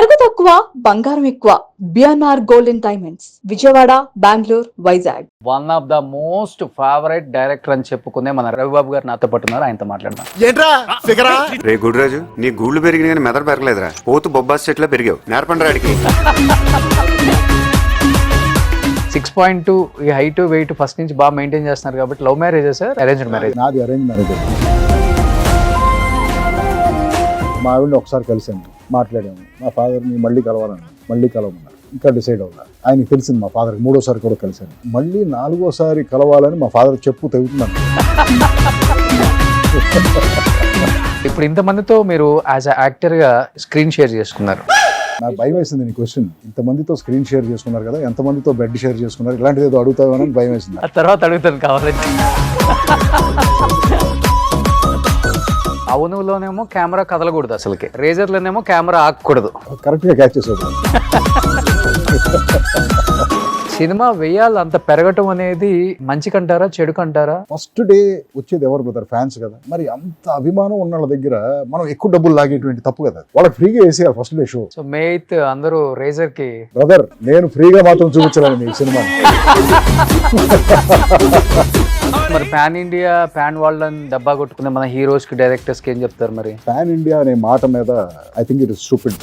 నగదు తక్కువ బంగారం ఎక్కువ BNR golden diamonds Vijayawada Bengaluru Vizag. One of the most favourite director అని చెప్పుకునే మన రవిబాబు గారు నాతో పట్టున్నారు. ఆయనతో మాట్లాడదాం. రే గుడిరాజు, నీ గూళ్ళు పెరిగిన కానీ మెదడు పెరగలేదురా. పోతు బొబ్బాస్ చెట్లా పెరిగావు. నేర్పండి రాడికి. 6.2 ఈ హైట్ వెయిట్ ఫస్ట్ నుంచి బాగా మెయింటైన్ చేస్తున్నారు కాబట్టి love marriage sir arranged marriage? నాది అరేంజ్ మ్యారేజ్. మా ఆవిడని ఒకసారి కలిసాము, మాట్లాడాము. మా ఫాదర్ని మళ్ళీ కలవమన్నారు. ఇంకా డిసైడ్ అవ్వాలి. ఆయనకి తెలిసింది మా ఫాదర్కి. 3వసారి కూడా కలిశాను. మళ్ళీ 4వసారి కలవాలని మా ఫాదర్ చెప్పు తెగుతున్నాను. ఇప్పుడు ఇంతమందితో మీరు యాజ్ అ యాక్టర్గా స్క్రీన్ షేర్ చేసుకున్నారు. నాకు భయం వేసింది నీ క్వశ్చన్. ఇంతమందితో స్క్రీన్ షేర్ చేసుకున్నారు కదా, ఎంతమందితో బెడ్ షేర్ చేసుకున్నారు, ఇలాంటిది ఏదో అడుగుతామని భయం వేసింది. ఆ తర్వాత అడుగుతాను కావాలంటే. అవునులోనేమో కెమెరా కదలకూడదు, అసలుకి రేజర్లోనేమో కెమెరా ఆగకూడదు. కరెక్ట్గా క్యాచ్ చేసేది. సినిమా వేయాలి అంత పెరగటం అనేది మంచికంటారా చెడుకంటారా? ఫస్ట్ డే వచ్చేది ఎవరు బ్రదర్? ఫ్యాన్స్ కదా. మరి అంత అభిమానం ఉన్న వాళ్ళ దగ్గర మనం ఎక్కువ డబ్బులు లాగేటువంటి తప్పు కదా. వాళ్ళకి ఫ్రీగా వేసేయాలి ఫస్ట్ డే షో. సో మే 8 అందరూ రేజర్ కి. బ్రదర్, నేను ఫ్రీగా మాత్రం చూపించలేను మీ సినిమాని. మరి పాన్ ఇండియా పాన్ వరల్డ్ అని డబ్బా కొట్టుకునే మన హీరోస్ కి డైరెక్టర్స్ కి ఏం చెప్తారు మరి? పాన్ ఇండియా అనే మాట మీద I think it is stupid.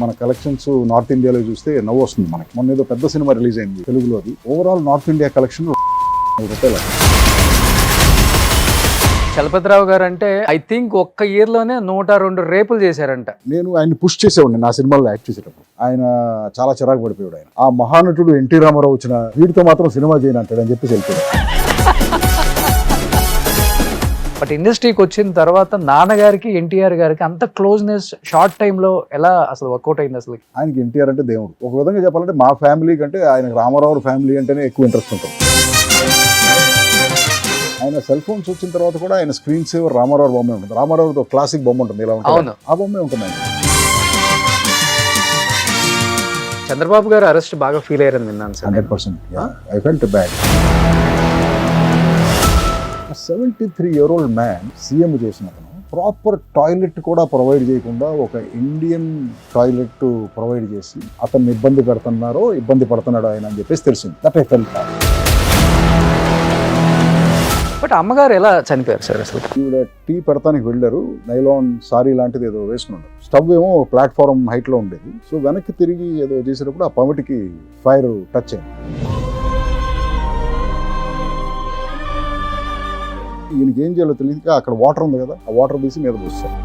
మన కలెక్షన్స్ నార్త్ ఇండియాలో చూస్తే నవ్వు వస్తుంది మనకి. మొన్న ఏదో పెద్ద సినిమా రిలీజ్ అయింది తెలుగులోది. ఓవరాల్ నార్త్ ఇండియా కలెక్షన్ రూపాయలు. చలపతిరావు గారు అంటే ఐ థింక్ ఒక్క ఇయర్ లోనే 102 రేపులు చేశారంట. నేను ఆయన పుష్ చేసేవాడిని నా సినిమాలో యాక్ట్ చేసేటప్పుడు. ఆయన చాలా చిరాకు పడిపోయాడు. ఆయన ఆ మహానటుడు ఎన్టీ రామారావు వచ్చిన వీడితో మాత్రం సినిమా చేయను అంటాడని చెప్పి వెళ్ళిపోయాడు. బట్ ఇండస్ట్రీకి వచ్చిన తర్వాత నాన్నగారికి ఎన్టీఆర్ గారికి అంత క్లోజ్నెస్ షార్ట్ టైంలో ఎలా అసలు వర్కౌట్ అయింది? అసలు ఆయనకి ఎన్టీఆర్ అంటే దేవుడు. ఒక విధంగా చెప్పాలంటే మా ఫ్యామిలీ కంటే ఆయనకు రామారావు ఫ్యామిలీ అంటేనే ఎక్కువ ఇంట్రెస్ట్ ఉంటుంది. ఆయన సెల్ ఫోన్స్ వచ్చిన తర్వాత కూడా ఆయన స్క్రీన్ సేవర్ రామారావు బొమ్మే ఉంటుంది. రామారావు క్లాసిక్ బొమ్మ ఉంటుంది, ఇలా ఉంటుంది. ఆ బొమ్మే ఉంటుంది ఆయన. చంద్రబాబు గారు అరెస్ట్ బాగా ఫీల్ అయ్యారని విన్నాను sir. 100%. I felt bad. 73-year-old man CM చేసిన అతను ప్రాపర్ టాయిలెట్ కూడా ప్రొవైడ్ చేయకుండా ఒక ఇండియన్ టాయిలెట్ ప్రొవైడ్ చేసి అతన్ని ఇబ్బంది పడుతున్నాడు ఆయన అని చెప్పేసి తెలిసింది. That I felt bad. But అమ్మగారు ఎలా చనిపోయారు సార్? అసలు ఈవిడ టీ పెడతానికి వెళ్ళారు. నైలాన్ సారీ లాంటిది ఏదో వేసుకున్నాడు. స్టవ్ ఏమో ప్లాట్ఫారం హైట్ లో ఉండేది. సో వెనక్కి తిరిగి ఏదో చేసేటప్పుడు ఆ పమిటికి ఫైర్ టచ్ అయింది. ఈయనకి ఏం చేయాలో తెలియక అక్కడ వాటర్ ఉంది కదా, ఆ వాటర్ తీసి మీద పోస్తారు.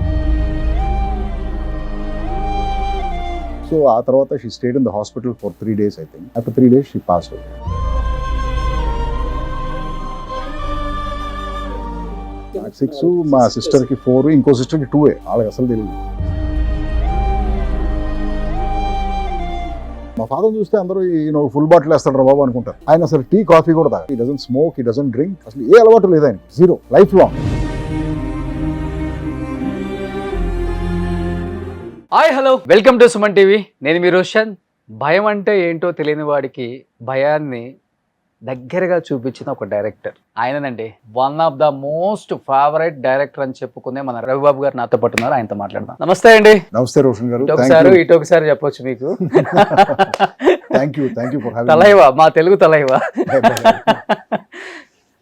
సో ఆ తర్వాత she stayed in the hospital for 3 days I think. After 3 days she passed out. నాకు 6, మా సిస్టర్కి 4, ఇంకో సిస్టర్కి 2. వాళ్ళకి అసలు తెలియదు. మా ఫాదర్ చూస్తే అందరూ ఫుల్ బాటిల్ వేస్తాడు రా బాబు అనుకుంటారు. ఆయన అసలు టీ కాఫీ కూడా తాగడు. He doesn't smoke, he doesn't drink. అసలు ఏ అలవాటు లేదు ఆయన. Zero, life long. Hi, hello, welcome to Suman TV. నేను మీ రోషన్. భయం అంటే ఏంటో తెలియని వాడికి భయాన్ని దగ్గరగా చూపించిన ఒక డైరెక్టర్ ఆయననండి. One of the most favourite director అని చెప్పుకునే మన రవిబాబు గారు నాతో పట్టున్నారు. ఆయనతో మాట్లాడదాం. నమస్తే అండి. నమస్తే రోషన్ గారు. ఇటు ఒకసారి చెప్పొచ్చు మీకు. Thank you for having. Thalaiva, మా Telugu Thalaiva.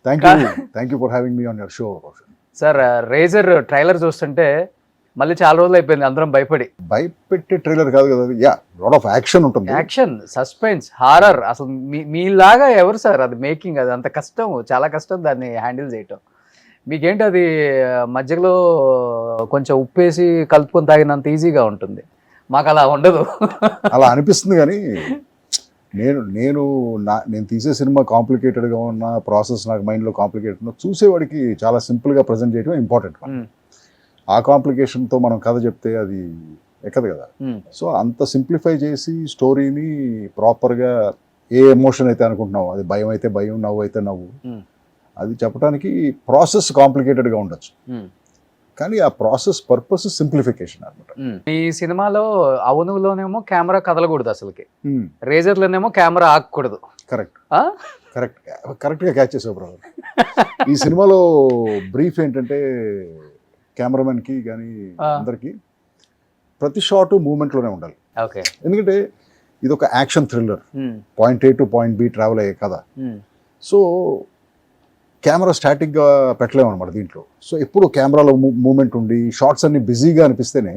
Thank you for having me on your show Roshan. Sir, razor trailer చూస్తుంటే మళ్ళీ చాలా రోజులు అయిపోయింది అందరం భయపెట్టే ట్రైలర్ కాదు కదా. లాట్ ఆఫ్ యాక్షన్ ఉంటుంది. Action, suspense, horror. అసలు మీలాగా ఎవరు సార్ అది మేకింగ్? అది అంత కష్టం, చాలా కష్టం దాన్ని హ్యాండిల్ చేయటం. మీకేంటి అది మధ్యలో కొంచెం ఉప్పేసి కలుపుకొని తాగినంత ఈజీగా ఉంటుంది, మాకు అలా ఉండదు. అలా అనిపిస్తుంది. కానీ నేను తీసే సినిమా కాంప్లికేటెడ్గా ఉన్న ప్రాసెస్ నాకు మైండ్లో కాంప్లికేటెడ్ ఉన్న చూసేవాడికి చాలా సింపుల్గా ప్రజెంట్ చేయడం ఇంపార్టెంట్. ఆ కాంప్లికేషన్తో మనం కథ చెప్తే అది ఎక్కదు కదా. సో అంత సింప్లిఫై చేసి స్టోరీని ప్రాపర్గా ఏ ఎమోషన్ అయితే అనుకుంటున్నావు, అది భయం అయితే భయం, నవ్వు అయితే నవ్వు, అది చెప్పడానికి ప్రాసెస్ కాంప్లికేటెడ్గా ఉండొచ్చు. కానీ ఆ ప్రాసెస్ పర్పస్ సింప్లిఫికేషన్ అనమాట. ఈ సినిమాలో అవునులోనేమో కెమెరా కదలకూడదు, అసలుకి రేజర్లోనేమో కెమెరా ఆగకూడదు. కరెక్ట్గా క్యాచ్ చేసావు బ్రదర్. ఈ సినిమాలో బ్రీఫ్ ఏంటంటే కెమెరామెన్కి కానీ అందరికీ ప్రతి షాట్ మూమెంట్లోనే ఉండాలి. ఓకే. ఎందుకంటే ఇది ఒక action thriller, point A to point B travel అయ్యే కథ. సో కెమెరా స్టాటిక్గా పెట్టలేము అనమాట దీంట్లో. సో ఎప్పుడు కెమెరాలో మూమెంట్ ఉండి షార్ట్స్ అన్ని బిజీగా అనిపిస్తేనే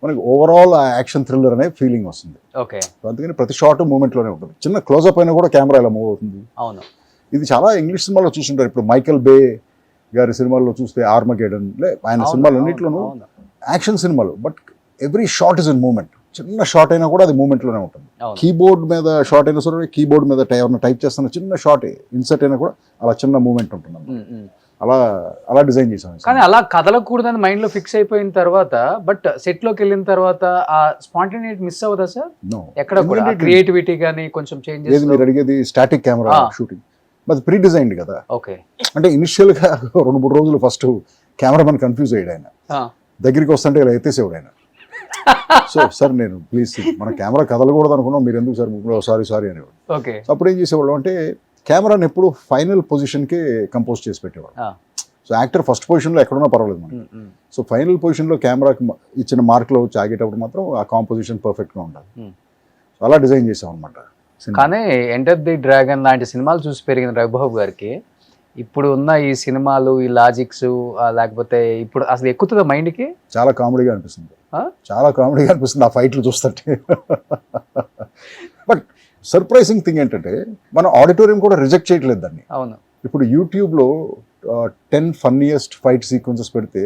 మనకి ఓవరాల్ ఆ యాక్షన్ థ్రిల్లర్ అనే ఫీలింగ్ వస్తుంది. ఓకే. అందుకని ప్రతి షాట్ మూమెంట్లోనే ఉంటుంది. చిన్న క్లోజప్ అయినా కూడా కెమెరా ఇలా మూవ్ అవుతుంది. అవును. ఇది చాలా ఇంగ్లీష్ సినిమాలో చూస్తుంటారు. ఇప్పుడు మైకెల్ బే గారి సినిమాల్లో చూస్తే ఆర్మగెడన్, ఆయన సినిమాలు అన్నింటిలోనూ యాక్షన్ సినిమాలు, but every shot is in moment. చిన్న షాట్ అయినా కూడా అది మూమెంట్లోనే ఉంటుంది. కీబోర్డ్ మీద షాట్ అయినా సరే, కీబోర్డ్ మీద ఎవరైనా టైప్ చేస్తున్న చిన్న షాట్ ఇన్సర్ట్ అయినా కూడా అలా చిన్న మూమెంట్ ఉంటుంది. అలా డిజైన్ చేసాం. కానీ అలా కదలకూడదని మైండ్ లో ఫిక్స్ అయిపోయిన తర్వాత, బట్ సెట్ లోకి వెళ్ళిన తర్వాత ఆ స్పాంటేనిటీ మిస్ అవ్వదా సార్? ఎక్కడ క్రియేటివిటీ కానీ కొంచెం చేంజెస్? మీరు అడిగేది స్టాటిక్ కెమెరా షూటింగ్, అది ప్రీ డిజైన్డ్ కదా. ఓకే. అంటే ఇనిషియల్ గా 2-3 రోజులు ఫస్ట్ కెమెరామెన్ కన్ఫ్యూజ్ అయ్యాడు. ఆయన దగ్గరికి వస్తుంటే ఇలా ఎత్తేసేవాడు ఆయన. సో సార్ నేను ప్లీజ్ మన కెమెరా కదలకూడదు అనుకున్నాం, మీరు ఎందుకు సార్ సారీ అనేవాడు. ఓకే. అప్పుడు ఏం చేసేవాళ్ళు అంటే కెమెరాని ఎప్పుడు ఫైనల్ పొజిషన్కి కంపోజ్ చేసి పెట్టేవాడు. సో యాక్టర్ ఫస్ట్ పొజిషన్లో ఎక్కడున్నా పర్వాలేదు మనకి. సో ఫైనల్ పొజిషన్లో కెమెరాకి ఇచ్చిన మార్క్లో వచ్చి ఆగేటప్పుడు మాత్రం ఆ కాంపోజిషన్ పర్ఫెక్ట్గా ఉండాలి. సో అలా డిజైన్ చేసాం అనమాట. కానీ ఎంటర్ ది డ్రాగన్ లాంటి సినిమాలు చూసి పెరిగిన రఘుబాబు గారికి ఇప్పుడు ఉన్న ఈ సినిమాలు, ఈ లాజిక్స్, లేకపోతే ఇప్పుడు అసలు ఎక్కుతుందా మైండ్కి? చాలా కామెడీగా అనిపిస్తుంది. చాలా కామెడీగా అనిపిస్తుంది ఆ ఫైట్లు చూస్తుంటే. బట్ సర్ప్రైజింగ్ థింగ్ ఏంటంటే మన ఆడిటోరియం కూడా రిజెక్ట్ చేయట్లేదు దాన్ని. అవును. ఇప్పుడు యూట్యూబ్లో 10 ఫన్నీయెస్ట్ ఫైట్ సీక్వెన్సెస్ పెడితే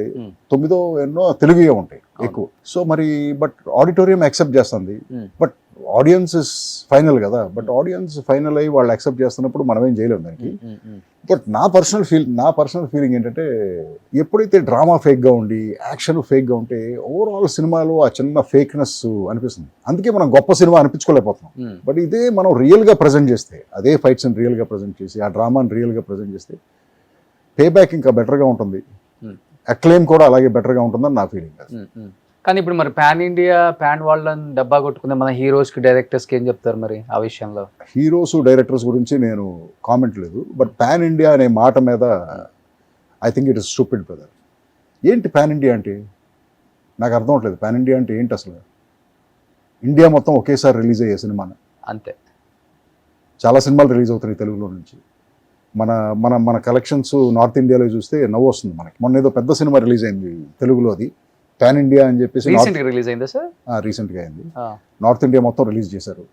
9 ఎన్నో తెలుగుగా ఉంటాయి ఎక్కువ. సో మరి బట్ ఆడిటోరియం యాక్సెప్ట్ చేస్తుంది. బట్ ఆడియన్స్ ఇస్ ఫైనల్ కదా. బట్ ఆడియన్స్ ఫైనల్ అయ్యి వాళ్ళు యాక్సెప్ట్ చేస్తున్నప్పుడు మనం ఏం చేయలేము దానికి. బట్ నా పర్సనల్ ఫీలింగ్ ఏంటంటే ఎప్పుడైతే డ్రామా ఫేక్గా ఉండి యాక్షన్ ఫేక్గా ఉంటే ఓవరాల్ సినిమాలో ఆ చిన్న ఫేక్నెస్ అనిపిస్తుంది. అందుకే మనం గొప్ప సినిమా అనిపించుకోలేకపోతున్నాం. బట్ ఇదే మనం రియల్గా ప్రజెంట్ చేస్తే, అదే ఫైట్స్ని రియల్గా ప్రజెంట్ చేసి ఆ డ్రామాని రియల్గా ప్రజెంట్ చేస్తే పే బ్యాక్ ఇంకా బెటర్గా ఉంటుంది, అక్లెయిమ్ కూడా అలాగే బెటర్గా ఉంటుందని నా ఫీలింగ్. కానీ ఇప్పుడు మరి పాన్ ఇండియా పాన్ వాళ్ళని డబ్బా కొట్టుకునే మన హీరోస్కి, డైరెక్టర్స్కి ఏం చెప్తారు మరి ఆ విషయంలో? హీరోస్ డైరెక్టర్స్ గురించి నేను కామెంట్ లేదు. బట్ పాన్ ఇండియా అనే మాట మీద I think it is stupid brother. ఏంటి పాన్ ఇండియా అంటే? నాకు అర్థం అవట్లేదు. పాన్ ఇండియా అంటే ఏంటి అసలు? ఇండియా మొత్తం ఒకేసారి రిలీజ్ అయ్యే సినిమా అంతే. చాలా సినిమాలు రిలీజ్ అవుతున్నాయి తెలుగులో నుంచి. మన మన మన కలెక్షన్స్ నార్త్ ఇండియాలో చూస్తే నవ్వు వస్తుంది మనకి. మొన్న ఏదో పెద్ద సినిమా రిలీజ్ అయింది తెలుగులో, అది పాన్ ఇండియా అని చెప్పేసి రిలీజ్ అయిందా సార్? రీసెంట్గా అయింది. నార్త్ ఇండియా మొత్తం రిలీజ్ చేశారు.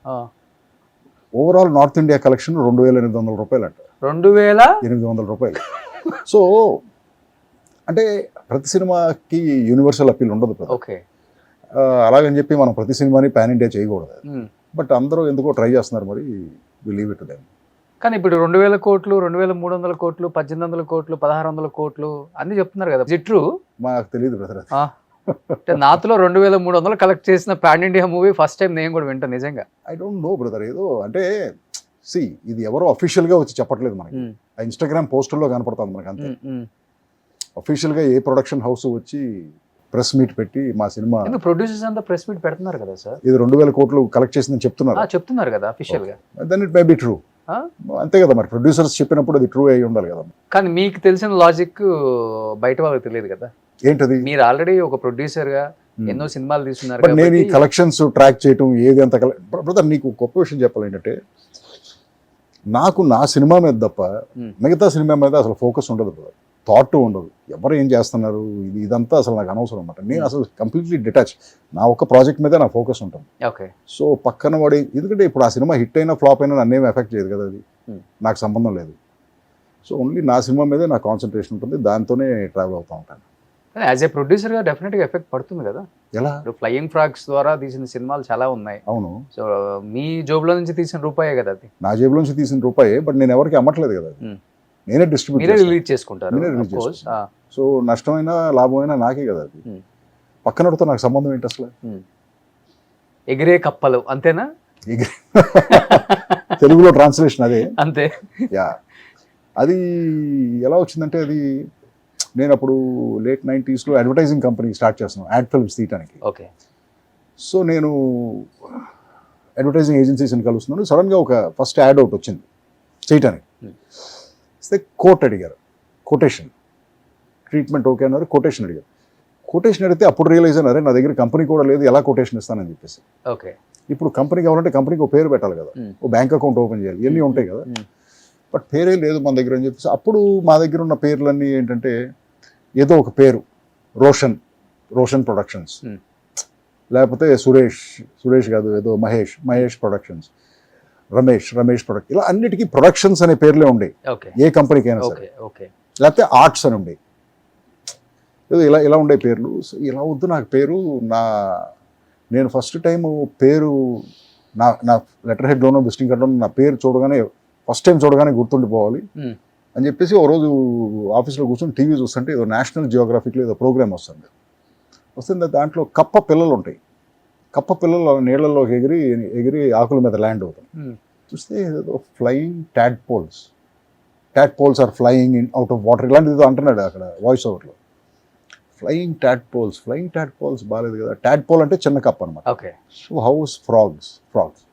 ఓవరాల్ నార్త్ ఇండియా కలెక్షన్ 2,800 రూపాయలు అంట. 2,800 రూపాయలు. సో అంటే ప్రతి సినిమాకి యూనివర్సల్ అప్పీల్ ఉండదు కదా. ఓకే. అలాగని చెప్పి మనం ప్రతి సినిమాని పాన్ ఇండియా చేయకూడదు. బట్ అందరూ ఎందుకో ట్రై చేస్తున్నారు, మరి వి లీవ్ ఇట్ దెమ్. కానీ ఇప్పుడు 2,000 కోట్లు, 2,300 కోట్లు, 1,800 కోట్లు, 1,600 కోట్లు అన్ని చెప్తున్నారు కదా. జిట్రు మాకు తెలియదు బ్రదర్. అంటే నాతో 2,300 కలెక్ట్ చేసిన pan India movie first time నేను కూడా వింటాను నిజంగా. I don't know brother. ఏదో అంటే ఇది ఎవరో అఫీషియల్గా వచ్చి చెప్పట్లేదు మనకి. ఆ ఇన్స్టాగ్రామ్ పోస్టుల్లో కనపడుతుంది మనకి అంతే. అఫీషియల్గా ఏ ప్రొడక్షన్ హౌస్ వచ్చి ప్రెస్ మీట్ పెట్టి మా సినిమా, ప్రొడ్యూసర్స్ అంతా ప్రెస్ మీట్ పెడుతున్నారు కదా సార్, ఇది 2,000 కోట్లు కలెక్ట్ చేసిందని చెప్తున్నారు కదా అఫీషియల్ గా. Then it may be true. అంతే కదా, మరి ప్రొడ్యూసర్స్ చెప్పినప్పుడు అది ట్రూ అయి ఉండాలి కదా. కానీ మీకు తెలిసిన లాజిక్ బయట వాళ్ళకి తెలియదు కదా. ఏంటది? మీరు ఆల్రెడీ ఒక ప్రొడ్యూసర్ గా ఎన్నో సినిమాలు తీసుకున్నారు. నేను ఈ కలెక్షన్స్ ట్రాక్ చేయటం ఏది అంత బ్రదర్, నీకు గొప్ప విషయం చెప్పాలి ఏంటంటే, నాకు నా సినిమా మీద తప్ప మిగతా సినిమా మీద అసలు ఫోకస్ ఉండదు బ్రదర్. థాట్ ఉండదు, ఎవరు ఏం చేస్తున్నారు ఇదంతా అసలు నాకు అనవసరం అనమాట. నేను అసలు కంప్లీట్లీ డిటాచ్. నా ఒక్క ప్రాజెక్ట్ మీదే నా ఫోకస్ ఉంటుంది. ఓకే. సో పక్కన వాడి, ఎందుకంటే ఇప్పుడు ఆ సినిమా హిట్ అయినా ఫ్లాప్ అయినా నన్నేం ఎఫెక్ట్ చేయదు కదా, అది నాకు సంబంధం లేదు. సో ఓన్లీ నా సినిమా మీదే నా కాన్సన్ట్రేషన్ ఉంటుంది, దాంతోనే ట్రావెల్ అవుతూ ఉంటాను. యాజ్ ఏ ప్రొడ్యూసర్ గా డెఫినెట్ గా ఎఫెక్ట్ పడుతుంది కదా. ఎలా? ఫ్లయింగ్ ఫ్రాగ్స్ ద్వారా తీసిన సినిమాలు చాలా ఉన్నాయి. అవును. సో మీ జోబులో నుంచి తీసిన రూపాయే కదా అది. నా జేబులో నుంచి తీసిన రూపాయే, బట్ నేను ఎవరికి అమ్మట్లేదు కదా, నేనే డిస్ట్రిబ్యూట్, రిలీజ్ చేసుకుంటారు. సో నష్టమైనా లాభమైనా నాకే కదా అది. పక్కనతో నాకు సంబంధం ఏంటి అసలు? ఎగిరే కప్పలు అంతేనా? తెలుగులో ట్రాన్స్లేషన్ అదే. అంతే. యా, అది ఎలా వచ్చిందంటే, అది నేను అప్పుడు late 90s advertising company start చేస్తున్నాను, యాడ్ ఫిల్మ్స్ తీయడానికి. ఓకే. సో నేను అడ్వర్టైజింగ్ ఏజెన్సీస్ని కలుస్తున్నాను. సడన్గా ఒక ఫస్ట్ యాడ్ అవుట్ వచ్చింది చేయటానికి. కోట్ అడిగారు, కొటేషన్, ట్రీట్మెంట్ ఓకే అన్నారు, కొటేషన్ అడిగారు. కొటేషన్ అడిగితే అప్పుడు రియలైజ్ అయినారే నా దగ్గర కంపెనీ కూడా లేదు, ఎలా కొటేషన్ ఇస్తానని చెప్పేసి. ఓకే. ఇప్పుడు కంపెనీ కావాలంటే కంపెనీకి ఒక పేరు పెట్టాలి కదా, ఓ బ్యాంక్ అకౌంట్ ఓపెన్ చేయాలి, ఇవన్నీ ఉంటాయి కదా. బట్ పేరే లేదు మన దగ్గర అని చెప్పేసి అప్పుడు మా దగ్గర ఉన్న పేర్లన్నీ ఏంటంటే ఏదో ఒక పేరు, రోషన్ ప్రొడక్షన్స్, లేకపోతే సురేష్ కాదు ఏదో మహేష్ ప్రొడక్షన్స్, రమేష్ ప్రొడక్ట్, ఇలా అన్నిటికీ ప్రొడక్షన్స్ అనే పేర్లే ఉండేవి ఏ కంపెనీకి అయినా సరే. లేకపోతే ఆర్ట్స్ అని ఉండేవి, ఏదో ఇలా ఉండే పేర్లు. సో ఇలా వద్దు నాకు పేరు, నేను ఫస్ట్ టైం పేరు నా లెటర్ హెడ్లోనో విజిటింగ్ కార్డులోనో నా పేరు ఫస్ట్ టైం చూడగానే గుర్తుండిపోవాలి అని చెప్పేసి ఓ రోజు ఆఫీస్లో కూర్చొని టీవీ చూస్తుంటే ఏదో నేషనల్ జియోగ్రఫిక్లో ఏదో ప్రోగ్రామ్ వస్తుంది. దాంట్లో కప్ప పిల్లలు ఉంటాయి, కప్ప పిల్లలు నీళ్లలోకి ఎగిరి ఆకుల మీద ల్యాండ్ అవుతాయి. చూస్తే ఏదో flying tadpoles or flying out of water, ఇలాంటిది ఏదో అంటున్నాడు అక్కడ వాయిస్ ఓవర్లో. ఫ్లయింగ్ టాడ్పోల్స్ బాగాలేదు కదా, టాడ్పోల్ అంటే చిన్న కప్ప అనమాట. So house frogs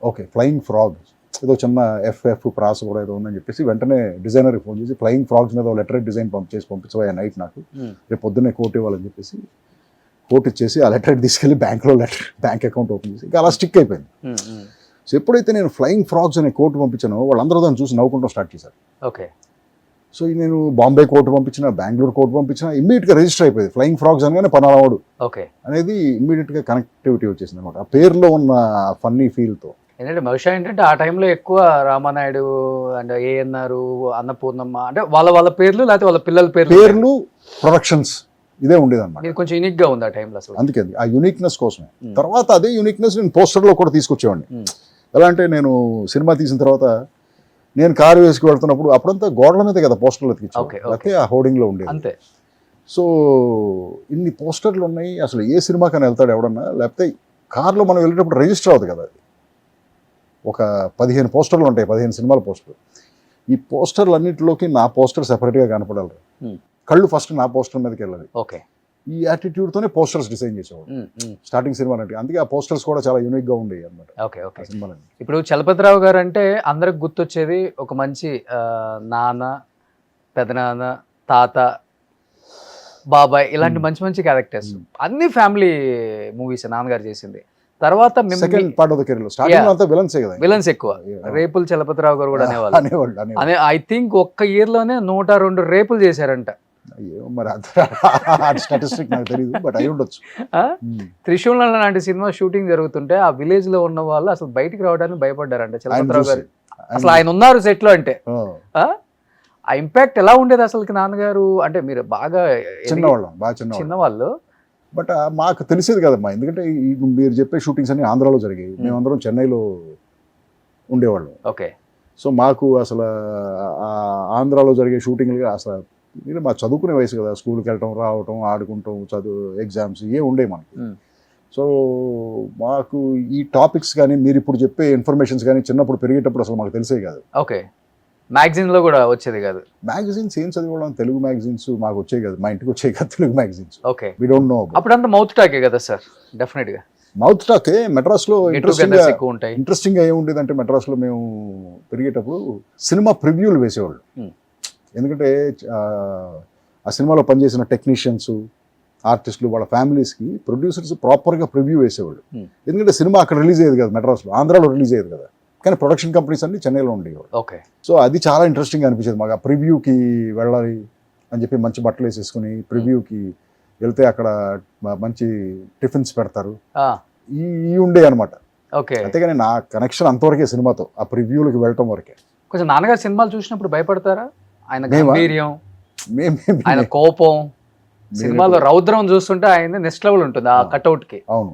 okay, flying frogs ఏదో చిన్న ఎఫ్ ప్రాస కూడా ఏదో ఉందని చెప్పేసి వెంటనే డిజైనర్కి ఫోన్ చేసి ఫ్లయింగ్ ఫ్రాగ్స్ మీద లెటర్ డిజైన్ పంపించబోయా నైట్, నాకు రేపు పొద్దున్నే కోట్ ఇవ్వాలని చెప్పేసి కోట్ ఇచ్చేసి ఆ లెటర్ తీసుకెళ్ళి బ్యాంక్ అకౌంట్ ఓపెన్ చేసి ఇంకా అలా స్టిక్ అయిపోయింది. సో ఎప్పుడైతే నేను ఫ్లయింగ్ ఫ్రాగ్స్ అనే కోర్టు పంపించానో వాళ్ళందరూ దాన్ని చూసి నవ్వుకుంటూ స్టార్ట్ చేశారు. సో నేను బాంబే కోర్టు పంపించిన, బెంగళూరు కోర్టు పంపించిన, ఇమ్మీడియట్గా రిజిస్టర్ అయిపోయింది. ఫ్లయింగ్ ఫ్రాగ్స్ అనగానే పనాలవాడు అనేది ఇమ్మీడియట్గా కనెక్టివిటీ వచ్చేసింది అనమాట, ఆ పేరులో ఉన్న ఫన్నీ ఫీల్తో. ఏంటంటే బహుశా ఏంటంటే ఆ టైంలో ఎక్కువ రామానాయుడు అండ్ ఏఎన్ఆర్, అన్నపూర్ణమ్మ అంటే వాళ్ళ పేర్లు, లేకపోతే వాళ్ళ పిల్లల పేర్లు ప్రొడక్షన్స్ ఇదే ఉండేది అనమాట. ఇది కొంచెం యూనిక్ గా ఉంది ఆ టైంలో అసలు. అందుకే ఆ యూనిక్నెస్ కోసమే. తర్వాత అదే యూనిక్నెస్ నేను పోస్టర్లో కూడా తీసుకొచ్చేవాడిని. ఎలా అంటే నేను సినిమా తీసిన తర్వాత నేను కారు వేసుకు వెళ్తున్నప్పుడు అప్పుడంతా గోడల మీద కదా పోస్టర్లు ఎత్తికించాను, ఆ హోర్డింగ్లో ఉండేది అంతే. సో ఇన్ని పోస్టర్లు ఉన్నాయి, అసలు ఏ సినిమాకని వెళ్తాడు ఎవడన్నా, లేకపోతే కార్లో మనం వెళ్ళేటప్పుడు రిజిస్టర్ అవుతుంది కదా, ఒక 15 పోస్టర్లు ఉంటాయి, 15 సినిమాల పోస్టర్లు. ఈ పోస్టర్లు అన్నింటిలోకి నా పోస్టర్ సెపరేట్గా కనపడాలి, కళ్ళు ఫస్ట్ నా పోస్టర్ మీదకి వెళ్ళాలి. ఈ యాటిట్యూడ్తోనే పోస్టర్స్ డిజైన్ చేసేవాడు స్టార్టింగ్ సినిమా అంటే. అందుకే ఆ పోస్టర్స్ కూడా చాలా యూనిక్గా ఉండేవి అనమాట సినిమాలని. ఇప్పుడు చలపతిరావు గారు అంటే అందరికి గుర్తొచ్చేది ఒక మంచి నాన్న, పెదనాన్న, తాత, బాబాయ్, ఇలాంటి మంచి మంచి క్యారెక్టర్స్. అన్ని ఫ్యామిలీ మూవీస్ నాన్నగారు చేసింది. తర్వాత second part of the career లో స్టార్టింగ్ అంతా విలన్స్ ఎక్కువ. రేపులు చలపతిరావు గారు కూడా అనేవాళ్ళు. ఐ థింక్ ఒక్క ఇయర్ లోనే 102 రేపులు చేశారంట. త్రిశూలం లాంటి సినిమా షూటింగ్ జరుగుతుంటే ఆ విలేజ్ లో ఉన్న వాళ్ళు అసలు బయటికి రావడానికి భయపడ్డారంట చలపతిరావు గారు. అసలు ఆయన ఉన్నారు సెట్ లో అంటే ఆ ఇంపాక్ట్ ఎలా ఉండేది అసలు నాన్నగారు అంటే? మీరు బాగా చిన్నవాళ్ళు, బట్ మాకు తెలిసేది కదమ్మా, ఎందుకంటే మీరు చెప్పే షూటింగ్స్ అన్ని ఆంధ్రాలో జరిగాయి, మేమందరం చెన్నైలో ఉండేవాళ్ళం. సో మాకు అసలు ఆంధ్రాలో జరిగే షూటింగ్లు అసలు మా చదువుకునే వయసు కదా, స్కూల్కి వెళ్ళటం, రావటం, ఆడుకుంటాం, ఎగ్జామ్స్ ఏ ఉండేవి మనకి. సో మాకు ఈ టాపిక్స్ కానీ మీరు ఇప్పుడు చెప్పే ఇన్ఫర్మేషన్స్ కానీ చిన్నప్పుడు పెరిగేటప్పుడు అసలు మాకు తెలిసే కాదు. మ్యాగజైన్ లో కూడా వచ్చేది కాదు. మ్యాగజైన్స్ ఏం చదివేవాళ్ళం, తెలుగు మ్యాగజైన్స్ మాకు వచ్చాయి కదా, మా ఇంటికి వచ్చాయి కదా Telugu magazines. We don't know. అప్పుడంతా మౌత్ టాకే కదా సార్? డెఫినెట్ గా మౌత్ టాకే. మెడ్రాస్ లో ఇంట్రెస్టింగ్ గా ఏముండేది అంటే, మెడ్రాస్ లో మేము పెరిగేటప్పుడు సినిమా ప్రివ్యూలు వేసేవాళ్ళు. ఎందుకంటే ఆ సినిమాలో పనిచేసిన టెక్నీషియన్స్, ఆర్టిస్టులు, వాళ్ళ ఫ్యామిలీస్కి ప్రొడ్యూసర్స్ ప్రాపర్గా ప్రివ్యూ వేసేవాళ్ళు. ఎందుకంటే సినిమా అక్కడ రిలీజ్ అయ్యేది కదా, మెడ్రాస్లో, ఆంధ్రాలో రిలీజ్ అయ్యేది కదా, కానీ ప్రొడక్షన్ కంపెనీస్ అన్ని చెన్నైలో ఉండేవాళ్ళు. సో అది చాలా ఇంట్రెస్టింగ్ అనిపించేది మాకు. ఆ ప్రివ్యూకి వెళ్ళాలి అని చెప్పి మంచి బట్టలు వేసేసుకుని ప్రివ్యూకి వెళ్తే అక్కడ మంచి టిఫిన్స్ పెడతారు, ఈ ఉండే అనమాట. అంతేగాని నా కనెక్షన్ అంతవరకే సినిమాతో, ఆ ప్రివ్యూలకి వెళ్ళటం వరకే. కొంచెం నాన్నగారు సినిమాలు చూసినప్పుడు భయపడతారా? ఆయన గంభీర్యం, ఆయన కోపం, సినిమాలో రౌద్రం చూస్తుంటే ఆయన నెక్స్ట్ లెవెల్ ఉంటుంది ఆ కట్అవుట్ కి. అవును,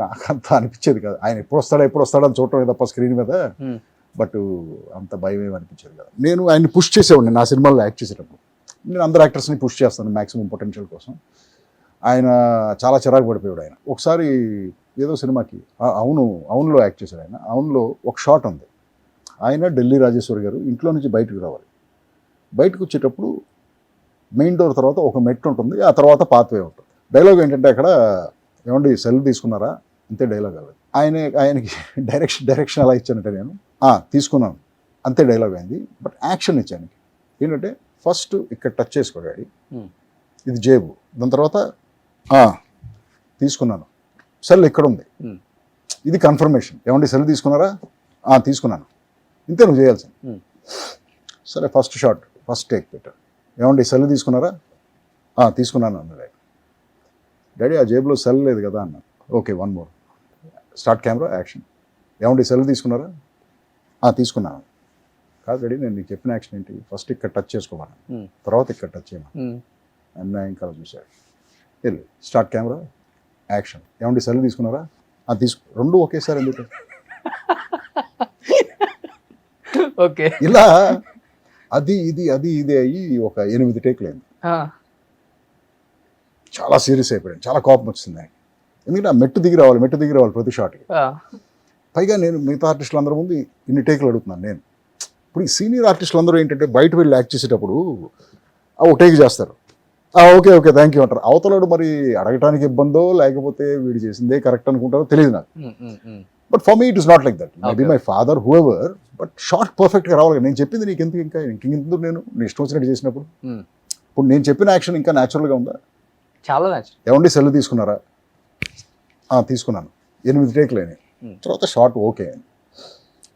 నాకంత అనిపించేది కదా, ఆయన ఎప్పుడు వస్తాడో అని చూడటం తప్ప స్క్రీన్ మీద. బట్ అంత భయం ఏమి అనిపించేది కదా. నేను ఆయన్ని పుష్ చేసేవాడిని నా సినిమాలో యాక్ట్ చేసేటప్పుడు. నేను అందరు యాక్టర్స్ని పుష్ చేస్తాను మ్యాక్సిమం పొటెన్షియల్ కోసం. ఆయన చాలా చిరాకు పడిపోయాడు. ఆయన ఒకసారి ఏదో సినిమాకి అవునులో యాక్ట్ చేశాడు. ఆయన అవునులో ఒక షాట్ ఉంది, ఆయన ఢిల్లీ రాజేశ్వరి గారు ఇంట్లో నుంచి బయటకు రావాలి. బయటకు వచ్చేటప్పుడు మెయిన్ డోర్ తర్వాత ఒక మెట్టు ఉంటుంది, ఆ తర్వాత పాత్వే ఉంటుంది. డైలాగ్ ఏంటంటే అక్కడ, ఏమండి సెల్ తీసుకున్నారా, అంతే డైలాగ్. అవ్వదు ఆయనకి డైరెక్షన్ ఎలా ఇచ్చానంటే, నేను తీసుకున్నాను అంతే డైలాగ్ అయింది. బట్ యాక్షన్ ఇచ్చాను ఏంటంటే, ఫస్ట్ ఇక్కడ టచ్ చేసుకో డాడీ, ఇది జేబు. దాని తర్వాత తీసుకున్నాను, సెల్ ఇక్కడ ఉంది, ఇది కన్ఫర్మేషన్. ఏమండి సెల్ తీసుకున్నారా? తీసుకున్నాను. ఇంతే నువ్వు చేయాల్సింది. సరే ఫస్ట్ షాట్, ఫస్ట్ టేక్ పెట్టాడు. ఏమండి సెల్ తీసుకున్నారా? తీసుకున్నాను అన్నాడు. డాడీ ఆ జేబులో సెల్ లేదు కదా అన్నాను. Okay 1 more, start camera, action. ఏమండి సెల్ తీసుకున్నారా? తీసుకున్నాను. కాదు డాడీ, నేను నీకు చెప్పిన యాక్షన్ ఏంటి? ఫస్ట్ ఇక్కడ టచ్ చేసుకోమని, తర్వాత ఇక్కడ టచ్ చేయమని. అన్న ఇంకా చూశాడు. వెళ్ళి స్టార్ట్ కెమెరా, యాక్షన్. ఏమండి సెల్ తీసుకున్నారా? రెండు ఒకేసారి ఎందుకు? ఓకే. ఇలా అది ఇది అయ్యి ఒక 8 టేక్లు అయింది. చాలా సీరియస్ అయిపోయాడు, చాలా కోపం వచ్చింది ఆయనకి. ఎందుకంటే ఆ మెట్టు దిగి రావాలి ప్రతి షాట్కి. పైగా నేను మిగతా ఆర్టిస్టులు అందరి ముందు ఇన్ని టేకులు అడుగుతున్నాను నేను. ఇప్పుడు ఈ సీనియర్ ఆర్టిస్టులు అందరూ ఏంటంటే బయట వెళ్ళి యాక్ట్ చేసేటప్పుడు ఒక టేక్ చేస్తారు, ఓకే థ్యాంక్ యూ అంటారు. అవతలాడు మరి అడగటానికి ఇబ్బందో లేకపోతే వీడు చేసిందే కరెక్ట్ అనుకుంటారో తెలియదు నాకు. But for me it is not like that. Maybe my father whoever, but short పర్ఫెక్ట్గా రావాలి. నేను చెప్పింది నీకు ఎందుకు ఇంకెందుకు నేను ఇష్టం వచ్చినట్టు చేసినప్పుడు? ఇప్పుడు నేను చెప్పిన యాక్షన్ ఇంకా న్యాచురల్గా ఉందా? చాలా న్యాచురల్. ఏమండి సెల్ తీసుకున్నారా? తీసుకున్నాను. 8 టేక్లు అయినాయి. తర్వాత షార్ట్ ఓకే అని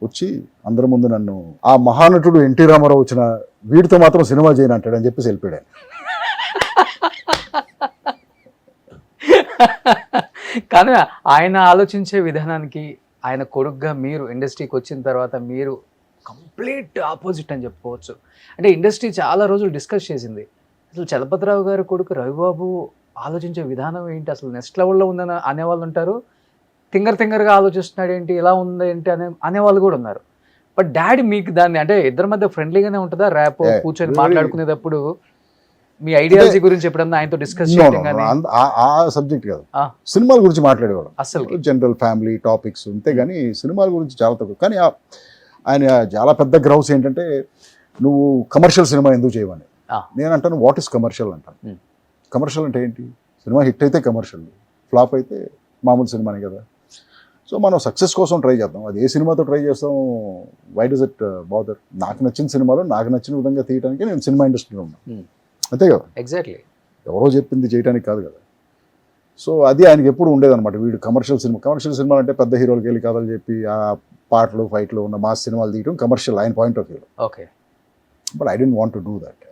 వచ్చి అందరి ముందు నన్ను ఆ మహానటుడు ఎన్టీ రామారావు వచ్చిన వీడితో మాత్రం సినిమా చేయను అంటాడు అని చెప్పేసి వెళ్ళిపోయాడు. కానీ ఆయన ఆలోచించే విధానానికి ఆయన కొడుకుగా మీరు ఇండస్ట్రీకి వచ్చిన తర్వాత మీరు కంప్లీట్ ఆపోజిట్ అని చెప్పుకోవచ్చు. అంటే ఇండస్ట్రీ చాలా రోజులు డిస్కస్ చేసింది, అసలు చలపతిరావు గారి కొడుకు రవిబాబు ఆలోచించే విధానం ఏంటి, అసలు నెక్స్ట్ లెవెల్లో ఉందని అనేవాళ్ళు ఉంటారు. తింగర్గా ఆలోచిస్తున్నాడు ఏంటి, ఇలా ఉంది ఏంటి అనేవాళ్ళు కూడా ఉన్నారు. బట్ డాడీ మీకు దాన్ని అంటే ఇద్దరి మధ్య ఫ్రెండ్లీగానే ఉంటుందా? ర్యాప్ కూర్చొని మాట్లాడుకునేటప్పుడు మీ ఐడియాలజీ గురించి ఎప్పుడన్నా ఆయనతో డిస్కస్ చేయడం కానీ? ఆ సబ్జెక్ట్ కాదు, సినిమాల గురించి మాట్లాడేవాడు. అసలు జనరల్ ఫ్యామిలీ టాపిక్స్ అంతే కానీ సినిమాల గురించి చాలా తక్కువ. కానీ ఆయన చాలా పెద్ద గ్రౌస్ ఏంటంటే నువ్వు కమర్షియల్ సినిమా ఎందుకు చేయమని. నేను అంటాను వాట్ ఇస్ కమర్షియల్ అంటాను. కమర్షియల్ అంటే ఏంటి? సినిమా హిట్ అయితే కమర్షియల్, ఫ్లాప్ అయితే మామూలు సినిమానే కదా. సో మనం సక్సెస్ కోసం ట్రై చేద్దాం. అది ఏ సినిమాతో ట్రై చేస్తాం, వై డస్ ఇట్ బాదర్? నాకు నచ్చిన సినిమాలో నాకు నచ్చిన విధంగా తీయడానికి నేను సినిమా ఇండస్ట్రీలో ఉన్నాను, అంతే కదా. ఎగ్జాక్ట్లీ. ఎవరో చెప్పింది చేయడానికి కాదు కదా. సో అది ఆయనకి ఎప్పుడు ఉండేదన్నమాట. వీడు కమర్షియల్ సినిమా అంటే పెద్ద హీరోలకి వెళ్ళి కథలు చెప్పి ఆ పాటలు ఫైట్లు ఉన్న మాస్ సినిమాలు తీయడం కమర్షియల్ ఆయన పాయింట్ ఆఫ్ వ్యూలో. Okay. But I don't want to do that.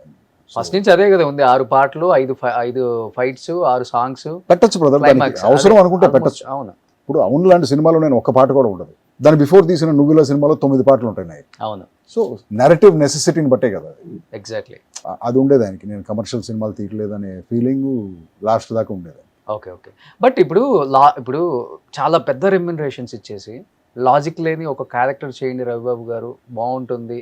First నుంచి అదే కదా ఉంది, 6 పాటలు 5 ఫైట్స్ 6 సాంగ్స్ పెట్టచ్చు బ్రదర్, అవసరం అనుకుంటే పెట్టచ్చు. అవును. ఇప్పుడు అవును లాంటి సినిమాలో నేను ఒక్క పాట కూడా ఉండదు. దాని బిఫోర్ తీసిన నువ్వుల సినిమాలో 9 పాటలు ఉంటాయి. అవును. సో నెరేటివ్ నెసెసిటీని బట్టే కదా. ఎగ్జాక్ట్లీ. అది ఉండేది ఆయనకి. నేను కమర్షియల్ సినిమాలు తీయట్లేదనే ఫీలింగ్ లాస్ట్ దాకా ఉండేది. ఓకే. బట్ ఇప్పుడు చాలా పెద్ద రెమ్యునరేషన్స్ ఇచ్చేసి లాజిక్ లేని ఒక క్యారెక్టర్ చేయండి రవిబాబు గారు బాగుంటుంది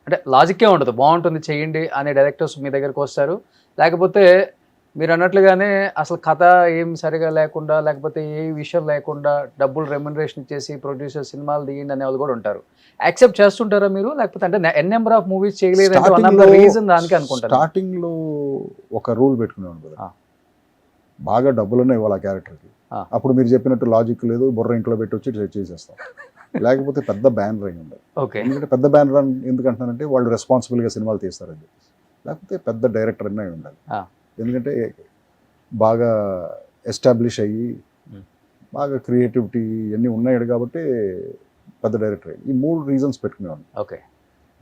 అంటే లాజిక్కే ఉండదు, బాగుంటుంది చేయండి అనే డైరెక్టర్స్ మీ దగ్గరకు వస్తారు. లేకపోతే మీరు అన్నట్లుగానే అసలు కథ ఏం సరిగా లేకుండా లేకపోతే ఏ విషయం లేకుండా డబ్బులు రెమ్యునరేషన్ ఇచ్చేసి ప్రొడ్యూసర్ సినిమాలు తీయండి అనే వాళ్ళు కూడా ఉంటారు. యాక్సెప్ట్ చేస్తుంటారా మీరు? లేకపోతే అంటే నెంబర్ ఆఫ్ మూవీస్ చేయలేదు రీజన్ దానికి అనుకుంటారు. స్టార్టింగ్లో ఒక రూల్ పెట్టుకునేవాడు కదా, బాగా డబ్బులున్నా ఇవ్వాలి ఆ క్యారెక్టర్కి. అప్పుడు మీరు చెప్పినట్టు లాజిక్ లేదు, బుర్ర ఇంట్లో పెట్టి వచ్చి చేసేస్తాం. లేకపోతే పెద్ద బ్యానర్ అయి ఉండాలి. ఎందుకంటే పెద్ద బ్యానర్ ఎందుకంటున్నానంటే వాళ్ళు రెస్పాన్సిబుల్గా సినిమాలు తీస్తారండి. లేకపోతే పెద్ద డైరెక్టర్ అనే ఉండాలి. ఎందుకంటే బాగా ఎస్టాబ్లిష్ అయ్యి బాగా క్రియేటివిటీ ఇవన్నీ ఉన్నాడు కాబట్టి పెద్ద డైరెక్టర్. ఈ 3 రీజన్స్ పెట్టుకునేవాడిని. ఓకే.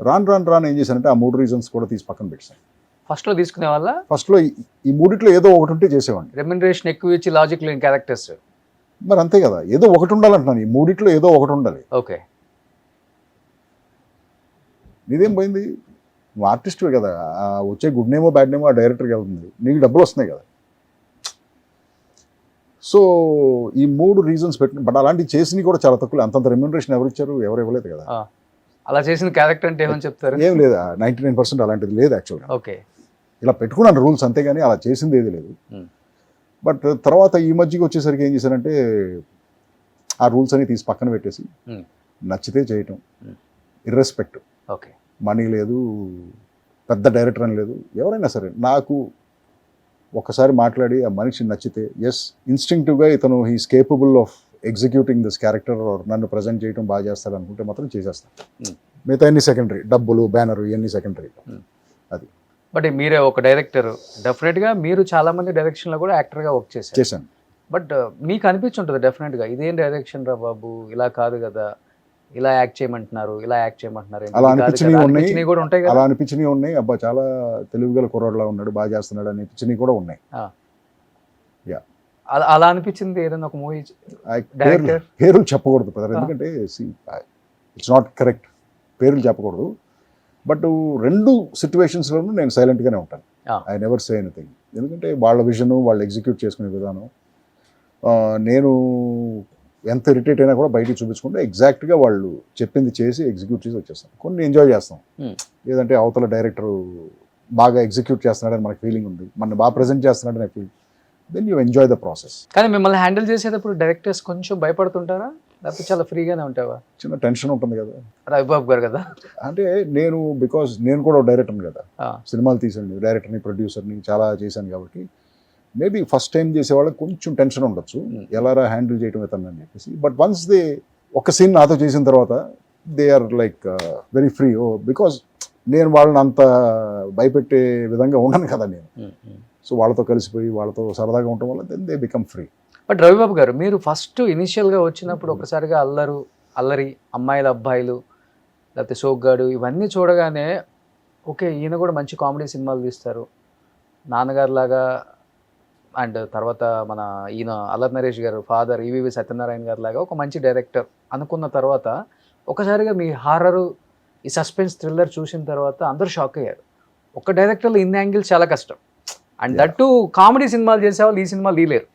రాను ఏం చేశానంటే ఆ 3 రీజన్స్ కూడా తీసి పక్కన పెట్టాను. ఫస్ట్లో తీసుకునే వాళ్ళ ఫస్ట్లో ఈ 3 ఏదో ఒకటి ఉంటే చేసేవాడిని. రెమ్యునరేషన్ ఎక్కువ ఇచ్చి లాజిక్ లేని క్యారెక్టర్స్. మరి అంతే కదా, ఏదో ఒకటి ఉండాలంటున్నాను. ఈ 3 ఏదో ఒకటి ఉండాలి. ఓకే. నీదేం పోయింది, నువ్వు ఆర్టిస్ట్వే కదా, వచ్చే గుడ్ నేమో బ్యాడ్ నేమో ఆ డైరెక్టర్కి వెళ్తుంది, నీకు డబ్బులు వస్తున్నాయి కదా. సో ఈ 3 రీజన్స్ పెట్టిన. బట్ అలాంటివి చేసినవి కూడా చాలా తక్కువ. అంతంత రెమ్యునరేషన్ ఎవరు ఇచ్చారు? ఎవరు ఇవ్వలేదు కదా. అలా చేసిన క్యారెక్టర్ అంటే ఏమని చెప్తారు? ఏం లేదు, 99% అలాంటిది లేదు యాక్చువల్గా. ఓకే. ఇలా పెట్టుకున్నాను రూల్స్ అంతేగాని అలా చేసింది ఏది లేదు. బట్ తర్వాత ఈ మధ్యకి వచ్చేసరికి ఏం చేశానంటే ఆ రూల్స్ అన్ని తీసి పక్కన పెట్టేసి నచ్చితే చేయటం, ఇర్రెస్పెక్టివ్. ఓకే. మనీ లేదు, పెద్ద డైరెక్టర్ అని లేదు, ఎవరైనా సరే నాకు ఒకసారి మాట్లాడి ఆ మనిషి నచ్చితే ఎస్ ఇన్స్టింక్టివ్గా ఇతను he's capable of executing this character, నన్ను ప్రజెంట్ చేయడం బాగా చేస్తాడు అనుకుంటే మాత్రం చేసేస్తాను. మిగతా అన్ని సెకండరీ, డబ్బులు బ్యానరు ఇవన్నీ సెకండరీ. అది బట్ మీరే ఒక డైరెక్టర్, డెఫినెట్గా మీరు చాలా మంది డైరెక్షన్లో కూడా యాక్టర్గా వర్క్ చేశారు. చేశాను. బట్ మీకు అనిపించుంటుంది డెఫినెట్గా, ఇదేం డైరెక్షన్ రా బాబు, ఇలా కాదు కదా, ఇలా యాక్ట్ చేయమంటున్నారు, ఇలా యాక్ట్ చేయమంటున్నారు, అలా ఇది కాదు అనిపించినవి కదా, ఉన్నాయి. అనిపించినవి కూడా ఉంటాయి అలా కదా. అనిపించినవి ఉన్నాయి. అబ్బా చాలా తెలుగుగల కుర్రాడులా ఉన్నాడు, బాగా చేస్తున్నాడు అనిపించినవి కూడా ఉన్నాయి. అలా అనిపించింది ఏదైనా ఒక మూవీ పేర్లు డైరెక్టర్? పేర్లు చెప్పకూడదు బ్రదర్, ఎందుకంటే ఇట్స్ నాట్ కరెక్ట్, పేర్లు చెప్పకూడదు. బట్ రెండు సిచ్యువేషన్స్లోనూ నేను సైలెంట్గానే ఉంటాను. ఐ నెవర్ సే ఎనీథింగ్, ఎందుకంటే వాళ్ళ విజన్ వాళ్ళు ఎగ్జిక్యూట్ చేసుకునే విధానం, నేను ఎంత ఇరిటేట్ అయినా కూడా బయటికి చూపించుకుంటే ఎగ్జాక్ట్గా వాళ్ళు చెప్పింది చేసి ఎగ్జిక్యూట్ చేసి వచ్చేస్తాం. కొన్ని ఎంజాయ్ చేస్తాం, లేదంటే అవతల డైరెక్టర్ బాగా ఎగ్జిక్యూట్ చేస్తున్నాడని మనకు ఫీలింగ్ ఉంది, మన బాగా ప్రజెంట్ చేస్తున్నాడని feel, then you enjoy the process. కానీ మిమ్మల్ని హ్యాండిల్ చేసేటప్పుడు డైరెక్టర్స్ కొంచెం భయపడుతుంటారా, లేకపోతే చాలా ఫ్రీగానే ఉంటావా? చిన్న టెన్షన్ ఉంటుంది కదా. రవిబాబు గారు కదా. అంటే నేను బికాజ్ నేను కూడా డైరెక్టర్ని కదా, సినిమాలు తీసాను, డైరెక్టర్ని ప్రొడ్యూసర్ని చాలా చేశాను కాబట్టి మేబీ ఫస్ట్ టైం చేసే వాళ్ళకి కొంచెం టెన్షన్ ఉండొచ్చు, ఎలా హ్యాండిల్ చేయడం ఇతను అని చెప్పేసి. బట్ వన్స్ దే ఒక సీన్ నాతో చేసిన తర్వాత they are like very free. Because నేను వాళ్ళని అంత భయపెట్టే విధంగా ఉండను కదా నేను. సో వాళ్ళతో కలిసిపోయి వాళ్ళతో సరదాగా ఉండటం వల్ల then they become free. But Ravibabu garu, మీరు ఫస్ట్ ఇనిషియల్గా వచ్చినప్పుడు ఒకసారిగా అల్లరి అమ్మాయిల అబ్బాయిలు, లేకపోతే సోగ్గాడు, ఇవన్నీ చూడగానే ఓకే ఈయన కూడా మంచి కామెడీ సినిమాలు తీస్తారు, నాన్నగారు లాగా, అండ్ తర్వాత మన ఈయన అల్లరి నరేష్ గారు ఫాదర్ ఈవీవి సత్యనారాయణ గారు లాగా ఒక మంచి డైరెక్టర్ అనుకున్న తర్వాత ఒకసారిగా మీ హారరు, ఈ సస్పెన్స్ థ్రిల్లర్ చూసిన తర్వాత అందరూ షాక్ అయ్యారు. ఒక డైరెక్టర్లో ఇన్ని యాంగిల్స్ చాలా కష్టం, అండ్ దట్టు కామెడీ సినిమాలు చేసేవాళ్ళు ఈ సినిమాలు తీయలేరు.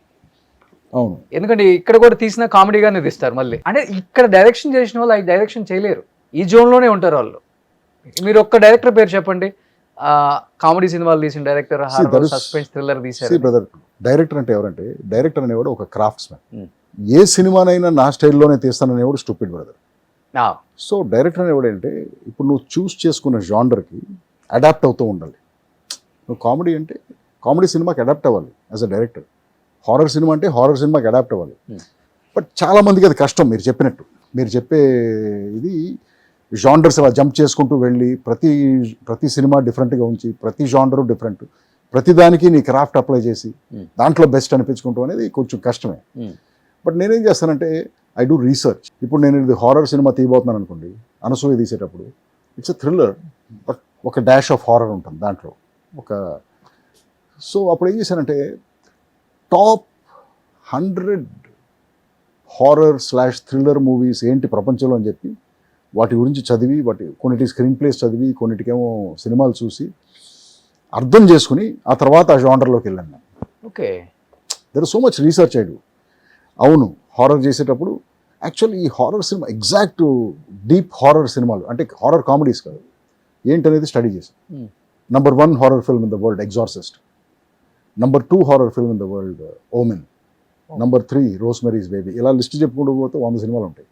అవును, ఎందుకంటే ఇక్కడ కూడా తీసిన కామెడీగానే తీస్తారు మళ్ళీ. అంటే ఇక్కడ డైరెక్షన్ చేసిన వాళ్ళు ఈ డైరెక్షన్ చేయలేరు, ఈ జోన్లోనే ఉంటారు వాళ్ళు. మీరు ఒక్క డైరెక్టర్ పేరు చెప్పండి, కామెడీ సినిమాలు తీసిన డైరెక్టర్, సస్పెన్స్ థ్రిల్లర్ తీశారు. బ్రదర్, డైరెక్టర్ అంటే ఎవరంటే, డైరెక్టర్ అనేవాడు ఒక క్రాఫ్ట్స్ మ్యాన్. ఏ సినిమానైనా నా స్టైల్లోనే తీస్తాననేవాడు స్టూపిడ్ బ్రదర్. సో డైరెక్టర్ అనేవాడు అంటే ఇప్పుడు నువ్వు చూస్ చేసుకున్న జానర్కి అడాప్ట్ అవుతూ ఉండాలి. నువ్వు కామెడీ అంటే కామెడీ సినిమాకి అడాప్ట్ అవ్వాలి as a director. Horror cinema అంటే హారర్ సినిమాకి అడాప్ట్ అవ్వాలి. బట్ చాలామందికి అది కష్టం. మీరు చెప్పినట్టు, మీరు చెప్పే ఇది జానర్స్ అలా జంప్ చేసుకుంటూ వెళ్ళి ప్రతి సినిమా డిఫరెంట్గా ఉంచి, ప్రతి జానరు డిఫరెంట్, ప్రతిదానికి నీ క్రాఫ్ట్ అప్లై చేసి దాంట్లో బెస్ట్ అనిపించుకుంటూ అనేది కొంచెం కష్టమే. బట్ నేనేం చేస్తానంటే ఐ డూ రీసెర్చ్. ఇప్పుడు నేను ఇది హారర్ సినిమా తీయబోతున్నాను అనుకోండి, అనసూయ తీసేటప్పుడు ఇట్స్ ఎ థ్రిల్లర్, బట్ ఒక డాష్ ఆఫ్ హారర్ ఉంటుంది దాంట్లో సో అప్పుడు ఏం చేశానంటే టాప్ 100 హారర్/థ్రిల్లర్ మూవీస్ ఏంటి ప్రపంచంలో అని చెప్పి వాటి గురించి చదివి, కొన్నిటి స్క్రీన్ ప్లేస్ చదివి, కొన్నిటికేమో సినిమాలు చూసి అర్థం చేసుకుని ఆ తర్వాత ఆ జానర్లోకి వెళ్ళాను నేను. Okay, there so much research I do. అవును, హారర్ చేసేటప్పుడు యాక్చువల్లీ ఈ horror cinema exact deep horror సినిమాలు అంటే హారర్ కామెడీస్ కాదు ఏంటనేది స్టడీ చేశాను. Number 1 horror film in the world exorcist, number 2 horror film in the world omen, number 3 Rosemary's baby, ఇలా list చెప్పుకుంటూ పోతే 100 సినిమాలు ఉంటాయి.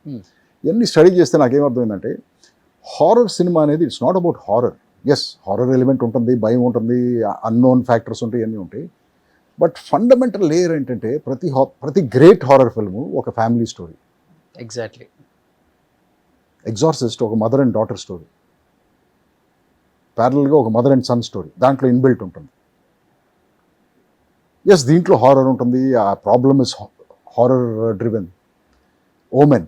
ఇవన్నీ స్టడీ చేస్తే నాకేమర్థమైందంటే హారర్ సినిమా అనేది it's not about horror. Yes, horror element ఉంటుంది, భయం ఉంటుంది, అన్నోన్ ఫ్యాక్టర్స్ ఉంటాయి, ఇవన్నీ ఉంటాయి. బట్ ఫండమెంటల్ లేయర్ ఏంటంటే ప్రతి గ్రేట్ హారర్ ఫిల్ము ఒక ఫ్యామిలీ స్టోరీ. ఎగ్జాక్ట్లీ. ఎగ్జార్సిస్ట్ ఒక మదర్ అండ్ డాటర్ స్టోరీ, ప్యారల్గా ఒక మదర్ అండ్ సన్ స్టోరీ దాంట్లో ఇన్బిల్ట్ ఉంటుంది. ఎస్, దీంట్లో హారర్ ఉంటుంది, ఆ problem is horror driven. Omen,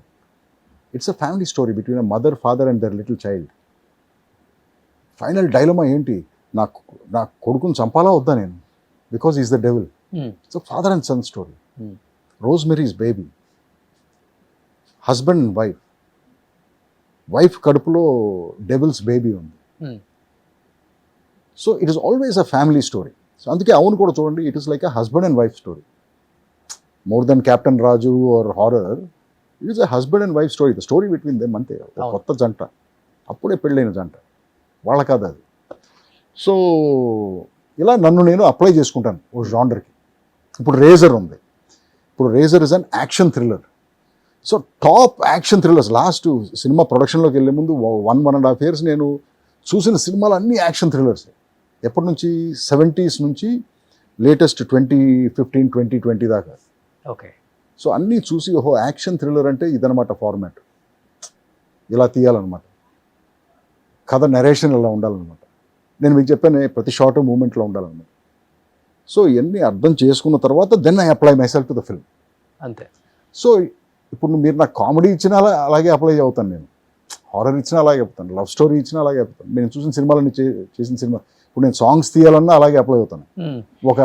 it's a family story between a mother, father and the little child. Final dilemma ఏంటి, నా కొడుకుని చంపాలా వద్దా నేను, because is the devil. It's a father and son story. Rosemary's baby, husband and wife కడుపులో devil's baby ఉంది. So it is always a family story. So అందుకే అవును కూడా చూడండి, it is like a husband and wife story. More then Captain Raju or horror, it is a husband and wife story. The story between them అంతే. కొత్త జంట, అప్పుడే పెళ్ళైన జంట, వాళ్ళ కాదు అది. సో ఇలా నన్ను నేను అప్లై చేసుకుంటాను ఓ జానర్కి. ఇప్పుడు రేజర్ ఉంది, ఇప్పుడు razor is an action thriller. So top action thrillers last cinema ప్రొడక్షన్లోకి వెళ్ళే ముందు 1.5 years నేను చూసిన సినిమాలు అన్నీ యాక్షన్ థ్రిల్లర్స్. ఎప్పటి నుంచి 70s నుంచి లేటెస్ట్ 2015, 2020 దాకా. ఓకే. సో అన్నీ చూసి ఓహో యాక్షన్ థ్రిల్లర్ అంటే ఇదనమాట ఫార్మాట్, ఇలా తీయాలన్నమాట, కథ నరేషన్ ఇలా ఉండాలన్నమాట. నేను మీకు చెప్పాను ప్రతి షార్ట్ మూమెంట్లో ఉండాలని. సో ఇవన్నీ అర్థం చేసుకున్న తర్వాత then I apply myself to the film. అంతే. సో ఇప్పుడు మీరు నాకు కామెడీ ఇచ్చినా అలాగే అప్లై అవుతాను, నేను హారర్ ఇచ్చినా అలాగే చెప్తాను, లవ్ స్టోరీ ఇచ్చినా అలాగే చెప్తాను, నేను చూసిన సినిమాలన్నీ చేసిన సినిమా. ఇప్పుడు నేను సాంగ్స్ తీయాలన్నా అలాగే అప్లై అవుతాను. ఒక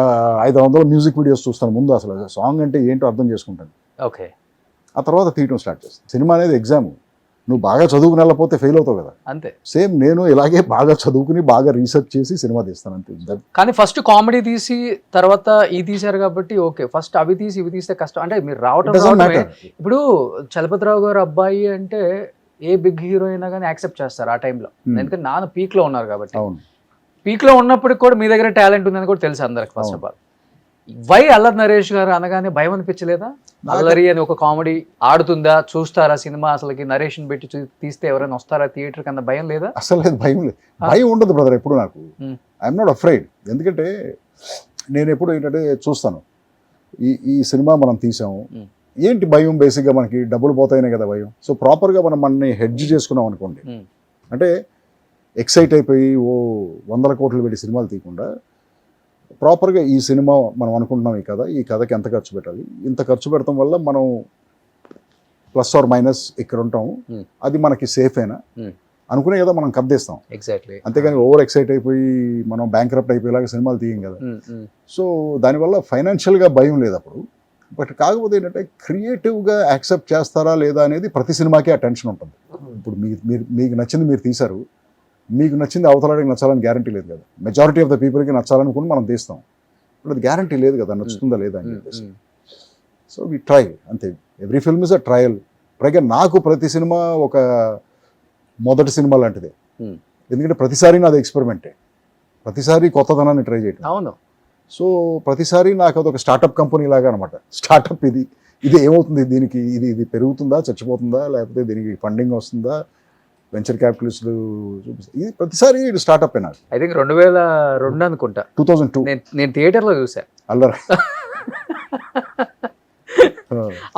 500 మ్యూజిక్ వీడియోస్ చూస్తాను ముందు, అసలు సాంగ్ అంటే ఏంటో అర్థం చేసుకుంటాను. ఓకే. ఆ తర్వాత తీయటం స్టార్ట్ చేస్తాను. సినిమా అనేది ఎగ్జామ్, నువ్వు బాగా చదువుకుని వెళ్ళకపోతే ఫెయిల్ అవుతావు కదా. అంతే. సేమ్ నేను ఇలాగే బాగా చదువుకుని బాగా రీసెర్చ్ చేసి సినిమా తీస్తాను అంతే. కానీ ఫస్ట్ కామెడీ తీసి తర్వాత ఇది తీశారు కాబట్టి ఓకే, ఫస్ట్ అవి తీసి ఇవి తీస్తే కష్టం అంటే మీరు రావటమే. ఇప్పుడు చలపతిరావు గారు అబ్బాయి అంటే ఏ బిగ్ హీరో అయినా కానీ యాక్సెప్ట్ చేస్తారు ఆ టైంలో, ఎందుకంటే నాన్న పీక్ లో ఉన్నారు కాబట్టి. అవును, పీక్ లో ఉన్నప్పటికి కూడా మీ దగ్గర టాలెంట్ ఉందని కూడా తెలుసు అందరికి. First of all why Allari Naresh గారు అనగానే భయం అనిపించలేదా? అల్లరి అని ఒక కామెడీ ఆడుతుందా, చూస్తారా సినిమా, అసలుకి నరేషన్ పెట్టి తీస్తే ఎవరైనా వస్తారా థియేటర్ కన్నా భయం లేదా? అసలు లేదు, భయం లేదు, భయం ఉండదు బ్రదర్ ఎప్పుడు నాకు. I'm not afraid. ఎందుకంటే నేను ఎప్పుడు ఏంటంటే చూస్తాను, ఈ సినిమా మనం తీసాము, ఏంటి భయం? బేసిక్గా మనకి డబ్బులు పోతాయనే కదా భయం. సో ప్రాపర్గా మనం మనని హెడ్జ్ చేసుకున్నాం అనుకోండి, అంటే ఎక్సైట్ అయిపోయి 100 కోట్లు పెట్టి సినిమాలు తీయకుండా ప్రాపర్గా ఈ సినిమా మనం అనుకుంటున్నాం, ఈ కథకి ఎంత ఖర్చు పెట్టాలి, ఇంత ఖర్చు పెడతాం వల్ల మనం ప్లస్ ఆర్ మైనస్ ఇక్కడ ఉంటాం, అది మనకి సేఫ్ అయినా అనుకునే కదా మనం కద్దేస్తాం. ఎగ్జాక్ట్లీ. అంతేగాని ఓవర్ ఎక్సైట్ అయిపోయి మనం బ్యాంక్రప్ట్ అయిపోయేలాగా సినిమాలు తీయం కదా. సో దానివల్ల ఫైనాన్షియల్గా భయం లేదు అప్పుడు. బట్ కాకపోతే ఏంటంటే క్రియేటివ్గా యాక్సెప్ట్ చేస్తారా లేదా అనేది ప్రతి సినిమాకి ఆ టెన్షన్ ఉంటుంది. ఇప్పుడు మీకు నచ్చింది మీరు తీశారు, మీకు నచ్చింది అవతలాడికి నచ్చాలని గ్యారంటీ లేదు కదా. మెజారిటీ ఆఫ్ ద పీపుల్కి నచ్చాలనుకుని మనం తీస్తాం, ఇప్పుడు అది గ్యారంటీ లేదు కదా నచ్చుతుందా లేదా అని చెప్పేసి. సో వి ట్రై, అంతే. Every film is a trial. పైగా నాకు ప్రతి సినిమా ఒక మొదటి సినిమా లాంటిదే, ఎందుకంటే ప్రతిసారి నాది ఎక్స్పెరిమెంటే, ప్రతిసారి కొత్తదనాన్ని ట్రై చేయటం. అవును. సో ప్రతిసారి నాకు అదొక స్టార్టప్ కంపెనీ లాగా అనమాట. స్టార్టప్ ఇది ఏమవుతుంది, దీనికి ఇది పెరుగుతుందా, చచ్చిపోతుందా, లేకపోతే దీనికి ఫండింగ్ వస్తుందా, వెంచర్ క్యాపిటలిస్టులు చూపిస్తారు, ఇది ప్రతిసారి ఇది స్టార్టప్ నాకు. ఐ థింక్ 2002 అనుకుంటా, 2002 నేను థియేటర్లో చూసా. అల్లరా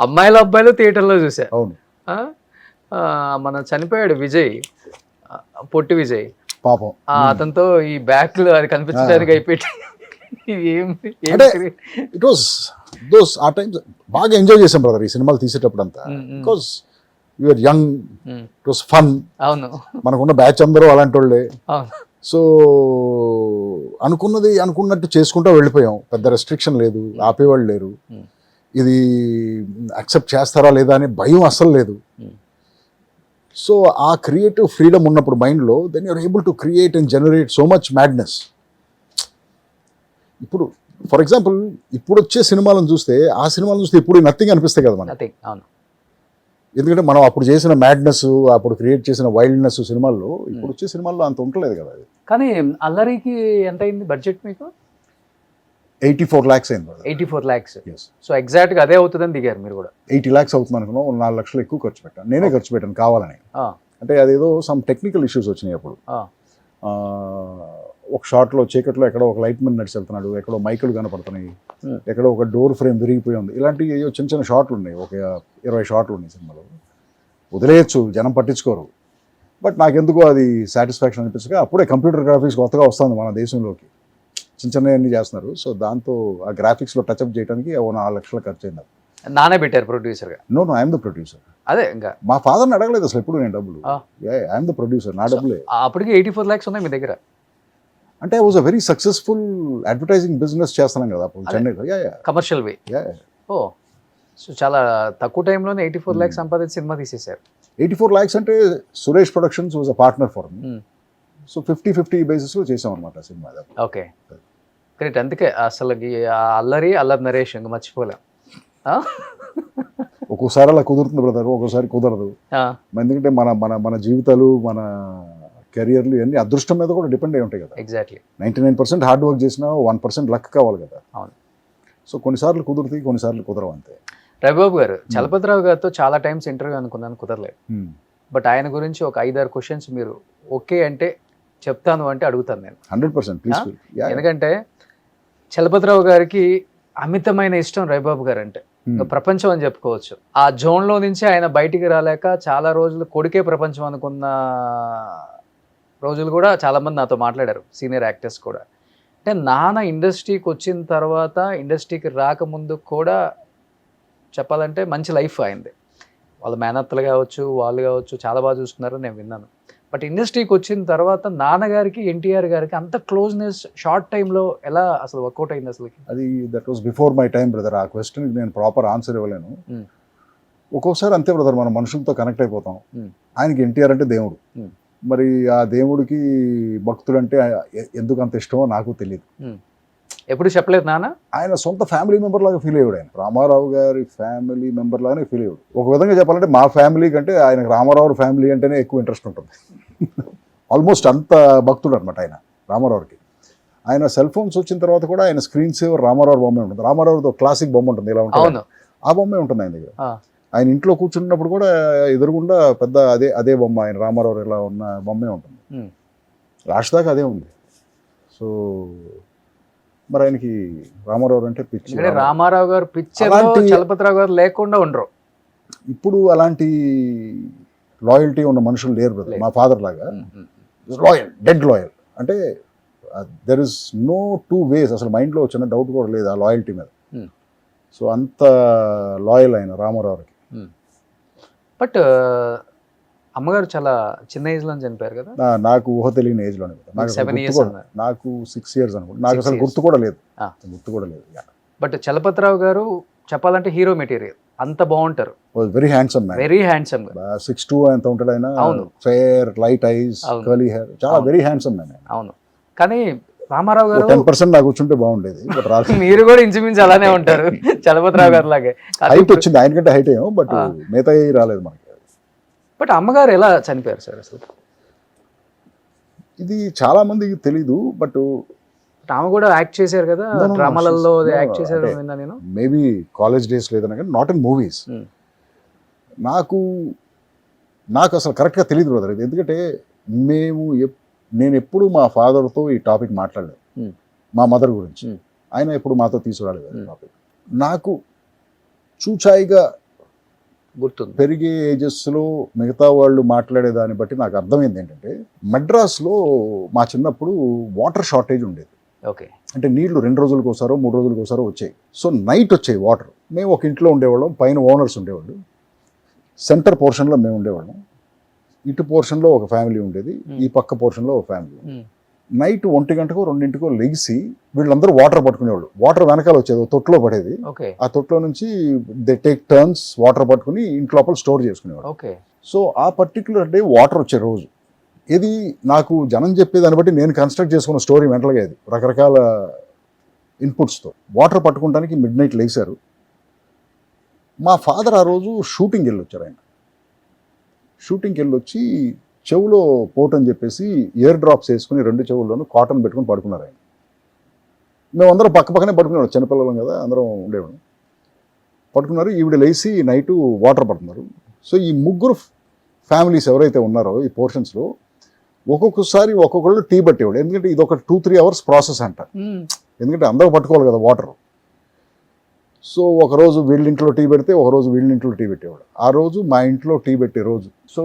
అమ్మాయిల అబ్బాయిలు థియేటర్లో చూసా. అవును. మన చనిపోయాడు విజయ్, పొట్టి విజయ్ పాపం, అతనితో ఈ బ్యాక్ లో అది కనిపించడానికి అయిపోయి ఇట్ వాస్ దోస్ ఆ టైమ్స్ బాగా ఎంజాయ్ చేసాం బ్రదర్ ఈ సినిమాలు తీసేటప్పుడు అంతా. Because you're young, it was fun. అవును, మనకున్న బ్యాచ్ అందరూ అలాంటి వాళ్ళే. అవును. సో అనుకున్నది అనుకున్నట్టు చేసుకుంటూ వెళ్ళిపోయాం, పెద్ద రెస్ట్రిక్షన్ లేదు, ఆపేవాళ్ళు లేరు, ఇది యాక్సెప్ట్ చేస్తారా లేదా అనే భయం అస్సలు లేదు. సో ఆ క్రియేటివ్ ఫ్రీడమ్ ఉన్నప్పుడు మైండ్లో, then you're able to create and generate so much madness. ఇప్పుడు ఫర్ ఎగ్జాంపుల్ ఇప్పుడు వచ్చే సినిమాలను చూస్తే, ఆ సినిమాలను చూస్తే ఇప్పుడు నథింగ్ అనిపిస్తాయి కదా మనకి. అవును. ఎందుకంటే మనం అప్పుడు చేసిన మ్యాడ్నెస్, అప్పుడు క్రియేట్ చేసిన వైల్డ్నెస్ సినిమాల్లో ఇప్పుడు వచ్చే సినిమాల్లో అంత ఉండలేదు కదా. అది కానీ అల్లరికి ఎంత అయింది బడ్జెట్ మీకు? 84 lakhs అయింది. 84 lakhs. సో ఎగ్జాక్ట్గా అదే అవుతుందని దిగారు మీరు కూడా. 80 lakhs అవుతుంది అనుకున్నాం, 4 లక్షలు ఎక్కువ ఖర్చు పెట్టాను, నేనే ఖర్చు పెట్టాను కావాలని. అంటే అదేదో సమ్ టెక్నికల్ ఇష్యూస్ వచ్చినాయి అప్పుడు. ఒక షాట్లో చీకట్లో ఎక్కడో ఒక లైట్ మెన్ నడిచి వెళ్తున్నాడు, ఎక్కడో మైకులు కనపడుతున్నాయి, ఎక్కడో ఒక డోర్ ఫ్రేమ్ విరిగిపోయి ఉంది, ఇలాంటి చిన్న చిన్న షాట్లు ఉన్నాయి, ఒక 20 షాట్లు ఉన్నాయి సినిమాలో. వదిలేయచ్చు, జనం పట్టించుకోరు, బట్ నాకెందుకో అది సాటిస్ఫాక్షన్ అనిపించగా, అప్పుడే కంప్యూటర్ గ్రాఫిక్స్ కొత్తగా వస్తుంది మన దేశంలోకి, చిన్న చిన్నవన్నీ చేస్తున్నారు. సో దాంతో ఆ గ్రాఫిక్స్లో టచ్అప్ చేయడానికి 4 లక్షలు ఖర్చు అయింది. నానే పెట్టారు ప్రొడ్యూసర్గా? No, I'm the producer. అదే ఇంకా మా ఫాదర్ని అడగలేదు అసలు ఎప్పుడు నేను డబ్బులు. ఐఎమ్ ద ప్రొడ్యూసర్, నా డబ్బులే. అప్పటికి 84 lakhs ఉన్నాయి మీ దగ్గర. అంటే I was a very successful advertising business చేస్తున్నాం కదా అప్పుడు చెన్నైలో. కమర్షియల్ వే. ఓ, సో చాలా తక్కువ టైంలోనే 84 lakhs సంపాదించి సినిమా తీసేశారు. 84 lakhs అంటే Suresh productions was a partner for me. So 50-50 బేసిస్లో చేసాం అనమాట సినిమా. Okay, great. అందుకే అసలు అల్లరి నరేష్ ఇంకా మర్చిపోలేం. ఒక్కోసారి అలా కుదురుతుంది బ్రదర్, ఒక్కోసారి కుదరదు. ఎందుకంటే మన మన మన జీవితాలు, మన కెరియర్లు ఇవన్నీ అదృష్టం మీద కూడా డిపెండ్ అయి ఉంటాయి కదా. ఎగ్జాక్ట్లీ. 99% హార్డ్ వర్క్ చేసినా 1% లక్ కావాలి కదా. అవును. సో కొన్నిసార్లు కుదురుతాయి, కొన్నిసార్లు కుదరవు, అంతే. రవిబాబు గారు, చలపతిరావు గారితో చాలా టైమ్స్ ఇంటర్వ్యూ అనుకున్నాను, కుదరలేదు. బట్ ఆయన గురించి ఒక 5-6 క్వశ్చన్స్ మీరు ఓకే అంటే చెప్తాను అంటే అడుగుతాను నేను. 100% ప్లీజ్. ఎందుకంటే చలపతిరావు గారికి అమితమైన ఇష్టం రవిబాబు గారు అంటే, ఇంకా ప్రపంచం అని చెప్పుకోవచ్చు. ఆ జోన్లో నుంచి ఆయన బయటికి రాలేక చాలా రోజులు కొడుకే ప్రపంచం అనుకున్న రోజులు కూడా చాలామంది నాతో మాట్లాడారు, సీనియర్ యాక్టర్స్ కూడా. అంటే నాన్న ఇండస్ట్రీకి వచ్చిన తర్వాత, ఇండస్ట్రీకి రాకముందు కూడా చెప్పాలంటే మంచి లైఫ్ అయింది. వాళ్ళ మేనత్తలు కావచ్చు, వాళ్ళు కావచ్చు, చాలా బాగా చూసుకున్నారని నేను విన్నాను. బట్ ఇండస్ట్రీకి వచ్చిన తర్వాత నాన్నగారికి ఎన్టీఆర్ గారికి అంత క్లోజ్నెస్ షార్ట్ టైంలో ఎలా అసలు వర్కౌట్ అయింది అసలు? అది that was before my time brother. ఆ క్వశ్చన్కి నేను ప్రాపర్ ఆన్సర్ ఇవ్వలేను. Hmm. ఒక్కొక్కసారి అంతే బ్రదర్, మనం మనుషులతో కనెక్ట్ అయిపోతాం. Hmm. ఆయనకి ఎన్టీఆర్ అంటే దేవుడు. Hmm. మరి ఆ దేవుడికి భక్తుడు అంటే ఎందుకు అంత ఇష్టమో నాకు తెలియదు. ఎప్పుడు చెప్పలేదు నాన్న? ఆయన సొంత ఫ్యామిలీ మెంబర్ లాగా ఫీల్ అయ్యాడు. ఆయన రామారావు గారి ఫ్యామిలీ మెంబర్ లాగానే ఫీల్ అయ్యాడు. ఒక విధంగా చెప్పాలంటే మా ఫ్యామిలీ కంటే ఆయనకు రామారావు ఫ్యామిలీ అంటేనే ఎక్కువ ఇంట్రెస్ట్ ఉంటుంది. ఆల్మోస్ట్ అంత భక్తుడు అనమాట ఆయన రామారావుకి. ఆయన సెల్ ఫోన్స్ వచ్చిన తర్వాత కూడా ఆయన స్క్రీన్ సేవర్ రామారావు బొమ్మే ఉంటుంది. రామారావుతో క్లాసిక్ బొమ్మ ఉంటుంది, ఇలా ఉంటుంది, ఆ బొమ్మే ఉంటుంది ఆయన దగ్గర. ఆయన ఇంట్లో కూర్చున్నప్పుడు కూడా ఎదురుగుండా పెద్ద అదే బొమ్మ, ఆయన రామారావు ఇలా ఉన్న బొమ్మే ఉంటుంది. లాస్ట్ దాకా అదే ఉంది. సో మరి ఆయనకి రామారావు అంటే పిచ్చి. రామారావు గారు పిక్చర్ చలపతిరావు గారు లేకుండా ఉండరు. ఇప్పుడు అలాంటి లాయల్టీ ఉన్న మనుషులు లేరు బ్రదర్. మా ఫాదర్ లాగా లాయల్, డెడ్ లాయల్. అంటే there is no two ways. అసలు మైండ్లో చిన్న డౌట్ కూడా లేదు ఆ లాయల్టీ మీద. సో అంత లాయల్ ఆయన రామారావుకి. బట్ అమ్మగారు చాలా చిన్న ఏజ్ లో చనిపోయారు కదా? నాకు ఊహ తెలియని ఏజ్ లోనే. నాకు 6 years అనుకుంటా. నాకు అసలు గుర్తు కూడా లేదు. బట్ చలపతిరావు గారు చెప్పాలంటే హీరో మెటీరియల్, అంత బాగుంటారు. Very handsome man. Very handsome. 6'2" ఎంత ఉంటాడు ఆయన. అవును. Fair light ice, curly hair, చాలా వెరీ హ్యాండ్సమ్ మ్యాన్. అవును. కానీ రామారావు గారు 10% నాకు కూర్చుంటే బాగుండేది. మీరు కూడా ఇంచుమించు అలానే ఉంటారు చలపతిరావు గారు లాగే. హైట్ వచ్చింది ఆయనకంటే, హైట్ ఏమో, బట్ మిగతా రాలేదు మనకి. బట్ అమ్మగారు ఎలా చనిపోయారు సార్ అసలు? ఇది చాలా మందికి తెలీదు. బట్ ఆమె కూడా యాక్ట్ చేశారు కదా డ్రామాలలో, యాక్ట్ చేశారు నేను. మేబీ కాలేజ్ డేస్ లేదన్నా కానీ నాట్ ఇన్ మూవీస్. నాకు అసలు కరెక్ట్గా తెలియదు బ్రదర్. ఎందుకంటే నేను ఎప్పుడు మా ఫాదర్తో ఈ టాపిక్ మాట్లాడలేదు, మా మదర్ గురించి. ఆయన ఎప్పుడు మాతో తీసుకురాలేదు టాపిక్. నాకు చూచాయిగా గుర్తుంది. పెరిగే ఏజెస్లో మిగతా వాళ్ళు మాట్లాడే దాన్ని బట్టి నాకు అర్థమైంది ఏంటంటే, మద్రాస్లో మా చిన్నప్పుడు వాటర్ షార్టేజ్ ఉండేది. ఓకే. అంటే నీళ్లు 2 రోజులకు ఒకసారో 3 రోజులకు ఒకసారో వచ్చాయి. సో నైట్ వచ్చాయి వాటర్. మేము ఒక ఇంట్లో ఉండేవాళ్ళం, పైన ఓనర్స్ ఉండేవాళ్ళు, సెంటర్ పోర్షన్లో మేము ఉండేవాళ్ళం, ఇటు పోర్షన్లో ఒక ఫ్యామిలీ ఉండేది, ఈ పక్క పోర్షన్లో ఒక ఫ్యామిలీ. నైట్ 1 గంటకో 2 లెగిసి వీళ్ళందరూ వాటర్ పట్టుకునేవాళ్ళు. వాటర్ వెనకాల వచ్చేది, తొట్టులో పడేది. ఆ తొట్టులో నుంచి దే టేక్ టర్న్స్ వాటర్ పట్టుకుని ఇంటి లోపల స్టోర్ చేసుకునేవాళ్ళు. సో ఆ పర్టికులర్ డే వాటర్ వచ్చే రోజు ఇది నాకు జనం చెప్పేదాన్ని బట్టి నేను కన్స్ట్రక్ట్ చేసుకున్న స్టోరీ మెంటల్గా. ఇది రకరకాల ఇన్పుట్స్తో వాటర్ పట్టుకోవడానికి మిడ్ నైట్ లేచారు. మా ఫాదర్ ఆ రోజు షూటింగ్కి వెళ్ళొచ్చారు. ఆయన షూటింగ్కి వెళ్ళొచ్చి చెవులో పోట్ అని చెప్పేసి ఇయర్ డ్రాప్స్ వేసుకుని 2 చెవుల్లోనూ కాటన్ పెట్టుకుని పడుకున్నారు ఆయన. మేమందరం పక్కనే పడుకునేవాడు, చిన్నపిల్లలం కదా, అందరం ఉండేవాడు. పడుకున్నారు. ఈవిడ లేచి నైటు వాటర్ పడుతున్నారు. సో ఈ 3 ఫ్యామిలీస్ ఎవరైతే ఉన్నారో ఈ పోర్షన్స్లో ఒక్కొక్కసారి ఒక్కొక్కళ్ళు టీ పట్టేవాడు. ఎందుకంటే ఇది ఒక 2-3 hours ప్రాసెస్ అంట. ఎందుకంటే అందరూ పట్టుకోవాలి కదా వాటర్. సో ఒకరోజు వీళ్ళింట్లో టీ పెడితే ఒకరోజు వీళ్ళింట్లో టీ పెట్టేవాడు. ఆ రోజు మా ఇంట్లో టీ పెట్టే రోజు. సో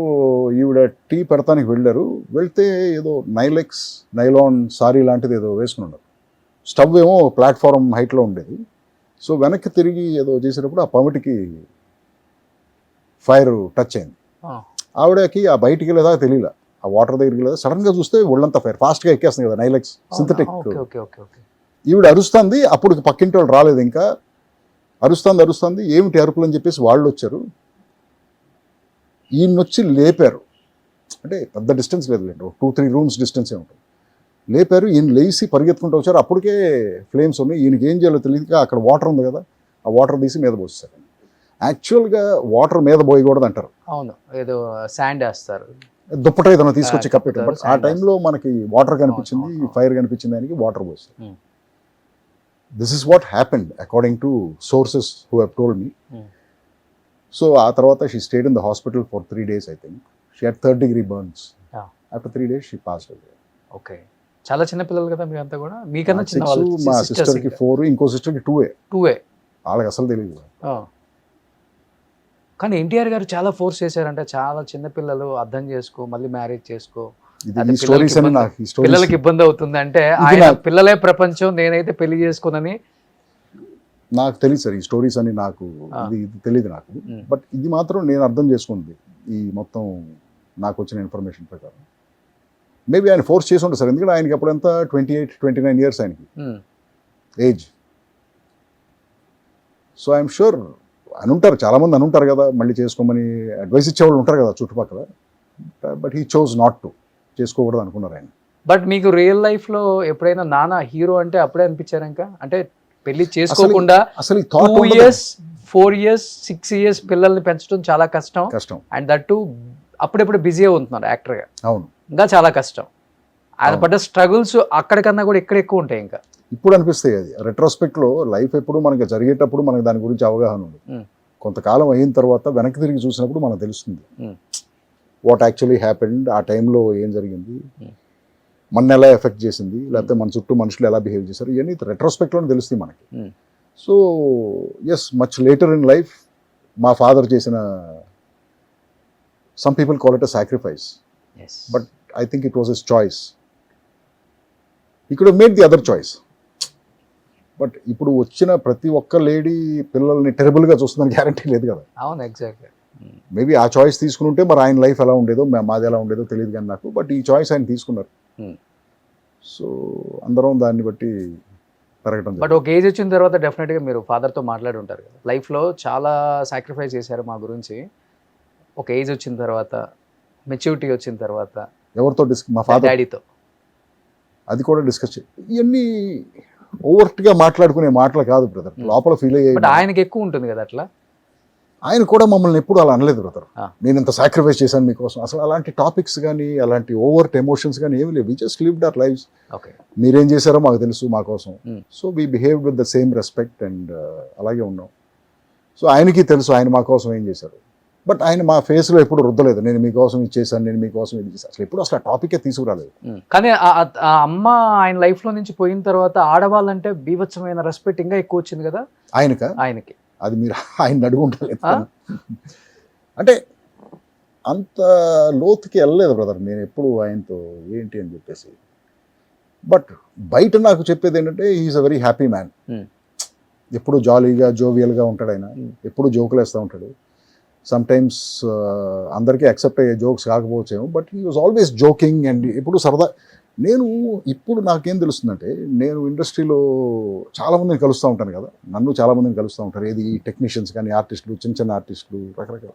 ఈవిడ టీ పెడతానికి వెళ్ళారు. వెళ్తే ఏదో నైలాన్ సారీ లాంటిది ఏదో వేసుకుని ఉన్నారు. స్టవ్ ఏమో ప్లాట్ఫారం హైట్లో ఉండేది. సో వెనక్కి తిరిగి ఏదో చేసేటప్పుడు ఆ పమిటికి ఫైర్ టచ్ అయింది. ఆవిడకి ఆ బయటికి వెళ్ళేదా తెలియలే, ఆ వాటర్ దగ్గరికి వెళ్ళేదా. సడన్గా చూస్తే ఒళ్ళంతా ఫైర్, ఫాస్ట్గా ఎక్కేస్తుంది కదా నైలెక్స్ సింథటిక్. ఈవిడ అరుస్తుంది. అప్పుడు పక్కింటి వాళ్ళు రాలేదు ఇంకా. అరుస్తుంది, ఏమిటి అరుపులు అని చెప్పేసి వాళ్ళు వచ్చారు. ఈయనొచ్చి లేపారు. అంటే పెద్ద డిస్టెన్స్ లేదు, 2-3 rooms డిస్టెన్సే ఉంటుంది. లేపారు. ఈయన లేచి పరిగెత్తుకుంటూ వచ్చారు. అప్పటికే ఫ్లేమ్స్ ఉన్నాయి. ఈయనకి ఏం చేయాలో తెలియక అక్కడ వాటర్ ఉంది కదా, ఆ వాటర్ తీసి మీద పోస్తారు. యాక్చువల్గా వాటర్ మీద పోయకూడదు అంటారు. అవును, ఏదో శాండ్ వేస్తారు, దుప్పట ఏదైనా తీసుకొచ్చి కప్పెట్టారు. బట్ ఆ టైంలో మనకి వాటర్ కనిపించింది, ఫైర్ కనిపించింది, దానికి వాటర్ పోస్తారు. This is what happened according to sources who have told me. So ఆ తర్వాత she stayed in the hospital for 3 days I think. She had 3rd-degree burns. After 3 days she passed away. Okay. చాలా చిన్న పిల్లలు కదా మీరంతా కూడా? మీకన్నా చిన్న వాళ్ళు. మా సిస్టర్కి 4, ఇంకో సిస్టర్కి 2. వాళ్ళకి అసలు తెలియదు. కానీ ఎన్టీఆర్ గారు చాలా ఫోర్స్ చేశారంటే, చాలా చిన్నపిల్లలు అర్థం చేసుకో, మళ్ళీ మ్యారేజ్ చేసుకో, ఇది అది ఈ స్టోరీస్ అని పిల్లలకి నాకు ఈ స్టోరీస్ పిల్లలకి ఇబ్బంది అవుతుంది అంటే ఇది ఆయన నాకు- పిల్లలే ప్రపంచం, నేనైతే పెళ్లి చేసుకునని. నాకు తెలియదు సార్ ఈ స్టోరీస్ అని నాకు ఆ. ఇది తెలియదు నాకు. ఉమ్. బట్ ఇది మాత్రం నేను అర్థం చేసుకుంది ఈ మొత్తం నాకు వచ్చిన ఇన్ఫర్మేషన్ ప్రకారం. మేబీ ఆయన ఫోర్స్ చేసి ఉంటారు సార్, ఎందుకంటే ఆయనకి అప్పుడంతా 28-29 ఇయర్స్ ఆయనకి ఉమ్. ఏజ్. సో ఐఎమ్ షూర్ అని ఉంటారు, చాలామంది అని ఉంటారు కదా, మళ్ళీ చేసుకోమని అడ్వైస్ ఇచ్చేవాళ్ళు ఉంటారు కదా చుట్టుపక్కల. But he chose not to, చేసుకోకూడదు అనుకున్నారు ఆయన. బట్ మీకు రియల్ లైఫ్ లో ఎప్పుడైనా నాన్న హీరో అంటే అప్పుడే అనిపించారు ఇంకా? అంటే పెళ్లి చేసుకోకుండా అసలు ఈ 2 థాట్ years 4 years 6 years పిల్లల్ని పెంచడం చాలా కష్టం. కష్టం. అండ్ దట్టు అప్పుడెప్పుడు బిజీ అవుతున్నారు యాక్టర్ గా, అవును. ఇంకా చాలా కష్టం. ఆయన అవును. పడ్డ స్ట్రగుల్స్ అక్కడికన్నా కూడా ఇక్కడ ఎక్కువ ఉంటాయి ఇంకా. ఇప్పుడు అనిపిస్తాయి అది రెట్రోస్పెక్ట్ లో. లైఫ్ ఎప్పుడు మనకి జరిగేటప్పుడు మనకి దాని గురించి అవగాహన ఉంది. Hmm. కొంతకాలం అయిన తర్వాత వెనక్కి తిరిగి చూసినప్పుడు మనకు తెలుస్తుంది Hmm. వాట్ యాక్చువల్లీ హ్యాపెండ్, ఆ టైంలో ఏం జరిగింది, Hmm. మన ఎలా ఎఫెక్ట్ చేసింది, లేకపోతే మన చుట్టూ మనుషులు ఎలా బిహేవ్ చేశారు, ఇవన్నీ రెట్రోస్పెక్ట్లోనే తెలుస్తుంది మనకి. Hmm. So yes, much later in life మా ఫాదర్ చేసిన, some people call it a sacrifice, but I think it was his choice. He could have made the other choice. But ఇప్పుడు వచ్చిన ప్రతి ఒక్క లేడీ పిల్లల్ని టెరబుల్గా చూస్తుందని గ్యారంటీ లేదు కదా. అవును, ఎగ్జాక్ట్లీ. మేబీ ఆ చాయిస్ తీసుకుని ఉంటే మరి ఆయన లైఫ్ ఎలా ఉండేదో, మాది ఎలా ఉండేదో తెలియదు కానీ నాకు. బట్ ఈ చాయిస్ ఆయన తీసుకున్నారు. Hmm. సో అందరం దాన్ని బట్టి పెరగటం బట్ ఒక ఏజ్ వచ్చిన తర్వాత డెఫినెట్ గా మీరు father తో మాట్లాడి ఉంటారు కదా, లైఫ్ లో చాలా సాక్రిఫైస్ చేశారు మా గురించి. ఒక ఏజ్ వచ్చిన తర్వాత, మెచ్యూరిటీ వచ్చిన తర్వాత ఎవరితో మా ఫాదర్ డాడీతో. అది కూడా డిస్కస్ ఇవన్నీ ఓవర్ట్గా మాట్లాడుకునే మాటలు కాదు బ్రదర్, లోపల ఫీల్ బట్ అయ్యే. ఆయనకి ఎక్కువ ఉంటుంది కదా అట్లా. ఆయన కూడా మమ్మల్ని ఎప్పుడు అలా అనలేదు బ్రదర్, ఆ. నేను ఇంత సాక్రిఫైస్ చేశాను మీకోసం. అసలు అలాంటి టాపిక్స్ కానీ అలాంటి ఓవర్ట్ ఎమోషన్స్ కానీ ఏమి లేవు. We just lived our lives. Okay. మీరేం చేశారో మాకు తెలుసు మా కోసం. Hmm. So we behaved with the same respect and అలాగే ఉన్నాం. సో ఆయనకి తెలుసు ఆయన మా కోసం ఏం చేశారు. బట్ ఆయన మా ఫేస్లో ఎప్పుడు రుద్దలేదు, నేను మీకోసం ఇది చేశాను, నేను మీకోసం ఇది చేశాను. అసలు ఎప్పుడు అసలు ఆ టాపికే తీసుకురాలేదు. కానీ ఆ అమ్మ ఆయన లైఫ్ లో నుంచి పోయిన తర్వాత ఆడవాళ్ళంటే బీభత్సమైన రెస్పెక్ట్ ఇంకా ఎక్కువ వచ్చింది కదా ఆయనకి. అది మీరు ఆయన అడుగుంటలేదు. ఆ? అంటే అంత లోతుకి వెళ్ళలేదు బ్రదర్ నేను ఎప్పుడు ఆయనతో ఏంటి అని చెప్పేసి. బట్ బయట నాకు చెప్పేది ఏంటంటే is a very happy man. Hmm. ఎప్పుడు జాలీగా జోవియల్గా ఉంటాడు ఆయన. Hmm. ఎప్పుడు జోకులు వేస్తూ ఉంటాడు. సమ్ టైమ్స్ అందరికీ యాక్సెప్ట్ అయ్యే జోక్స్ కాకపోవచ్చేమో, but he was always joking and ఎప్పుడు సరదా. నేను ఇప్పుడు నాకేం తెలుస్తుందంటే, నేను ఇండస్ట్రీలో చాలామందిని కలుస్తూ ఉంటాను కదా, నన్ను చాలామందిని కలుస్తూ ఉంటారు. ఏది టెక్నీషియన్స్ కానీ, ఆర్టిస్టులు, చిన్న చిన్న ఆర్టిస్టులు, రకరకాల.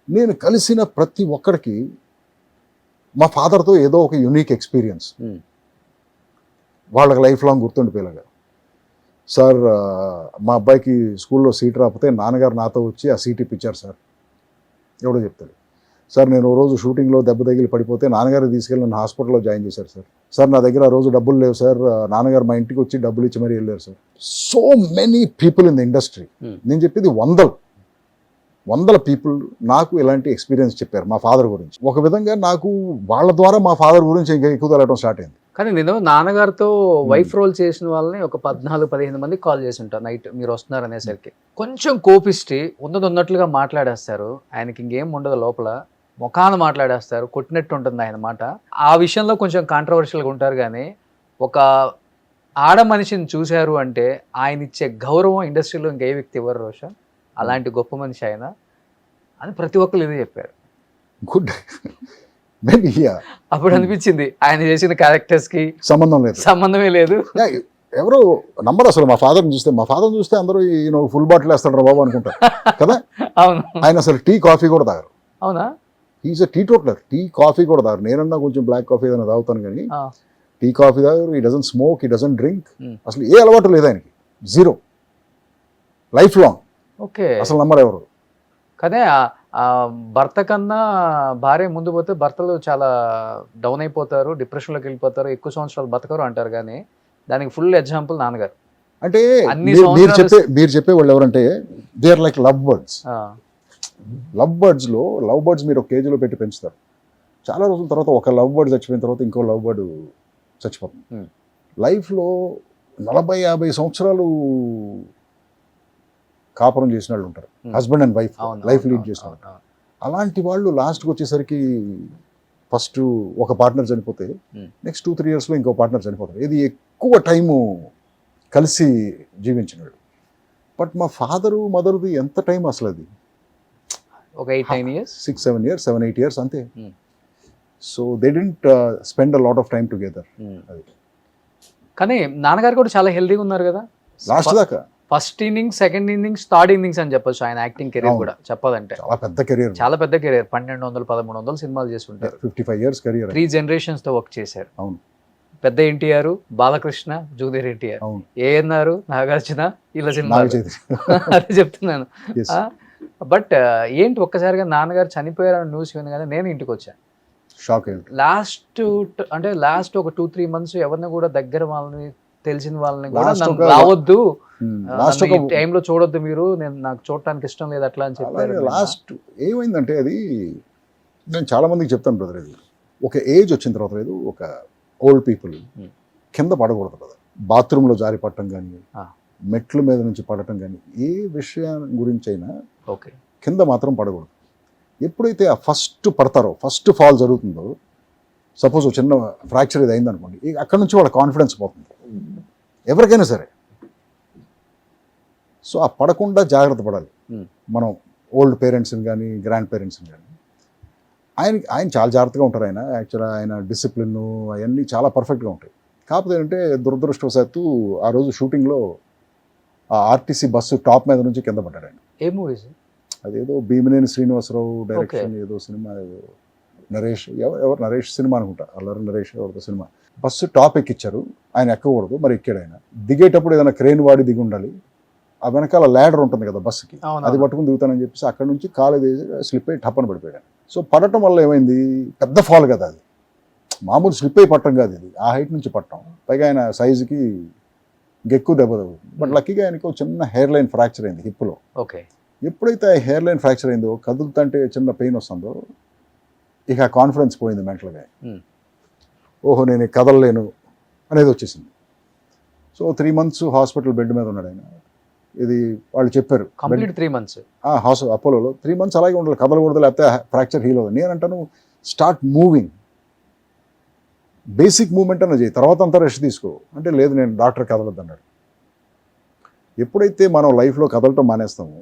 నేను కలిసిన ప్రతి ఒక్కరికి మా ఫాదర్తో ఏదో ఒక యూనిక్ ఎక్స్పీరియన్స్ Hmm. వాళ్ళకి లైఫ్ లాంగ్ గుర్తుండిపోయేలాగా. సార్ మా అబ్బాయికి స్కూల్లో సీట్ రాకపోతే నాన్నగారు నాతో వచ్చి ఆ సీట్ ఇప్పించారు సార్. ఎవడో చెప్తాడు. సార్ నేను ఓ రోజు షూటింగ్లో దెబ్బ తగిలి పడిపోతే నాన్నగారు తీసుకెళ్ళి నన్ను హాస్పిటల్లో జాయిన్ చేశారు సార్. సార్ నా దగ్గర ఆ రోజు డబ్బులు లేవు సార్, నాన్నగారు మా ఇంటికి వచ్చి డబ్బులు ఇచ్చి మరీ వెళ్ళారు sir. So many people in the industry. Hmm. నేను చెప్పేది వందల పీపుల్ నాకు ఇలాంటి ఎక్స్పీరియన్స్ చెప్పారు మా ఫాదర్ గురించి. ఒక విధంగా నాకు వాళ్ళ ద్వారా మా ఫాదర్ గురించి ఇంకా ఎక్కువ తెలవడం స్టార్ట్ అయింది. కానీ నేను నాన్నగారితో వైఫ్ రోల్ చేసిన వాళ్ళని ఒక 14-15 మంది కాల్ చేసి ఉంటారు నైట్ మీరు వస్తున్నారు అనేసరికి. కొంచెం కోపిష్టి ఉన్నట్లుగా మాట్లాడేస్తారు. ఆయనకి ఇంకేం ఉండదు, లోపల ముఖాన మాట్లాడేస్తారు, కొట్టినట్టు ఉంటుంది ఆయన మాట. ఆ విషయంలో కొంచెం కాంట్రవర్షియల్గా ఉంటారు. కానీ ఒక ఆడ మనిషిని చూశారు అంటే ఆయన ఇచ్చే గౌరవం ఇండస్ట్రీలో ఇంకే వ్యక్తి ఇవ్వరు రోషన్. అలాంటి గొప్ప మనిషి ఆయన అని ప్రతి ఒక్కరు ఇదే చెప్పారు. గుడ్. మేబీ అప్పుడు అనిపించింది ఆయన చేసిన క్యారెక్టర్స్ కి సంబంధమే లేదు. ఎవరో నంబర్ అసలు మా ఫాదర్ని చూస్తే అందరూ ఈయన ఫుల్ బాటిల్ వేస్తాడు రా బాబు అనుకుంటారు కదా. అవును. ఆయన అసలు టీ కాఫీ కూడా తాగరు. అవునా? Is a teetotaller. Tea coffee కూడా తాగరు. నేనన్నా కొంచెం బ్లాక్ కాఫీ ఏదైనా తాగుతాను కానీ టీ కాఫీ తాగరు. He doesn't smoke, he doesn't drink. అసలు ఏ అలవాటు లేదు ఆయనకి, జీరో. Life long. ఓకే. అసలు నమ్మరు ఎవరు. కానీ భర్త కన్నా భార్య ముందు పోతే భర్తలు చాలా డౌన్ అయిపోతారు, డిప్రెషన్లోకి వెళ్ళిపోతారు, ఎక్కువ సంవత్సరాలు బతకరు అంటారు. కానీ దానికి ఫుల్ ఎగ్జాంపుల్ నాన్నగారు. అంటే అన్ని మీరు చెప్పే వాళ్ళు ఎవరంటే they are like love birds. Love birds మీరు ఒక కేజీలో పెట్టి పెంచుతారు. చాలా రోజుల తర్వాత ఒక లవ్ బర్డ్ చచ్చిపోయిన తర్వాత ఇంకో లవ్ బర్డ్ చచ్చిపోతుంది. లైఫ్లో 40-50 సంవత్సరాలు కాపురం చేసిన వాళ్ళు ఉంటారు, husband and wife life lead చేసిన వాళ్ళు. అలాంటి వాళ్ళు లాస్ట్కి వచ్చేసరికి ఫస్ట్ ఒక పార్ట్నర్ చనిపోతే నెక్స్ట్ 2-3 ఇయర్స్లో ఇంకో పార్ట్నర్ చనిపోతారు. ఇది ఎక్కువ టైము కలిసి జీవించినాడు. బట్ మా ఫాదరు మదర్ది ఎంత టైం అసలు అది ఒక 8-9 ఇయర్స్ 6-7 ఇయర్స్ 7-8 ఇయర్స్ అంతే. So they didn't spend a lot of time together. అది కానీ నాన్నగారు కూడా చాలా హెల్దీగా ఉన్నారు కదా లాస్ట్ దాకా. First innings, second innings, third innings అని చెప్పొచ్చు ఆయన యాక్టింగ్ కెరీర్ కూడా చెప్పాలంటే. చాలా పెద్ద కెరీర్, చాలా పెద్ద కెరీర్. 1200-1300 సినిమాలు చేసి ఉంటారు. 55 ఇయర్స్ కెరీర్. 3 generations తో వర్క్ చేశారు. అవును. పెద్ద ఎన్టీఆర్, బాలకృష్ణ, జూనియర్ ఎన్టీఆర్, అవును. ఏఎన్ఆర్, నాగార్జున, ఇలా సినిమా అదే చెప్తున్నాను. బట్ ఏంటి ఒక్కసారిగా నాన్నగారు చనిపోయారని న్యూస్ వినగానే నేను ఇంటికి వచ్చాను. షాక్ అయ్యింది. లాస్ట్ ఒక 2-3 months ఎవరిని కూడా దగ్గర వాళ్ళని తెలిసిన వాళ్ళని కూడా నన్ను రావద్దు, ఈ టైంలో చూడొద్దు మీరు, నాకు చూడటానికి ఇష్టం లేదు అట్లా అని చెప్పారు. లాస్ట్ ఏమైందంటే అది నేను చాలా మందికి చెప్తాను బ్రదర్, ఇది ఒక ఏజ్ వచ్చిన తర్వాత లేదు, ఒక ఓల్డ్ పీపుల్ కింద పడకూడదు కదా, బాత్రూంలో జారి పడటం కానీ మెట్ల మీద నుంచి పడటం కానీ ఏ విషయం గురించి అయినా ఓకే కింద మాత్రం పడకూడదు. ఎప్పుడైతే ఆ ఫస్ట్ పడతారో, ఫస్ట్ ఫాల్ జరుగుతుందో, సపోజ్ చిన్న ఫ్రాక్చర్ ఇది అయిందనుకోండి, అక్కడ నుంచి వాళ్ళ కాన్ఫిడెన్స్ పోతుంది ఎవరికైనా సరే. సో ఆ పడకుండా జాగ్రత్త పడాలి మనం, ఓల్డ్ పేరెంట్స్ని కానీ గ్రాండ్ పేరెంట్స్ని కానీ. ఆయన చాలా జాగ్రత్తగా ఉంటారు. ఆయన యాక్చువల్గా ఆయన డిసిప్లిన్ అవన్నీ చాలా పర్ఫెక్ట్గా ఉంటాయి. కాకపోతే ఏంటంటే దురదృష్టవశాత్తు ఆ రోజు షూటింగ్లో ఆ ఆర్టీసీ బస్సు టాప్ మీద నుంచి కింద పడ్డాడు ఆయన. ఏ మూవీస్ అదేదో భీమినేని శ్రీనివాసరావు డైరెక్షన్ ఏదో సినిమా, నరేష్ ఎవరు నరేష్ సినిమా అనుకుంటా, అల్లరి నరేష్ ఎవరితో సినిమా. బస్సు టాప్ ఎక్కిచ్చారు, ఆయన ఎక్కకూడదు, మరి ఎక్కాడు. ఆయన దిగేటప్పుడు ఏదైనా క్రేన్ వాడి దిగి ఉండాలి. ఆ వెనకాల ల్యాడర్ ఉంటుంది కదా బస్సుకి, అది పట్టుకుని దిగుతానని చెప్పేసి అక్కడ నుంచి కాలు స్లిప్ అయ్యి టప్పని పడిపోయాడు. సో పడటం వల్ల ఏమైంది, పెద్ద ఫాల్ కదా అది, మామూలు స్లిప్ అయి పట్టడం కాదు ఇది, ఆ హైట్ నుంచి పట్టడం. పైగా ఆయన సైజుకి ఇంకెక్కువ దెబ్బ తగ్గుతుంది. బట్ లక్కీగా ఆయనకు చిన్న హెయిర్ లైన్ ఫ్రాక్చర్ అయింది హిప్లో. ఓకే. ఎప్పుడైతే ఆ హెయిర్ లైన్ ఫ్రాక్చర్ అయిందో, కదులుతుంటే చిన్న పెయిన్ వస్తుందో, ఇక ఆ కాన్ఫిడెన్స్ పోయింది మెంటల్గా. ఓహో నేను కదలలేను అనేది వచ్చేసింది. సో 3 months హాస్పిటల్ బెడ్ మీద ఉన్నాడు ఆయన. ఇది వాళ్ళు చెప్పారు కంప్లీట్ 3 months అపోలోలో 3 months అలాగే ఉండాలి, కదలకూడదు, లేకపోతే ఫ్రాక్చర్ హీల్ అవుతుంది. నేనంటాను స్టార్ట్ మూవింగ్, బేసిక్ మూవ్మెంట్ అన్న చేయి, తర్వాత అంతా రెస్ట్ తీసుకో అంటే, లేదు నేను డాక్టర్ కదలొద్దు అన్నాడు. ఎప్పుడైతే మనం లైఫ్లో కదలటం మానేస్తామో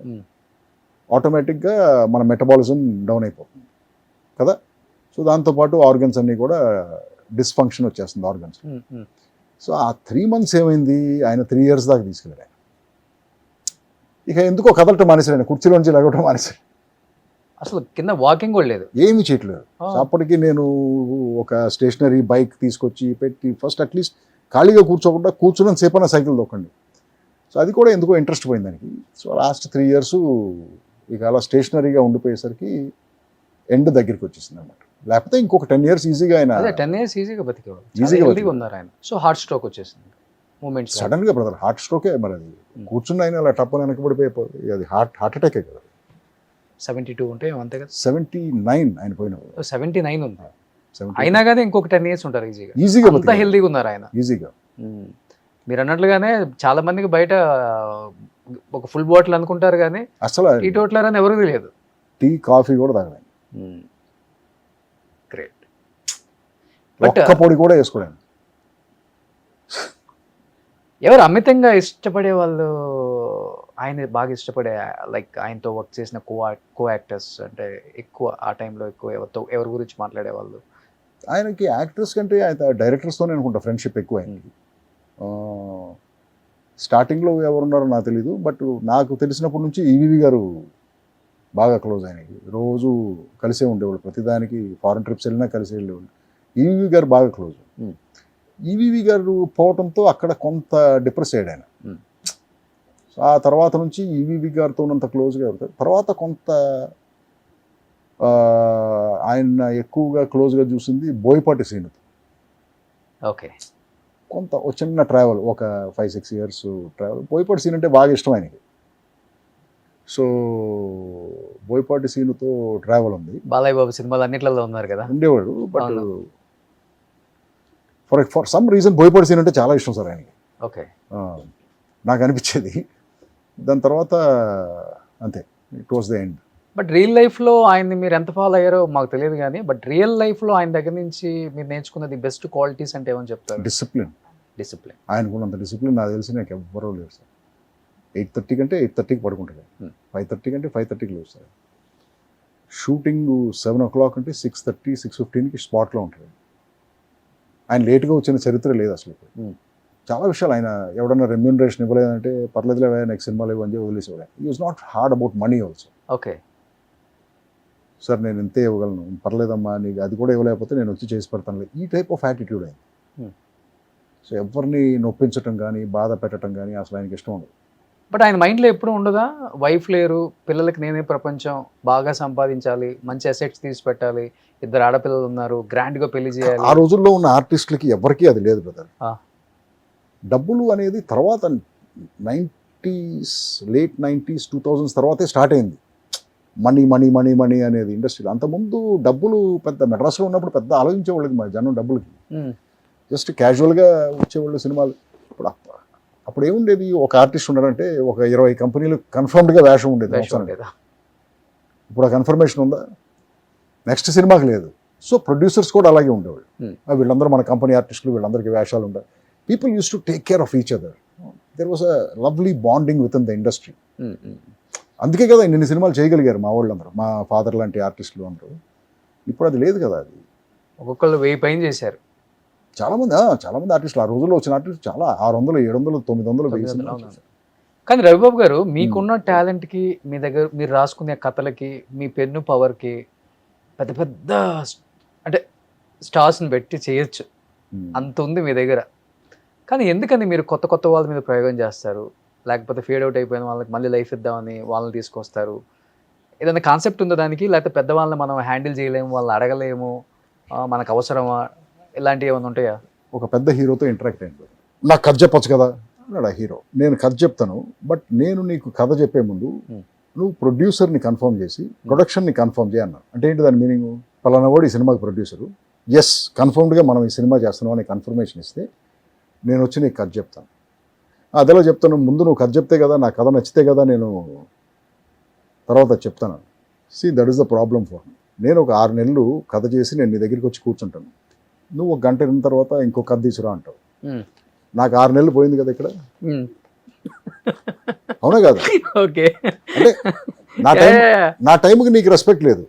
ఆటోమేటిక్గా మన మెటబాలిజం డౌన్ అయిపోతుంది కదా. సో దాంతోపాటు ఆర్గన్స్ అన్నీ కూడా డిస్ఫంక్షన్ వచ్చేస్తుంది ఆర్గన్స్. సో ఆ 3 months ఏమైంది, ఆయన 3 years దాకా తీసుకెళ్ళాడు. ఆయన ఇక ఎందుకో కదలటం మానేశాడు, ఆయన కుర్చీలోంచి లగవటం మానేశాడు. అసలు కింద వాకింగ్ కూడా లేదు, ఏమీ చేయట్లేదు. అప్పటికి నేను ఒక స్టేషనరీ బైక్ తీసుకొచ్చి పెట్టి, ఫస్ట్ అట్లీస్ట్ ఖాళీగా కూర్చోకుండా కూర్చున్న సేపన్న సైకిల్ దొక్కండి. సో అది కూడా ఎందుకో ఇంట్రెస్ట్ పోయింది దానికి. సో లాస్ట్ 3 years ఇక అలా స్టేషనరీగా ఉండిపోయేసరికి ఎండ్ దగ్గరికి వచ్చేసింది అనమాట. లేకపోతే ఇంకొక 10 years ఈజీగా ఆయన 10 years ఈజీగా బతికేవాడు, ఈజీగా ఉన్నారు ఆయన. సో హార్ట్ స్ట్రోక్ వచ్చేసింది మూమెంట్స్ సడన్ గా బ్రదర్, హార్ట్ స్ట్రోకే మరి. అది కూర్చున్న ఆయన అలా టప్పని వెనకబడిపోయిపోయి, అది హార్ట్ అటాకే కదా. 72 ఉంటే అంతే కదా. 79 ఆయన పోయినప్పుడు. 79 ఉంది. అయినా కానీ ఇంకొక 10 years ఉంటారు ఈజీగా అంత హెల్దీగా ఉన్నారు ఆయన ఈజీగా. మీరు అన్నట్లుగానే చాలా మందికి బయట ఒక ఫుల్ బాటిల్ అనుకుంటారు కానీ అసలు టీ టోట్లర్ అని ఎవరికి తెలియదు. టీ కాఫీ కూడా తాగలేదు. గ్రేట్. ఒక్క పొడి కూడా వేసుకోలేదు. ఎవరు అమితంగా ఇష్టపడే వాళ్ళు, ఆయన బాగా ఇష్టపడే, లైక్ ఆయనతో వర్క్ చేసిన కో యాక్టర్స్ అంటే ఎక్కువ ఆ టైంలో ఎక్కువ ఎవరి గురించి మాట్లాడేవాళ్ళు? ఆయనకి యాక్టర్స్ కంటే ఆయన డైరెక్టర్స్తోనే అనుకుంటా ఫ్రెండ్షిప్ ఎక్కువ ఆయనకి. స్టార్టింగ్లో ఎవరున్నారో నాకు తెలీదు, బట్ నాకు తెలిసినప్పటి నుంచి ఈవీవి గారు బాగా క్లోజ్ ఆయనకి. రోజు కలిసే ఉండేవాళ్ళు, ప్రతిదానికి ఫారెన్ ట్రిప్స్ వెళ్ళినా కలిసి వెళ్ళేవాళ్ళు. ఈవీవి గారు బాగా క్లోజ్. ఈవీవి గారు పోవడంతో అక్కడ కొంత డిప్రెస్ అయ్యాడు ఆయన. సో ఆ తర్వాత నుంచి ఈవీవి గారితో ఉన్నంత క్లోజ్గా ఉంటారు. తర్వాత కొంత ఆయన ఎక్కువగా క్లోజ్గా చూసింది బోయపాటి శ్రీనుతో. ఓకే. కొంత ఒక చిన్న ట్రావెల్, ఒక 5-6 years ట్రావెల్. బోయపాటి సీన్ అంటే బాగా ఇష్టం ఆయనకి. సో బోయపాటి సీనుతో ట్రావెల్ ఉంది. బాలయ్య బాబు సినిమాలు అన్నిట్లలో ఉన్నారు కదా, ఉండేవాడు. But for some reason Boyapati scene అంటే చాలా ఇష్టం సార్ ఆయనకి. ఓకే. నాకు అనిపించేది. దాని తర్వాత అంతే, it was the end. But real లైఫ్లో ఆయన్ని మీరు ఎంత ఫాలో అయ్యారో మాకు తెలియదు కానీ బట్ రియల్ లైఫ్లో ఆయన దగ్గర నుంచి మీరు నేర్చుకున్నది బెస్ట్ క్వాలిటీస్ అంటే ఏమని చెప్తారు? డిసిప్లిన్. డిసిప్లిన్. ఆయనకున్నంత డిసిప్లిన్ నాకు తెలిసి నాకు ఎవ్వరూ లేరు సార్. 8:30 కంటే 8:30కి పడుకుంటాడు, 5:30 కంటే 5:30కి లేస్తారు. షూటింగ్ 7 o'clock అంటే 6:30, 6:15కి స్పాట్లో ఉంటాడు. ఆయన లేట్గా వచ్చిన చరిత్ర లేదు అసలు. చాలా విషయాలు ఆయన ఎవడన్నా రెమ్యూనరేషన్ ఇవ్వలేదంటే పర్లేదులే నెక్స్ట్ సినిమాలు ఇవ్వని చెప్పి వదిలేసేవాడు. ఈ was not hard about money also. Okay sir నేను ఇంతే ఇవ్వగలను, పర్లేదమ్మా నీకు అది కూడా ఇవ్వలేకపోతే నేను వచ్చి చేసి పెడతాను, ఈ టైప్ ఆఫ్ యాటిట్యూడ్ అయింది. సో ఎవరిని నొప్పించటం కానీ బాధ పెట్టడం కానీ అసలు ఆయనకి ఇష్టం ఉండదు. బట్ ఆయన మైండ్లో ఎప్పుడు ఉండదా వైఫ్ లేరు, పిల్లలకి నేనే ప్రపంచం, బాగా సంపాదించాలి, మంచి అసెట్స్ తీసి పెట్టాలి, 2 ఆడపిల్లలు ఉన్నారు, గ్రాండ్గా పెళ్లి చేయాలి? ఆ రోజుల్లో ఉన్న ఆర్టిస్టులకి ఎవరికీ అది లేదు బ్రదర్. డబ్బులు అనేది తర్వాత 90s, లేట్ 90s, 2000s తర్వాతే స్టార్ట్ అయింది. మనీ మనీ మనీ మనీ అనేది ఇండస్ట్రీలో. అంతకుముందు డబ్బులు పెద్ద మెడ్రాస్లో ఉన్నప్పుడు పెద్ద ఆలోచించేవాళ్ళకి మా జనం డబ్బులకి. జస్ట్ క్యాజువల్గా వచ్చేవాళ్ళు సినిమాలు. అప్పుడు ఏముండేది, ఒక ఆర్టిస్ట్ ఉన్నాడంటే ఒక 20 కంపెనీలు కన్ఫర్మ్డ్గా వేషం ఉండేది. ఇప్పుడు ఆ కన్ఫర్మేషన్ ఉందా? నెక్స్ట్ సినిమాకి లేదు. సో ప్రొడ్యూసర్స్ కూడా అలాగే ఉండేవాళ్ళు. వీళ్ళందరూ మన కంపెనీ ఆర్టిస్టులు, వీళ్ళందరికీ వేషాలు ఉంటాయి. People use to take care of each other. There was a lovely bonding with in the industry. అందుకే కదా ఇన్ని సినిమాలు చేయగలిగారు మా వాళ్ళందరూ, మా ఫాదర్ లాంటి ఆర్టిస్టులు అందరూ. ఇప్పుడు అది లేదు కదా. అది ఒక్కొక్కళ్ళు 1000 పైన చేశారు. చాలామంది ఆర్టిస్టులు, ఆ రోజుల్లో వచ్చిన ఆర్టిస్టులు చాలా 600, 700, 900 1000. కానీ రవిబాబు గారు మీకున్న టాలెంట్కి, మీ దగ్గర మీరు రాసుకునే కథలకి, మీ పెన్ను పవర్కి పెద్ద పెద్ద అంటే స్టార్స్ని పెట్టి చేయొచ్చు, అంత ఉంది మీ దగ్గర. కానీ ఎందుకని మీరు కొత్త కొత్త వాళ్ళ మీద ప్రయోగం చేస్తారు? లేకపోతే ఫేడ్ అవుట్ అయిపోయిన వాళ్ళకి మళ్ళీ లైఫ్ ఇద్దామని వాళ్ళని తీసుకొస్తారు? ఏదైనా కాన్సెప్ట్ ఉందా దానికి? లేకపోతే పెద్దవాళ్ళని మనం హ్యాండిల్ చేయలేము, వాళ్ళని అడగలేము, మనకు అవసరమా, ఇలాంటివి ఏమైనా ఉంటాయా? ఒక పెద్ద హీరోతో ఇంటరాక్ట్ అయింది. నాకు కథ చెప్పొచ్చు కదా అన్నాడు ఆ హీరో. నేను కథ చెప్తాను, బట్ నేను నీకు కథ చెప్పే ముందు నువ్వు ప్రొడ్యూసర్ని కన్ఫర్మ్ చేసి ప్రొడక్షన్ని కన్ఫర్మ్ చేయన్నాను. అంటే ఏంటి దాని మీనింగ్? పలానా వాడు ఈ సినిమాకి ప్రొడ్యూసరు, ఎస్ కన్ఫర్మ్డ్గా మనం ఈ సినిమా చేస్తున్నాం అని కన్ఫర్మేషన్ ఇస్తే నేను వచ్చి నీకు కథ చెప్తాను. అదేలా చెప్తాను, ముందు నువ్వు కథ చెప్తే కదా, నా కథ నచ్చితే కదా నేను తర్వాత చెప్తాను. See that is the problem for me. నేను ఒక 6 నెలలు కథ చేసి నేను నీ దగ్గరికి వచ్చి కూర్చుంటాను, నువ్వు 1 గంట అయిన తర్వాత ఇంకో కథ తీసుకురా అంటావు. నాకు 6 నెలలు పోయింది కదా ఇక్కడ. అవునా కాదు? ఓకే, అంటే నా టైంకి నీకు రెస్పెక్ట్ లేదు.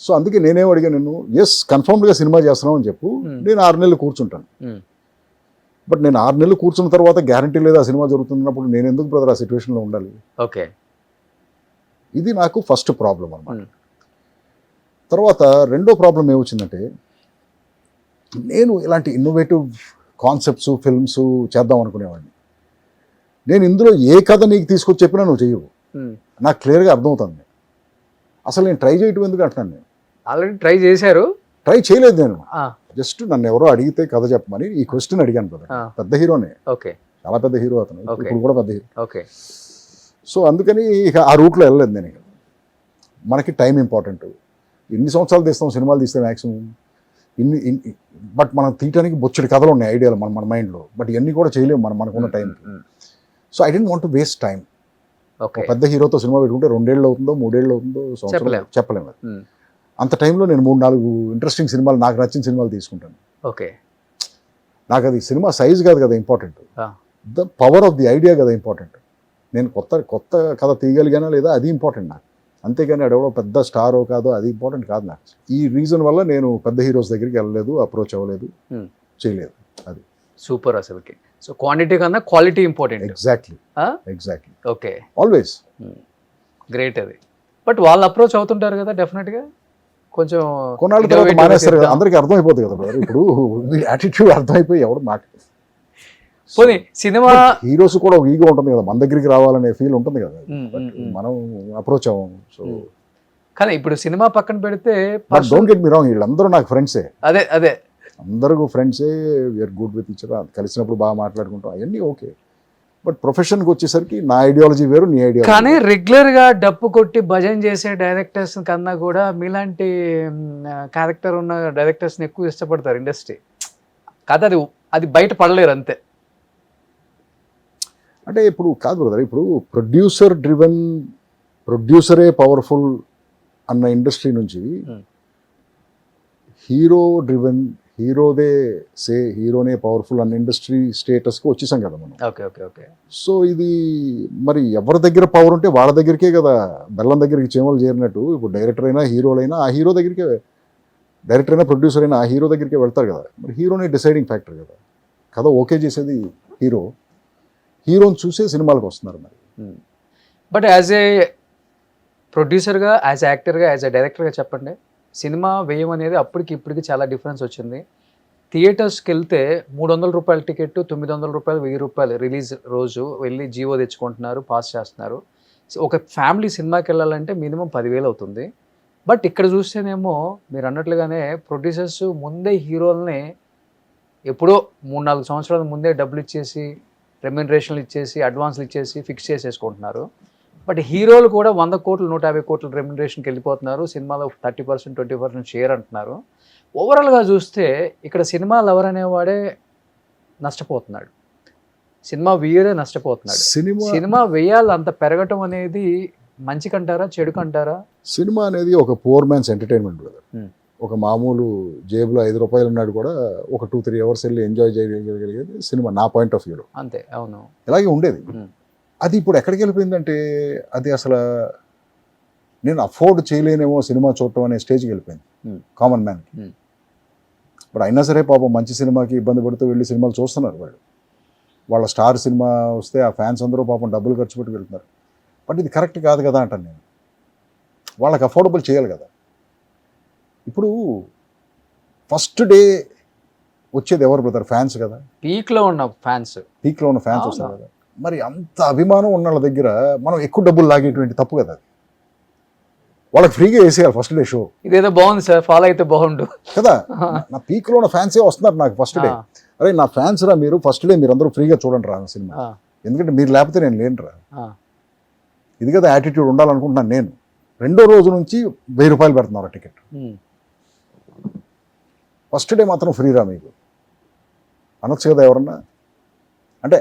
సో అందుకే నేనేం అడిగా, నిన్ను ఎస్ కన్ఫర్మ్డ్గా సినిమా చేస్తున్నావు అని చెప్పు, నేను 6 నెలలు కూర్చుంటాను. బట్ నేను 6 నెలలు కూర్చున్న తర్వాత గ్యారంటీ లేదు ఆ సినిమా జరుగుతున్నప్పుడు నేను ఎందుకు బ్రదర్ ఆ సిచ్యువేషన్లో ఉండాలి? ఓకే, ఇది నాకు ఫస్ట్ ప్రాబ్లం అన్నమాట. తర్వాత రెండో ప్రాబ్లం ఏమొచ్చిందంటే, నేను ఇలాంటి ఇన్నోవేటివ్ కాన్సెప్ట్స్ ఫిల్మ్స్ చేద్దాం అనుకునేవాడిని. నేను ఇందులో ఏ కథ నీకు తీసుకొచ్చి చెప్పినా నువ్వు చెయ్యవు, నాకు క్లియర్గా అర్థమవుతుంది. అసలు నేను ట్రై చేయటం ఎందుకు అంటున్నాను. నేను ఆల్రెడీ ట్రై చేశారు? ట్రై చేయలేదు నేను. జస్ట్ నన్ను ఎవరో అడిగితే కథ చెప్పమని ఈ క్వశ్చన్ అడిగాను కదా. పెద్ద హీరోనే, ఓకే, చాలా పెద్ద హీరో అతను, ఇప్పుడు కూడా పెద్ద హీరో. ఓకే, సో అందుకని ఇక ఆ రూట్లో వెళ్ళలేదు నేను. ఇక మనకి టైం ఇంపార్టెంట్. ఎన్ని సంవత్సరాలు తీస్తాం సినిమాలు తీస్తే మ్యాక్సిమం బట్ మనం తీయటానికి బొచ్చడి కథలు ఉన్నాయి, ఐడియాలు మన మైండ్లో, బట్ ఇవన్నీ కూడా చేయలేము మనకున్న టైంకి. So I don't want to waste time. పెద్ద హీరోతో సినిమా పెట్టుకుంటే 2 ఏళ్ళు అవుతుందో 3 ఏళ్ళు అవుతుందో చెప్పలేము. అంత టైంలో నేను 3-4 ఇంట్రెస్టింగ్ సినిమాలు, నాకు నచ్చిన సినిమాలు తీసుకుంటాను. ఓకే, నాకు అది సినిమా సైజ్ కాదు కదా important, the power of the idea కదా ఇంపార్టెంట్. నేను కొత్త కథ తీయగలిగానా లేదా అది ఇంపార్టెంట్ నాకు, అంతేగాని అడెవడో పెద్ద స్టారో కాదో అది ఇంపార్టెంట్ కాదు నాకు. ఈ రీజన్ వల్ల నేను పెద్ద హీరోస్ దగ్గరికి వెళ్ళలేదు, అప్రోచ్ అవ్వలేదు, చేయలేదు. అది సూపర్ అసలుకి. సో క్వాంటిటీ కన్నా quality important. Exactly. Okay, always great అది. బట్ వాళ్ళు అప్రోచ్ అవుతుంటారు కదా డెఫినెట్గా, కొంచెం కొన్నాళ్ళ తర్వాత మానేస్తారు కదా, అందరికీ అర్థమైపోతుంది కదా బ్రదర్. ఇప్పుడు యాటిట్యూడ్ అర్థమైపోయి ఎవడు మాట. పోనీ సినిమా హీరోస్ కూడా ఒక ఈగో ఉంటుంది కదా, మన దగ్గరికి రావాలనే ఫీల్ ఉంటుంది కదా, మనం అప్రోచ్ అవ్వము. సో కానీ ఇప్పుడు సినిమా పక్కన పెడితే డోంట్ గెట్ మీ రాంగ్, వీళ్ళందరూ నాకు ఫ్రెండ్సే. అదే అందరూ ఫ్రెండ్సే, we're good with each other, కలిసినప్పుడు బాగా మాట్లాడుకుంటాం, అవన్నీ ఓకే. బట్ ప్రొఫెషన్కి వచ్చేసరికి నా ఐడియాలజీ వేరు, నీ ఐడియాలజీ. కానీ రెగ్యులర్గా డప్పు కొట్టి భజన చేసే డైరెక్టర్స్ కన్నా కూడా మీలాంటి క్యారెక్టర్ ఉన్న డైరెక్టర్స్ని ఎక్కువ ఇష్టపడతారు ఇండస్ట్రీ. కాదు అది బయట పడలేరు అంతే. అంటే ఇప్పుడు కాదు బ్రదర్, ఇప్పుడు ప్రొడ్యూసర్ డ్రివెన్ ప్రొడ్యూసరే పవర్ఫుల్ అన్న ఇండస్ట్రీ నుంచి హీరో డ్రివెన్ హీరోనే పవర్ఫుల్ అన్న ఇండస్ట్రీ స్టేటస్కి వచ్చేసాం కదా మనం. Okay okay okay. సో ఇది మరి ఎవరి దగ్గర పవర్ ఉంటే వాళ్ళ దగ్గరికే కదా, బెల్లం దగ్గరికి చీమలు చేరినట్టు ఇప్పుడు డైరెక్టర్ అయినా హీరోలైనా ఆ హీరో దగ్గరికే, డైరెక్టర్ అయినా ప్రొడ్యూసర్ అయినా ఆ హీరో దగ్గరికే వెళ్తారు కదా. మరి హీరోనే డిసైడింగ్ ఫ్యాక్టర్ కదా, కథ ఓకే చేసేది హీరోని చూసే సినిమాలకు వస్తున్నారు మరి. బట్ యాజ్ ఏ ప్రొడ్యూసర్గా, యాజ్ యాక్టర్గా, యాజ్ ఏ డైరెక్టర్గా చెప్పండి, సినిమా వ్యయం అనేది అప్పటికి ఇప్పటికి చాలా డిఫరెన్స్ వచ్చింది. థియేటర్స్కి వెళ్తే 300 రూపాయల టికెట్, 900 రూపాయలు, 1000 రూపాయలు రిలీజ్ రోజు వెళ్ళి జీవో తెచ్చుకుంటున్నారు, పాస్ చేస్తున్నారు. ఒక ఫ్యామిలీ సినిమాకి వెళ్ళాలంటే మినిమం 10,000 అవుతుంది. బట్ ఇక్కడ చూస్తేనేమో మీరు అన్నట్లుగానే ప్రొడ్యూసర్స్ ముందే హీరోల్ని ఎప్పుడో 3-4 సంవత్సరాల ముందే డబ్బులు ఇచ్చేసి, రెమ్యూనరేషన్లు ఇచ్చేసి, అడ్వాన్స్లు ఇచ్చేసి ఫిక్స్ చేసేసుకుంటున్నారు. బట్ హీరోలు కూడా 100 కోట్లు 150 కోట్ల రెమ్యూనరేషన్కి వెళ్ళిపోతున్నారు. సినిమాలో 30%, 20% షేర్ అంటున్నారు. ఓవరాల్గా చూస్తే ఇక్కడ సినిమా లవర్ అనేవాడే నష్టపోతున్నాడు, సినిమా వ్యయరే నష్టపోతున్నాడు. సినిమా వ్యయాలు అంత పెరగటం అనేది మంచికంటారా చెడుకంటారా? సినిమా అనేది ఒక పూర్ మ్యాన్స్ ఎంటర్టైన్మెంట్ బ్రదర్. ఒక మామూలు జేబులో 5 రూపాయలు ఉన్నాడు కూడా ఒక 2-3 అవర్స్ వెళ్ళి ఎంజాయ్ చేయగలిగేది సినిమా, నా పాయింట్ ఆఫ్ వ్యూలో అంతే. అవును, ఇలాగే ఉండేది. అది ఇప్పుడు ఎక్కడికి వెళ్ళిపోయిందంటే అది అసలు నేను అఫోర్డ్ చేయలేనేమో సినిమా చూడటం అనే స్టేజ్కి వెళ్ళిపోయింది కామన్ మ్యాన్కి. ఇప్పుడు అయినా సరే పాపం మంచి సినిమాకి ఇబ్బంది పడుతూ వెళ్ళి సినిమాలు చూస్తున్నారు వాళ్ళ స్టార్ సినిమా వస్తే ఆ ఫ్యాన్స్ అందరూ పాపం డబ్బులు ఖర్చు పెట్టి వెళ్తున్నారు. బట్ ఇది కరెక్ట్ కాదు కదా అంటాను నేను. వాళ్ళకి అఫోర్డబుల్ చేయాలి కదా. ఇప్పుడు ఫస్ట్ డే వచ్చేది ఎవరు బ్రదర్? ఫ్యాన్స్ కదా. పీక్లో ఉన్న ఫ్యాన్స్ వస్తారు కదా. మరి అంత అభిమానం ఉన్న వాళ్ళ దగ్గర మనం ఎక్కువ డబ్బులు లాగేటువంటి తప్పు కదా. అది వాళ్ళకి ఫ్రీగా వేసేయాలి ఫస్ట్ డే షో. ఇదేదో బాగుంది సార్, ఫాలో అయితే బాగుండు కదా. నా పీక్లో ఉన్న ఫ్యాన్సే వస్తున్నారు నాకు ఫస్ట్ డే. అరే నా ఫ్యాన్స్ రా మీరు, ఫస్ట్ డే మీరు అందరూ ఫ్రీగా చూడండి రా సినిమా, ఎందుకంటే మీరు లేకపోతే నేను లేను రా. ఇది కదా యాటిట్యూడ్ ఉండాలనుకుంటున్నాను నేను. రెండో రోజు నుంచి 1000 రూపాయలు పెడుతున్నారు టికెట్. ఫస్ట్ డే మాత్రం ఫ్రీ రా మీకు అనొచ్చు కదా ఎవరన్నా. అంటే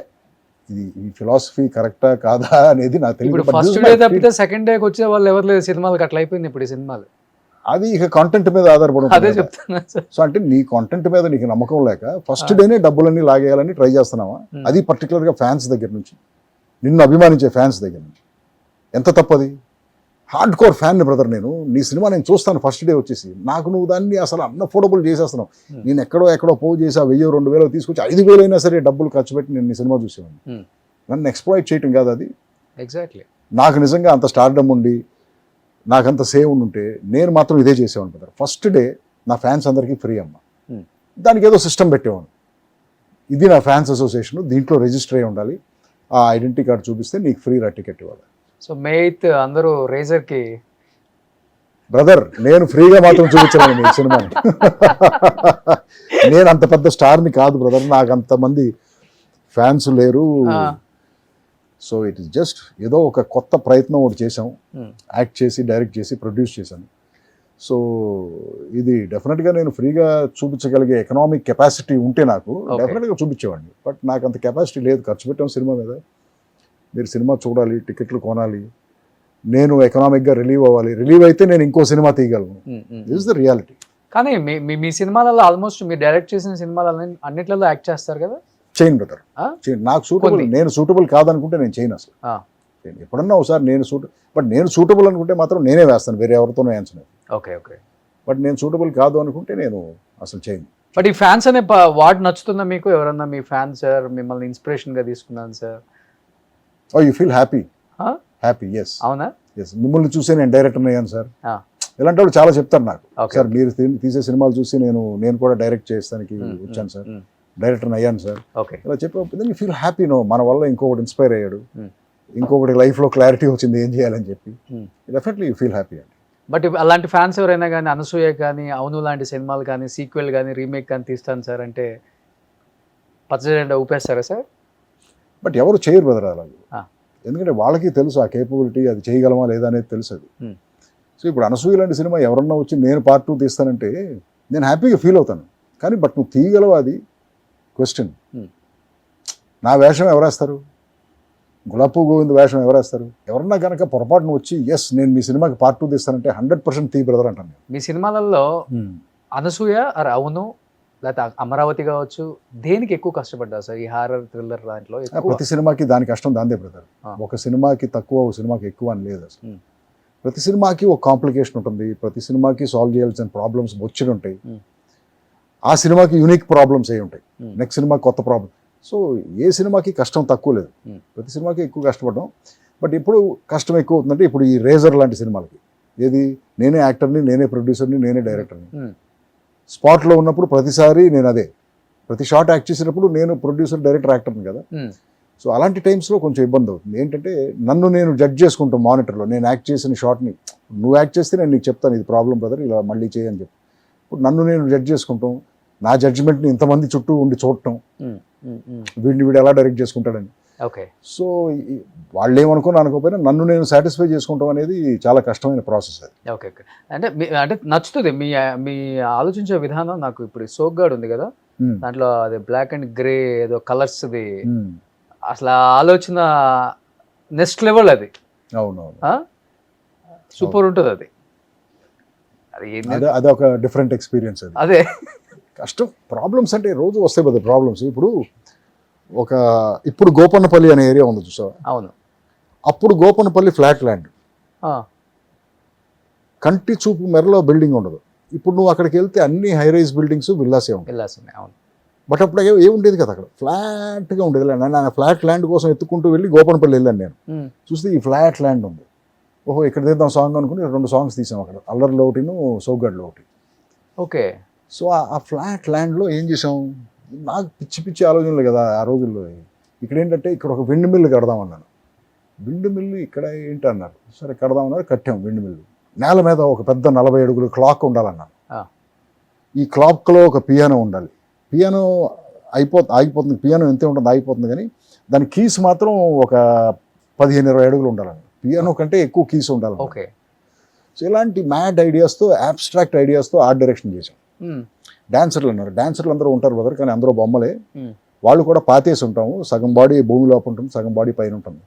ఈ ఫిలాసఫీ కరెక్టా కాదా అనేది నాకు తెలియదు. ఫస్ట్ డే తప్పితే సెకండ్ డేకి వచ్చే వాళ్ళు ఎవరు లేదు సినిమాలకు, అట్లా అయిపోయింది ఇప్పుడు ఈ సినిమాలు. అది ఇక కంటెంట్ మీద ఆధారపడి అదే చెప్తున్నా. సో అంటే నీ కంటెంట్ మీద నీకు నమ్మకం లేక ఫస్ట్ డేనే డబ్బులన్నీ లాగేయాలని ట్రై చేస్తున్నావా? అది పర్టికులర్గా ఫ్యాన్స్ దగ్గర నుంచి, నిన్ను అభిమానించే ఫ్యాన్స్ దగ్గర నుంచి. ఎంత తప్పది? హార్డ్ కోర్ ఫ్యాన్ బ్రదర్ నేను. నీ సినిమా నేను చూస్తాను ఫస్ట్ డే వచ్చేసి, నాకు నువ్వు దాన్ని అసలు అన్అఫోర్డబుల్ చేసేస్తున్నావు. నేను ఎక్కడో పోగు చేసి 1000-2000 తీసుకొచ్చి 5000 అయినా సరే డబ్బులు ఖర్చు పెట్టి నేను నీ సినిమా చూసేవాడిని. నన్ను ఎక్స్ప్లాయిట్ చేయటం కాదు అది. ఎగ్జాక్ట్లీ. నాకు నిజంగా అంత స్టార్డమ్ ఉండి నాకంత సేవ్ ఉంటే నేను మాత్రం ఇదే చేసేవాడిని బ్రదర్. ఫస్ట్ డే నా ఫ్యాన్స్ అందరికీ ఫ్రీ అమ్మ. దానికి ఏదో సిస్టమ్ పెట్టేవాడిని. ఇది నా ఫ్యాన్స్ అసోసియేషన్, దీంట్లో రిజిస్టర్ అయి ఉండాలి, ఆ ఐడెంటిటీ కార్డు చూపిస్తే నీకు ఫ్రీ రా టికెట్ ఇవ్వాలి. సో మే 8 అందరూ రేజర్కి బ్రదర్ నేను ఫ్రీగా మాత్రం చూపించలేను ఈ సినిమాని. నేను అంత పెద్ద స్టార్ని కాదు బ్రదర్, నాకు అంతమంది ఫ్యాన్స్ లేరు. సో ఇట్ ఇస్ జస్ట్ ఏదో ఒక కొత్త ప్రయత్నం ఒకటి చేసాం, యాక్ట్ చేసి డైరెక్ట్ చేసి ప్రొడ్యూస్ చేశాను. సో ఇది డెఫినెట్గా నేను ఫ్రీగా చూపించగలిగే ఎకనామిక్ కెపాసిటీ ఉంటే నాకు డెఫినెట్గా చూపించేవాడిని. బట్ నాకు అంత కెపాసిటీ లేదు. ఖర్చు పెట్టాం సినిమా మీద, మీరు సినిమా చూడాలి, టికెట్లు కొనాలి, నేను ఎకనామిక్గా రిలీవ్ అవ్వాలి. రిలీవ్ అయితే నేను ఇంకో సినిమా తీయగలను. This is the reality. కానీ మీ సినిమాలలో ఆల్మోస్ట్ మీరు డైరెక్ట్ చేసిన సినిమాలు అన్నిట్లలో యాక్ట్ చేస్తారు కదా? చేయను బ్రదర్, చేయను. నాకు సూటబుల్, నేను సూటబుల్ కాదనుకుంటే నేను చేయను అసలు. ఎప్పుడన్నా ఒకసారి నేను సూటబుల్ అనుకుంటే మాత్రం నేనే వేస్తాను, వేరే ఎవరితోనో వేయించను. Okay okay. బట్ నేను సూటబుల్ కాదు అనుకుంటే నేను అసలు చేయను. బట్ ఈ ఫ్యాన్స్ అనే వార్డ్ నచ్చుతుందా మీకు? ఎవరన్నా మీ ఫ్యాన్స్ సార్ మిమ్మల్ని ఇన్స్పిరేషన్గా తీసుకున్నాను sir? Oh you feel happy? Happy, yes. అవునా? ఎస్. మిమ్మల్ని చూసే నేను డైరెక్టర్ అయ్యాను సార్. ఇలాంటి వాళ్ళు చాలా చెప్తారు నాకు, సార్ మీరు తీసే సినిమాలు చూసి నేను కూడా డైరెక్ట్ చేస్తానికి వచ్చాను సార్, డైరెక్టర్ అయ్యాను సార్, ఇలా చెప్పి యూ ఫీల్ హ్యాపీ. నో మన వల్ల ఇంకొకటి ఇన్స్పైర్ అయ్యాడు, ఇంకొకటి లైఫ్లో క్లారిటీ వచ్చింది ఏం చేయాలని చెప్పి, డెఫినెట్లీ యూ ఫీల్ హ్యాపీ అండి. బట్ అలాంటి ఫ్యాన్స్ ఎవరైనా కానీ అనసూయ కానీ అవును లాంటి సినిమాలు కానీ సీక్వెల్ కానీ రీమేక్ కానీ తీస్తాను సార్ అంటే పచ్చజెండా ఊపేస్తారా సార్? బట్ ఎవరు చేయరు బ్రదర్ అలాగే, ఎందుకంటే వాళ్ళకి తెలుసు ఆ కేపబిలిటీ, అది చేయగలమా లేదా అనేది తెలుసు అది. సో ఇప్పుడు అనసూయ లాంటి సినిమా ఎవరన్నా వచ్చి నేను పార్ట్ 2 తీస్తానంటే నేను హ్యాపీగా ఫీల్ అవుతాను. కానీ బట్ నువ్వు తీయగలవా అది క్వశ్చన్. నా వేషం ఎవరేస్తారు? గులాబ్ గోవింద్ వేషం ఎవరేస్తారు? ఎవరన్నా కనుక పొరపాటున వచ్చి ఎస్ నేను మీ సినిమాకి పార్ట్ 2 తీస్తానంటే 100% తీ బ్రదర్ అంటాను నేను. మీ సినిమాలలో అనసూయ అవును లేకపోతే అమరావతి కావచ్చు, దేనికి ఎక్కువ కష్టపడ్డారు సార్ ఈ హారర్ థ్రిల్లర్ దాంట్లో? ప్రతి సినిమాకి దాని కష్టం దాందే బ్రదర్. ఆ. ఒక సినిమాకి తక్కువ ఒక సినిమాకి ఎక్కువ అని లేదు అసలు. ప్రతి సినిమాకి ఒక కాంప్లికేషన్ ఉంటుంది, ప్రతి సినిమాకి సాల్వ్ చేయాల్సిన ప్రాబ్లమ్స్ బొచ్చుడు ఉంటాయి. ఆ సినిమాకి యూనిక్ ప్రాబ్లమ్స్ ఏ ఉంటాయి, నెక్స్ట్ సినిమా కొత్త ప్రాబ్లం. సో ఏ సినిమాకి కష్టం తక్కువ లేదు, ప్రతి సినిమాకి ఎక్కువ కష్టపడ్డాం. బట్ ఇప్పుడు కష్టం ఎక్కువ అవుతుందంటే ఇప్పుడు ఈ రేజర్ లాంటి సినిమాలకి ఏది నేనే యాక్టర్ని, నేనే ప్రొడ్యూసర్ని, నేనే డైరెక్టర్ని. స్పాట్లో ఉన్నప్పుడు ప్రతిసారి నేను అదే, ప్రతి షాట్ యాక్ట్ చేసినప్పుడు నేను ప్రొడ్యూసర్, డైరెక్టర్, యాక్టర్ని కదా. సో అలాంటి టైమ్స్లో కొంచెం ఇబ్బంది అవుతుంది. ఏంటంటే నన్ను నేను జడ్జ్ చేసుకుంటాం మానిటర్లో, నేను యాక్ట్ చేసిన షాట్ని నువ్వు యాక్ట్ చేస్తే నేను నీకు చెప్తాను ఇది ప్రాబ్లం బ్రదర్, ఇలా మళ్ళీ చేయని చెప్పి. ఇప్పుడు నన్ను నేను జడ్జ్ చేసుకుంటాం, నా జడ్జిమెంట్ని ఇంతమంది చుట్టూ ఉండి చూడటం, వీడు ఎలా డైరెక్ట్ చేసుకుంటాడని. ఓకే. సో వాళ్ళు ఏమనుకున్నా అనుకోకపోయినా నన్ను నేను సాటిస్ఫై చేసుకుంటాం అనేది చాలా కష్టమైన ప్రాసెస్ అది. Okay okay. అంటే నచ్చుతుంది మీ మీ ఆలోచించే విధానం. నాకు ఇప్పుడు సోగ్గాడ్ ఉంది కదా, దాంట్లో అది బ్లాక్ అండ్ గ్రే ఏదో కలర్స్ది, అసలు ఆ ఆలోచన నెక్స్ట్ లెవెల్. అది అవునవును, సూపర్ ఉంటుంది అది. అది ఒక డిఫరెంట్ ఎక్స్పీరియన్స్ అది. అదే కష్టం. ప్రాబ్లమ్స్ అంటే రోజు వస్తాయి కదా ప్రాబ్లమ్స్. ఇప్పుడు గోపన్నపల్లి అనే ఏరియా ఉంది చూసావా? అవును. అప్పుడు గోపన్నపల్లి ఫ్లాట్ ల్యాండ్, కంటి చూపు మెరలో బిల్డింగ్ ఉండదు. ఇప్పుడు నువ్వు అక్కడికి వెళ్తే అన్ని హై రైజ్ బిల్డింగ్స్, విల్లాసే ఉంటాయి. అవును. బట్ అప్పుడు ఏముండేది కదా, అక్కడ ఫ్లాట్గా ఉండేది ల్యాండ్. నేను ఫ్లాట్ ల్యాండ్ కోసం ఎత్తుకుంటూ వెళ్ళి గోపన్నపల్లి వెళ్ళాను. నేను చూస్తే ఈ ఫ్లాట్ ల్యాండ్ ఉంది. ఓహో ఇక్కడ తీద్దాం సాంగ్ అనుకుని 2 సాంగ్స్ తీసాం అక్కడ, అల్లర్లో ఒకటిను, సోగ్గాడ్లో ఒకటి. ఓకే. సో ఆ ఫ్లాట్ ల్యాండ్లో ఏం చేసాం, నాకు పిచ్చి పిచ్చి ఆలోచనలు కదా ఆ రోజుల్లో. ఇక్కడ ఏంటంటే ఇక్కడ ఒక విండ్ మిల్లు కడదామన్నాను. విండ్ మిల్లు ఇక్కడ ఏంటి అన్నారు, సరే కడదామన్నారు, కట్టాం విండ్ మిల్లు. నేల మీద ఒక పెద్ద 40 అడుగుల క్లాక్ ఉండాలన్నాను. ఈ క్లాక్లో ఒక పియానో ఉండాలి. పియానో ఆగిపోతుంది, పియానో ఎంతే ఉంటుంది ఆగిపోతుంది, కానీ దాని కీస్ మాత్రం ఒక 15-20 అడుగులు ఉండాలని. పియానో కంటే ఎక్కువ కీస్ ఉండాలి. ఓకే. సో ఇలాంటి మ్యాడ్ ఐడియాస్తో, అబ్స్ట్రాక్ట్ ఐడియాస్తో ఆర్ట్ డైరెక్షన్ చేసాం. డాన్సర్లు అన్నారు, డాన్సర్లు అందరూ ఉంటారు బ్రదర్, కానీ అందరూ బొమ్మలే. వాళ్ళు కూడా పాతేసి ఉంటాము, సగం బాడీ భూమి లోపల ఉంటుంది, సగం బాడీ పైన ఉంటుంది.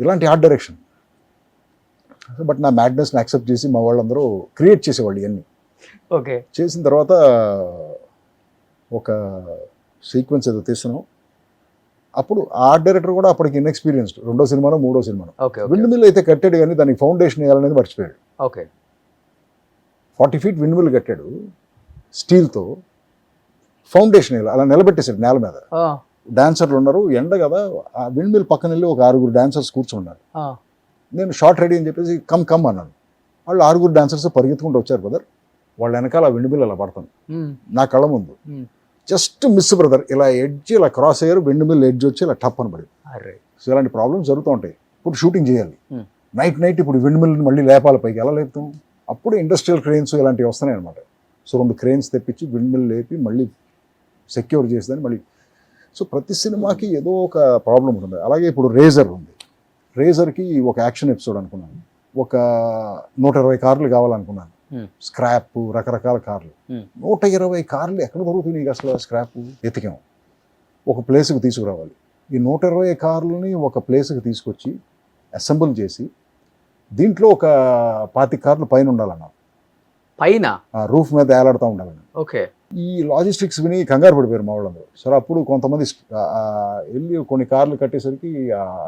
ఇలాంటి ఆర్ట్ డైరెక్షన్. బట్ నా మ్యాడ్నెస్ని యాక్సెప్ట్ చేసి మా వాళ్ళందరూ క్రియేట్ చేసేవాళ్ళు ఇవన్నీ. ఓకే. చేసిన తర్వాత ఒక సీక్వెన్స్ ఏదో తీస్తున్నాం. అప్పుడు ఆర్ట్ డైరెక్టర్ కూడా అప్పటికి ఇన్ఎక్స్పీరియన్స్డ్, 2వ సినిమానో 3వ సినిమానో. విండ్ మిల్ అయితే కట్టాడు, కానీ దానికి ఫౌండేషన్ వేయాలనేది మర్చిపోయాడు. ఓకే. 40 feet విండ్ మిల్ కట్టాడు స్టీల్తో, ఫౌండేషన్ వేయాలి, అలా నిలబెట్టేశాడు నేల మీద. డాన్సర్లు ఉన్నారు, ఎండ కదా, ఆ విండ్ మిల్ పక్కన వెళ్ళి ఒక 6 డాన్సర్స్ కూర్చున్నారు. నేను షార్ట్ రెడీ అని చెప్పేసి కమ్ అన్నాను. వాళ్ళు 6 డాన్సర్స్ పరిగెత్తుకుంటూ వచ్చారు బ్రదర్. వాళ్ళ వెనకాల విండ్ మిల్ అలా పడుతుంది నా కళ్ళ ముందు. జస్ట్ మిస్ బ్రదర్, ఇలా ఎడ్జ్ ఇలా క్రాస్ అయ్యారు, విండ్ మిల్ ఎడ్జ్ వచ్చి ఇలా టప్ అని పడింది. సో ఇలాంటి ప్రాబ్లమ్స్ జరుగుతూ ఉంటాయి. ఇప్పుడు షూటింగ్ చేయాలి నైట్, ఇప్పుడు విండ్ మిల్ని మళ్ళీ లేపాలి పైకి, ఎలా లేపుతాం? అప్పుడు ఇండస్ట్రియల్ క్రెయిన్స్ ఇలాంటివి వస్తున్నాయి అనమాట. సో 2 క్రెయిన్స్ తెప్పించి విండ్ మిల్ లేపి మళ్ళీ సెక్యూర్ చేసేదని మళ్ళీ. సో ప్రతి సినిమాకి ఏదో ఒక ప్రాబ్లం ఉంటుంది. అలాగే ఇప్పుడు రేజర్ ఉంది, రేజర్కి ఒక యాక్షన్ ఎపిసోడ్ అనుకున్నాను. ఒక 120 కార్లు కావాలనుకున్నాను, స్క్రాప్, రకరకాల కార్లు. 120 కార్లు ఎక్కడ దొరుకుతుంది అసలు? స్క్రాప్ ఎతికాం, ఒక ప్లేస్కి తీసుకురావాలి. ఈ 120 కార్లని ఒక ప్లేస్కి తీసుకొచ్చి అసెంబుల్ చేసి దీంట్లో ఒక 25 కార్లు పైన ఉండాలన్నారు, పైన రూఫ్ మీద ఏలాడుతూ ఉండాలని. ఓకే. ఈ లాజిస్టిక్స్ విని కంగారు పడిపోయారు మా వాళ్ళందరూ. సరే అప్పుడు కొంతమంది వెళ్ళి కొన్ని కార్లు కట్టేసరికి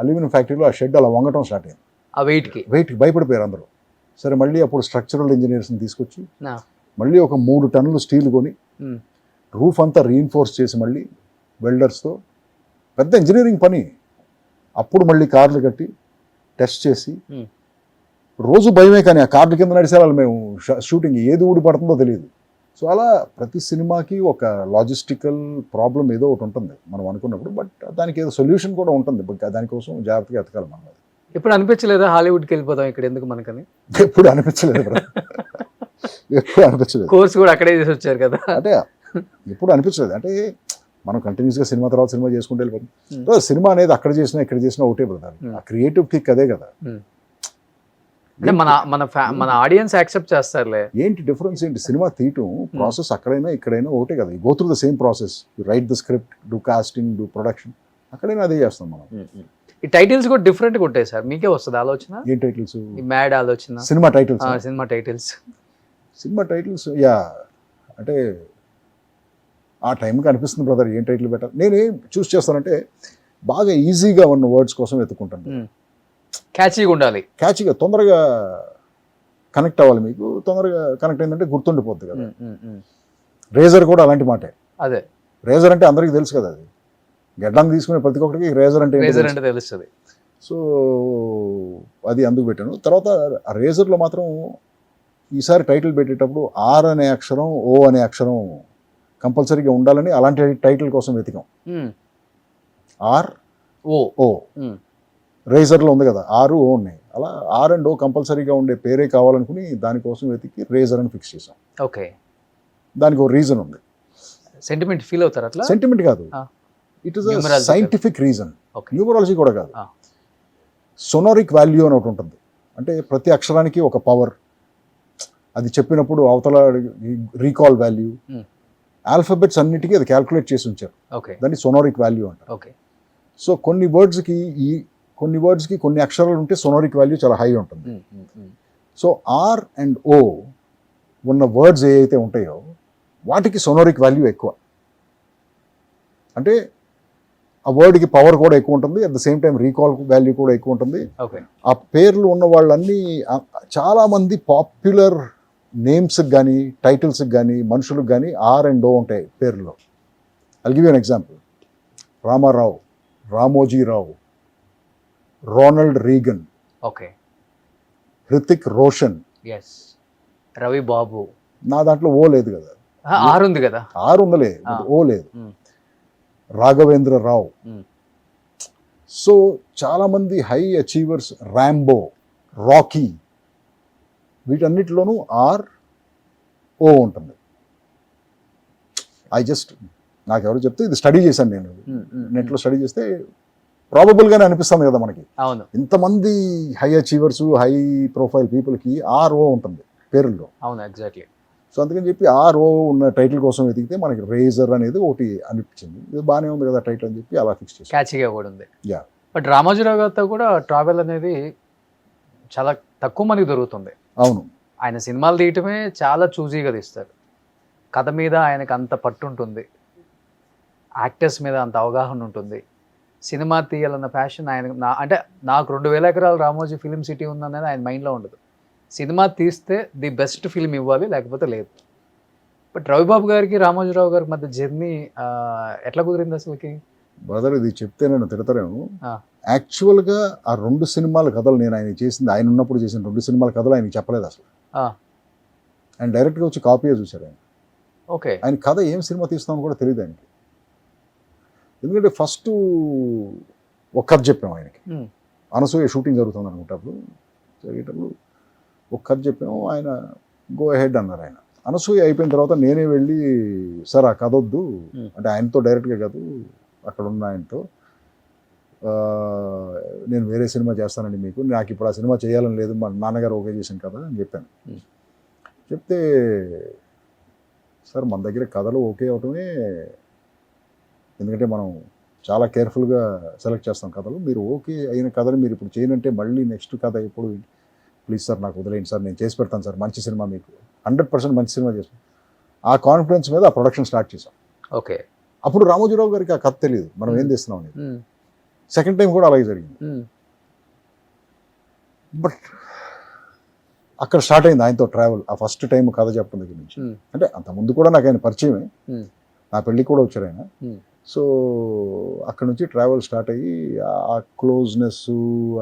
అల్యూమినియం ఫ్యాక్టరీలో ఆ షెడ్ అలా వంగటం స్టార్ట్ అయింది. ఆ వెయిట్కి భయపడిపోయారు అందరూ. సరే మళ్ళీ అప్పుడు స్ట్రక్చరల్ ఇంజనీర్స్ని తీసుకొచ్చి మళ్ళీ ఒక 3 టన్నులు స్టీల్ కొని రూఫ్ అంతా రీఇన్ఫోర్స్ చేసి మళ్ళీ వెల్డర్స్తో పెద్ద ఇంజనీరింగ్ పని. అప్పుడు మళ్ళీ కార్లు కట్టి టెస్ట్ చేసి, రోజు భయమే, కానీ ఆ కార్ల కింద నడిచేవాళ్ళు మేము. షూటింగ్ ఏది ఊడి పడుతుందో తెలియదు. సో అలా ప్రతి సినిమాకి ఒక లాజిస్టికల్ ప్రాబ్లం ఏదో ఒకటి ఉంటుంది మనం అనుకున్నప్పుడు. బట్ దానికి ఏదో సొల్యూషన్ కూడా ఉంటుంది, దానికోసం జాగ్రత్తగా ఎతకాలి మనం. ఎప్పుడు అనిపించలేదా హాలీవుడ్కి వెళ్ళిపోతాం ఇక్కడ ఎందుకు మనకని? ఎప్పుడు అనిపించలేదు, ఎప్పుడు అనిపించలేదు. కోర్స్ కూడా అక్కడే చేసి వచ్చారు కదా. అంటే ఎప్పుడు అనిపించలేదు. అంటే మనం కంటిన్యూస్గా సినిమా తర్వాత సినిమా చేసుకుంటూ వెళ్ళిపోతాం. సినిమా అనేది అక్కడ చేసినా ఇక్కడ చేసినా ఒకటే బ్రదర్. ఆ క్రియేటివ్ కిక్ అదే కదా. అంటే మన ఆడియన్స్ యాక్సెప్ట్ చేస్తారులే. ఏంటి డిఫరెన్స్ ఏంటి? సినిమా తీయటం ప్రాసెస్ అక్కడైనా ఇక్కడైనా ఒకటే కదా. Go through the same process. You write the script, do casting, do production, అక్కడైనా అదే చేస్తాం మనం. ఈ టైటిల్స్ కూడా డిఫరెంట్ గా ఉంటాయి సార్, మీకే వస్తుంది ఆలోచన? ఏం టైటిల్స్? ఈ మ్యాడ్ ఆలోచన, cinema titles? Cinema titles. Cinema titles yeah, అంటే ఆ టైంకి అనిపిస్తుంది బ్రదర్ ఏం టైటిల్ పెట్టాలి. నేనేం చూస్ చేస్తానంటే బాగా ఈజీగా ఉన్న వర్డ్స్ కోసం వెతుక్కుంటాను. క్యాచీగా ఉండాలి, క్యాచ్గా తొందరగా కనెక్ట్ అవ్వాలి, మీకు తొందరగా కనెక్ట్ అయిందంటే గుర్తుండిపోద్ది కదా. రేజర్ కూడా అలాంటి మాటే. అదే రేజర్ అంటే అందరికీ తెలుసు కదా, అది గడ్డం తీసుకునే ప్రతి ఒక్కరికి రేజర్ అంటే ఏంటో రేజర్ తెలుసు. అంటే తెలుస్తుంది. సో అది అందుకు పెట్టాను. తర్వాత ఆ రేజర్లో మాత్రం ఈసారి టైటిల్ పెట్టేటప్పుడు ఆర్ అనే అక్షరం, ఓ అనే అక్షరం కంపల్సరీగా ఉండాలని అలాంటి టైటిల్ కోసం వెతికాం. ఆర్ ఓ ఓ రేజర్లో ఉంది కదా, ఆరు ఓ ఉన్నాయి, అలా ఆర్ అండ్ ఓ కంపల్సరీగా ఉండే పేరే కావాలనుకుని దానికోసం వెతికి రేజర్ అని ఫిక్స్ చేసాం. ఓకే, దానికి ఒక రీజన్ ఉంది. సెంటిమెంట్ ఫీల్ అవుతారు అట్లా? సెంటిమెంట్ కాదు, it is Numerological. Scientific reason. Okay. Numerology కూడా కాదు, సొనోరిక్ వాల్యూ అని ఒకటి ఉంటుంది. అంటే ప్రతి అక్షరానికి ఒక పవర్, అది చెప్పినప్పుడు అవతల రీకాల్ వాల్యూ, ఆల్ఫాబెట్స్ అన్నిటికీ అది క్యాల్కులేట్ చేసి ఉంచారు. ఓకే దాన్ని సొనోరిక్ వాల్యూ అంటారు. ఓకే. సో కొన్ని వర్డ్స్కి కొన్ని అక్షరాలు ఉంటే సొనోరిక్ వాల్యూ చాలా హై ఉంటుంది. సో ఆర్ అండ్ ఓ ఉన్న వర్డ్స్ ఏవైతే ఉంటాయో వాటికి సొనోరిక్ వాల్యూ ఎక్కువ. అంటే ఆ వర్డ్కి పవర్ కూడా ఎక్కువ ఉంటుంది, at the same time recall value కూడా ఎక్కువ ఉంటుంది. ఓకే. ఆ పేర్లు ఉన్న వాళ్ళన్నీ చాలామంది పాపులర్ నేమ్స్కి కానీ టైటిల్స్కి కానీ మనుషులకు కానీ ఆర్ అండ్ ఓ ఉంటాయి పేర్లలో. I'll give you an example. Ramarao, Ramojirao, Ronald Reagan, okay, Hrithik Roshan. Yes, Ravi Babu. నా దాంట్లో ఓ లేదు కదా, ఆరు ఉంది కదా, ఆరు ఉందలే, ఓ లేదు. రాఘవేంద్ర రావు. సో చాలామంది హై అచీవర్స్, ర్యాంబో, రాకీ, వీటన్నిటిలోనూ ఆర్ ఓ ఉంటుంది. నాకెవరు చెప్తే ఇది స్టడీ చేశాను నేను, నెట్లో స్టడీ చేస్తే ప్రాబబుల్గానే అనిపిస్తుంది కదా మనకి. అవును, ఇంతమంది హై అచీవర్స్, హై ప్రొఫైల్ పీపుల్కి ఆర్ ఓ ఉంటుంది పేరుల్లో. అవును, ఎగ్జాక్ట్లీ. సో అందుకని చెప్పి ఆర్ ఓ ఉన్న టైటిల్ కోసం వెతికితే మనకి రేజర్ అనేది ఒకటి అనిపించింది. ఇది బాగానే ఉంది కదా టైటిల్ అని చెప్పి అలా ఫిక్స్ చేసి. క్యాచీగా కూడా ఉంది. యా, బట్ రామోజీరావు గారితో కూడా ట్రావెల్ అనేది చాలా తక్కువ మందికి దొరుకుతుంది. అవును, ఆయన సినిమాలు తీయటమే చాలా చూజీగా తీస్తారు. కథ మీద ఆయనకు అంత పట్టు ఉంటుంది, యాక్టర్స్ మీద అంత అవగాహన ఉంటుంది. సినిమా తీయాలన్న ప్యాషన్ ఆయన అంటే నాకు 2000 ఎకరాలు రామోజీ ఫిలిం సిటీ ఉందనేది ఆయన మైండ్లో ఉండదు. సినిమా తీస్తే ది బెస్ట్ ఫిల్మ్ ఇవ్వాలి, లేకపోతే లేదు. బట్ రవిబాబు గారికి రామోజీరావు గారి మధ్య జర్నీ ఎట్లా కుదిరింది అసలుకి? బ్రదర్ ఇది చెప్తే నేను తిడతారేమో. యాక్చువల్గా ఆ 2 సినిమాల కథలు నేను ఆయన చేసింది, ఆయన ఉన్నప్పుడు చేసిన 2 సినిమాల కథలు ఆయనకి చెప్పలేదు అసలు. ఆయన డైరెక్ట్గా వచ్చి కాపీయే చూశారు ఆయన. ఓకే. ఆయన కథ ఏం సినిమా తీస్తామో కూడా తెలియదు ఆయనకి. ఎందుకంటే ఫస్ట్ ఒక కథ చెప్పాము ఆయనకి. అనసూయ షూటింగ్ జరుగుతుంది అనుకుంటప్పుడు, జరిగేటప్పుడు ఒక కథ చెప్పాము. ఆయన గో అహెడ్ అన్నారు. ఆయన అనసూయ అయిపోయిన తర్వాత నేనే వెళ్ళి సార్ ఆ కథ వద్దు అంటే, ఆయనతో డైరెక్ట్గా కాదు, అక్కడ ఉన్న ఆయనతో, నేను వేరే సినిమా చేస్తానండి మీకు, నాకు ఇప్పుడు ఆ సినిమా చేయాలని లేదు, మా నాన్నగారు ఓకే చేశాను కదా అని చెప్పాను. చెప్తే సార్ మన దగ్గర కథలు ఓకే అవటమే, ఎందుకంటే మనం చాలా కేర్ఫుల్గా సెలెక్ట్ చేస్తాం కథలు, మీరు ఓకే అయిన కథలు మీరు ఇప్పుడు చేయనంటే మళ్ళీ నెక్స్ట్ కథ ఎప్పుడు, ప్లీజ్ సార్ నాకు వదిలేయండి సార్, నేను చేసి పెడతాను సార్, మంచి సినిమా మీకు 100% మంచి సినిమా చేస్తాను. ఆ కాన్ఫిడెన్స్ మీద ఆ ప్రొడక్షన్ స్టార్ట్ చేసాం. ఓకే. అప్పుడు రామోజీరావు గారికి ఆ కథ తెలియదు మనం ఏం చేస్తున్నాం అనేది. సెకండ్ టైం కూడా అలాగే జరిగింది. బట్ అక్కడ స్టార్ట్ అయింది ఆయనతో ట్రావెల్. ఆ ఫస్ట్ టైం కథ చెప్పడం దగ్గర నుంచి, అంటే అంత ముందు కూడా నాకు ఆయన పరిచయమే, నా పెళ్ళికి కూడా వచ్చారు ఆయన. సో అక్కడ నుంచి ట్రావెల్ స్టార్ట్ అయ్యి ఆ క్లోజ్నెస్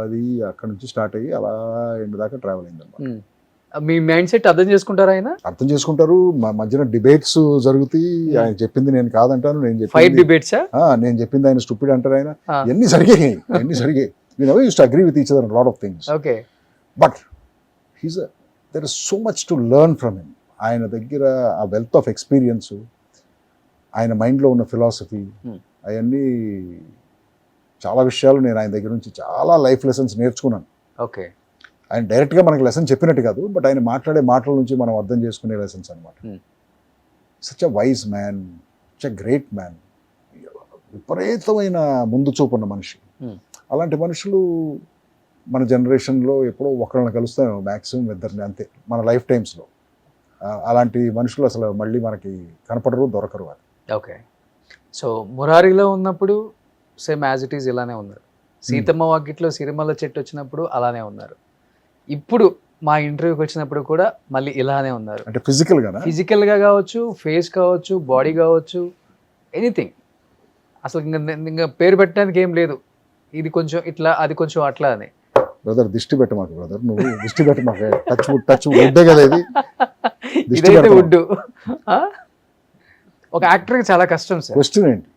అది అక్కడ నుంచి స్టార్ట్ అయ్యి అలా ఎండ్ దాకా ట్రావెల్ అయింది అన్నమాట. మీ మైండ్ సెట్ అర్థం చేసుకుంటారా ఆయన? అర్థం చేసుకుంటారు. మా మధ్యన డిబేట్స్ జరుగుతాయి. ఆయన చెప్పింది నేను కాదంటాను, నేను ఫైట్ డిబేట్స్, నేను చెప్పింది ఆయన స్టూపిడ్ అంటారు. ఆయన ఎన్ని జరిగాయి. We never used to agree with each other on a lot of things. Okay. But there is so much to learn from him. ఆయన దగ్గర ఆ వెల్త్ ఆఫ్ ఎక్స్పీరియన్స్, ఆయన మైండ్లో ఉన్న ఫిలాసఫీ, అవన్నీ చాలా విషయాలు నేను ఆయన దగ్గర నుంచి చాలా లైఫ్ లెసన్స్ నేర్చుకున్నాను. ఓకే. ఆయన డైరెక్ట్గా మనకి లెసన్ చెప్పినట్టు కాదు, బట్ ఆయన మాట్లాడే మాటల నుంచి మనం అర్థం చేసుకునే లెసన్స్ అనమాట. Such a wise man, such a great man, విపరీతమైన ముందు చూపు ఉన్న మనిషి. అలాంటి మనుషులు మన జనరేషన్లో ఎప్పుడో ఒకళ్ళని కలుస్తాం, మ్యాక్సిమం ఇద్దరిని, అంతే మన లైఫ్ టైమ్స్లో. అలాంటి మనుషులు అసలు మళ్ళీ మనకి కనపడరు, దొరకరు అది. ఓకే. సో మురారిలో ఉన్నప్పుడు సేమ్ యాజ్ ఇట్ ఈజ్ ఇలానే ఉన్నారు. సీతమ్మ వాకిట్లో సిరిమల్ల చెట్టు వచ్చినప్పుడు అలానే ఉన్నారు. ఇప్పుడు మా ఇంటర్వ్యూకి వచ్చినప్పుడు కూడా మళ్ళీ ఇలానే ఉన్నారు. అంటే ఫిజికల్గా ఫిజికల్గా కావచ్చు, ఫేస్ కావచ్చు, బాడీ కావచ్చు, ఎనీథింగ్. అసలు ఇంకా పేరు పెట్టడానికి ఏం లేదు. ఇది కొంచెం ఇట్లా, అది కొంచెం అట్లా అని. బ్రదర్ దిష్టి పెట్ట మాకు, బ్రదర్ నువ్వు దిష్టి పెట్ట మాకు. టచ్ వుడ్డే కదా ఇది. ఇదైతే వుడ్. ఒక యాక్టర్కి చాలా కష్టం సార్. క్వశ్చన్ ఏంటి?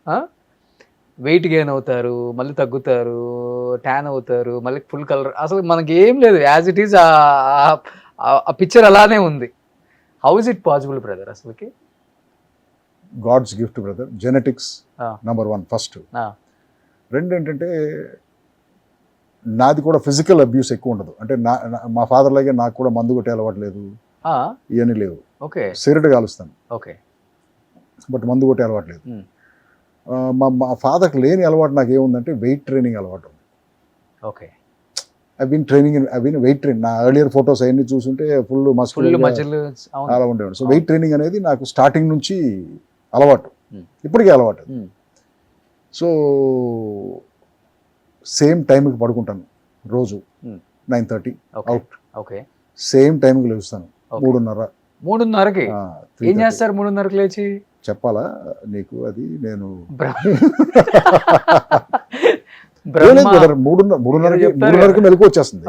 వెయిట్ గెయిన్ అవుతారు, మళ్ళీ తగ్గుతారు, ట్యాన్ అవుతారు, మళ్ళీ ఫుల్ కలర్. అసలు మనకి ఏం లేదు, యాజ్ ఇట్ ఈస్ ఆ పిక్చర్ అలానే ఉంది. How is it possible brother అసలుకి? God's gift brother. Genetics number 1 first. రెండు ఏంటంటే నాది కూడా ఫిజికల్ అబ్యూస్ ఎక్కువ ఉండదు. అంటే మా ఫాదర్ లాగే నాకు కూడా మందు కొట్టే అలవాటు లేదు, ఇవన్నీ లేవు. ఓకే. సిగరెట్ కాలుస్తాను, ఓకే, బట్ మందు కొట్టే అలవాటు లేదు. మా ఫాదర్కి లేని అలవాటు నాకు ఏముందంటే వెయిట్ ట్రైనింగ్ అలవాటు ఉంది. Okay. I been weight train. నా ఎర్లియర్ ఫోటోస్ అవన్నీ చూసుంటే ఫుల్ మస్కులర్ అలా ఉండేవాడు. సో వెయిట్ ట్రైనింగ్ అనేది నాకు స్టార్టింగ్ నుంచి అలవాటు, ఇప్పటికీ అలవాటు. సో సేమ్ టైంకి పడుకుంటాను రోజు, 9:30 అవుట్. ఓకే. సేమ్ టైంకి లేస్తాను 3:30కి. ఏం చేస్తారు 3:30కి లేచి? చెప్పాలా నీకు అది? నేను మూడున్నరకి మెలకు వచ్చేస్తుంది.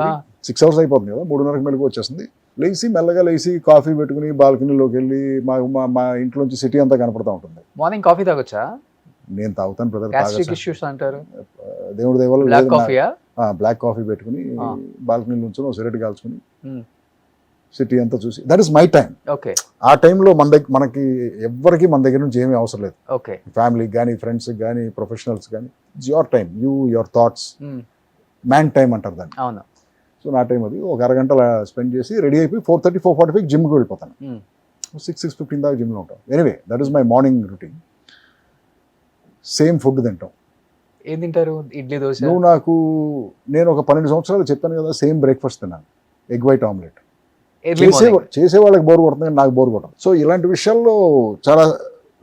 6 hours అయిపోతుంది కదా, 3:30కి మెలకు వచ్చేస్తుంది. లేచి మెల్లగా లేచి కాఫీ పెట్టుకుని బాల్కనీలోకి వెళ్ళి మా ఇంట్లోంచి సిటీ అంతా కనపడతా ఉంటుంది. మార్నింగ్ కాఫీ తాగొచ్చా? నేను తాగుతాను బ్రదర్. అంటారు దేవుడి దేవాల బ్లాక్ కాఫీ పెట్టుకుని ఆ. బాల్కనీ నుంచి సిగరెట్ కాల్చుకుని సిటీ అంతా చూసి, that is my time. Okay. ఆ టైంలో మనకి ఎవ్వరికి మన దగ్గర నుంచి ఏమీ అవసరం లేదు. ఓకే. ఫ్యామిలీకి కానీ, ఫ్రెండ్స్కి కానీ, ప్రొఫెషనల్స్ కానీ, it's your time, your thoughts, man time అంటారు దాన్ని. అవును. సో నా టైం అది. ఒక అరగంట స్పెండ్ చేసి రెడీ అయిపోయి 4:30, 4:45 జిమ్కి వెళ్ళిపోతాను. 6:15 దాకా జిమ్లో ఉంటాం. Anyway that is my morning routine. Same food తింటాం. ఏం తింటారు? ఇడ్లీ, దోశ? నేను ఒక 12 సంవత్సరాలు చెప్పాను కదా, సేమ్ బ్రేక్ఫాస్ట్ తిన్నాను, egg white omelette. Early morning. చేసే వాళ్ళకి బోర్ కొడుతుంది కానీ నాకు బోర్ కొట్టదు. సో ఇలాంటి విషయాల్లో చాలా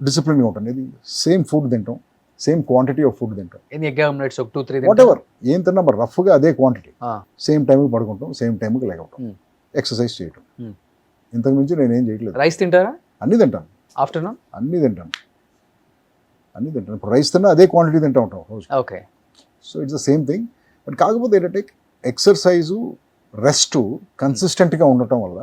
డిసిప్లిన్గా ఉంటుంది. ఇది సేమ్ ఫుడ్ తింటాం, సేమ్ క్వాంటిటీ ఆఫ్ ఫుడ్ తింటాం. ఎగ్ ఆమ్లెట్స్ ఒక 2-3 వాట్ ఎవర్ ఏం తిన్నా మరి రఫ్గా అదే క్వాంటిటీ. సేమ్ టైంకి పడుకుంటాం, సేమ్ టైంకి లేకపోవటం, ఎక్సర్సైజ్ చేయటం. ఇంతకు మించి నేనేం చేయట్లేదు. రైస్ తింటారా? అన్నీ తింటాను. ఆఫ్టర్నూన్ అన్నీ తింటాను. ఇప్పుడు రైస్ తిన్నా అదే క్వాంటిటీ తింటా ఉంటాం రోజు. Okay. So it's the same thing. But కాకపోతే ఏంటంటే ఎక్సర్సైజు, రెస్ట్ కన్సిస్టెంట్గా ఉండటం వల్ల,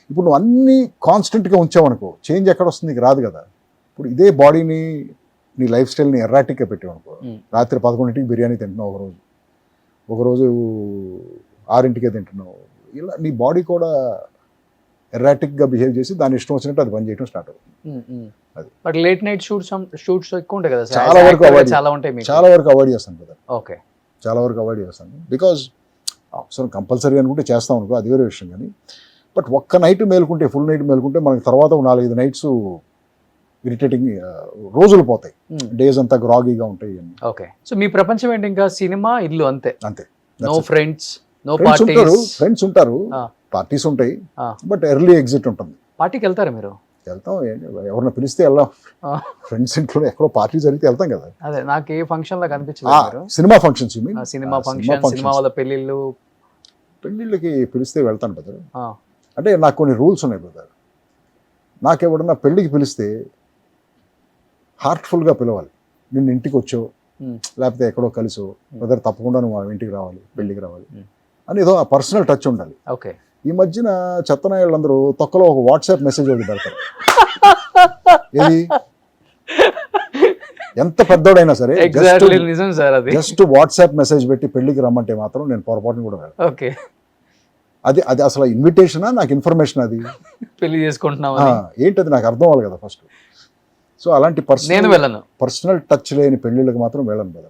ఇప్పుడు నువ్వు అన్నీ కాన్స్టెంట్గా ఉంచావనుకో చేంజ్ ఎక్కడ వస్తుంది? నీకు రాదు కదా. ఇప్పుడు ఇదే బాడీని, నీ లైఫ్ స్టైల్ని ఎర్రాటిక్గా పెట్టావనుకో, రాత్రి 11ంటికి బిర్యానీ తింటున్నావు ఒకరోజు 6ంటికే తింటున్నావు, ఇలా నీ బాడీ కూడా ఎర్రాటిక్గా బిహేవ్ చేసి దాని ఇష్టం వచ్చినట్టు అది పని చేయడం స్టార్ట్ అవుతుంది. అది. బట్ లేట్ నైట్ షూట్స్ ఎక్కువ ఉంటాయి కదా, చాలా వరకు చాలా వరకు అవాయిడ్ చేస్తాను కదా. ఓకే. చాలా వరకు అవాయిడ్ చేస్తాను. బికాజ్ అవసరం కంపల్సరీ అనుకుంటే చేస్తాం అనుకో, అది వేరే విషయం. కానీ బట్ ఒక్క నైట్ మేలుకుంటే, ఫుల్ నైట్ మేలుకుంటే మనకి తర్వాత 4-5 నైట్స్ ఇరిటేటింగ్ రోజులు పోతాయి, డేస్ అంతా గ్రాగీగా ఉంటాయి. ఓకే. సో మీ ప్రపంచం ఏంటి? ఇంకా సినిమా, ఇల్లు, అంతే. నో ఫ్రెండ్స్, నో ఫ్రెండ్స్ ఉంటారు, పార్టీస్ ఉంటాయి, బట్ ఎర్లీ ఎగ్జిట్ ఉంటుంది. పార్టీకి వెళ్తారా మీరు? వెళ్తాం, ఎవరిని పిలిస్తే వెళ్దాం. ఫ్రెండ్స్ ఇంట్లో ఎక్కడో పార్టీ జరిగితే వెళ్తాం కదా. అదే నాకు ఏ ఫంక్షన్ లాగా అనిపించలేదు. Cinema functions, cinema function, cinema వాళ్ళ పెళ్ళిళ్ళకి పిలిస్తే వెళ్తాను బ్రదర్. అంటే నాకు కొన్ని రూల్స్ ఉన్నాయి బ్రదర్. నాకు ఎవడన్నా పెళ్ళికి పిలిస్తే హార్ట్ఫుల్గా పిలవాలి. నిన్ను ఇంటికి వచ్చో లేకపోతే ఎక్కడో కలిసో, బ్రదర్ తప్పకుండా నువ్వు ఇంటికి రావాలి, పెళ్ళికి రావాలి అని ఏదో ఆ పర్సనల్ టచ్ ఉండాలి. ఓకే. ఈ మధ్యన చెత్తనాయాళ్ళందరూ తొక్కలో ఒక వాట్సాప్ మెసేజ్ ఒకటి పెడతారు. ఏది ఎంత పెద్దోడైనా సరే జస్ట్ వాట్సాప్ మెసేజ్ పెట్టి పెళ్లికి రమ్మంటే మాత్రం నేను పొరపాటును కూడా వెళ్ళను. ఓకే. అది అసలు ఇన్విటేషనా, నాకు ఇన్ఫర్మేషన్? అది పెళ్లి చేసుకుంటున్నావు ఏంటది నాకు అర్థం అవ్వాలి కదా ఫస్ట్. సో అలాంటి పర్సనల్ టచ్ లేని పెళ్ళిళ్ళకి మాత్రం వెళ్ళను కదా.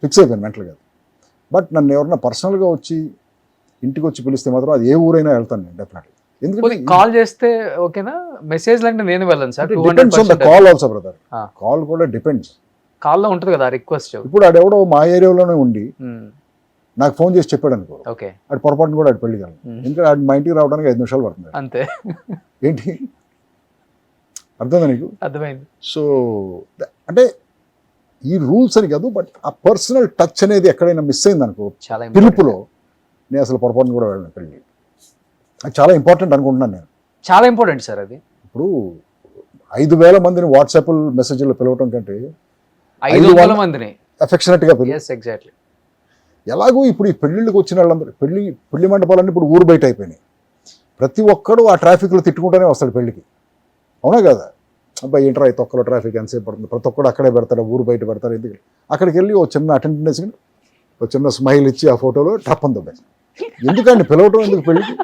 ఫిక్స్ అయిపోయాను మెంటల్గా. బట్ నన్ను ఎవరన్నా పర్సనల్గా వచ్చి ఇంటికి వచ్చి పిలిస్తే మాత్రం అది ఏ ఊరైనా వెళ్తాను నేను డెఫినెట్లీ. ఎందుకంటే కాల్ చేస్తే ఓకేనా, మెసేజ్ అంటే నేను వెళ్ళను sir. Depends on the call also brother. Call కూడా డిపెండ్స్. కాల్లో ఉంటుంది కదా రిక్వెస్ట్. ఇప్పుడు ఆడెవడో మా ఏరియాలోనే ఉండి నాకు ఫోన్ చేసి చెప్పాడు అనుకో, ఓకే, అటు పొరపాటును కూడా అటు పెళ్ళికి వెళ్ళను. ఇంకా ఆడు మా ఇంటికి రావడానికి 5 నిమిషాలు పడుతుంది. అంతే. ఏంటి అర్థమైందా నీకు? అర్థమైంది. సో అంటే ఈ రూల్స్ అని కాదు, బట్ ఆ పర్సనల్ టచ్ అనేది ఎక్కడైనా మిస్ అయింది అనుకో చాలా పిలుపులో, నేను అసలు పొరపాటును కూడా వెళ్ళను పెళ్ళి. అది చాలా ఇంపార్టెంట్ అనుకుంటున్నాను నేను. చాలా ఇంపార్టెంట్ సార్ అది. ఇప్పుడు 5,000 మందిని వాట్సాప్ మెసేజ్లో పిలవటం కంటే 500 మందిని అఫెక్షనెట్గా పిలువ. Yes, exactly. ఎలాగో ఇప్పుడు ఈ పెళ్ళిళ్ళకి వచ్చిన వాళ్ళందరూ పెళ్లి మండపాలన్నీ ఇప్పుడు ఊరు బయట అయిపోయినాయి. ప్రతి ఒక్కడు ఆ ట్రాఫిక్లో తిట్టుకుంటూనే వస్తాడు పెళ్ళికి, అవునా కదా? అబ్బాయి ఏంట్రా ఈ తొక్కలో ట్రాఫిక్ ఎంతసేపు పడుతుంది, ప్రతి ఒక్కడు అక్కడే పెడతాడు, ఊరు బయట పెడతారు. ఎందుకు అక్కడికి వెళ్ళి ఓ చిన్న అటెండెన్స్ ఒక చిన్న స్మైల్ ఇచ్చి ఆ ఫోటోలో టప్పని దొబ్బాయి. ఎందుకండి పిలవటం ఎందుకు పెళ్ళికి?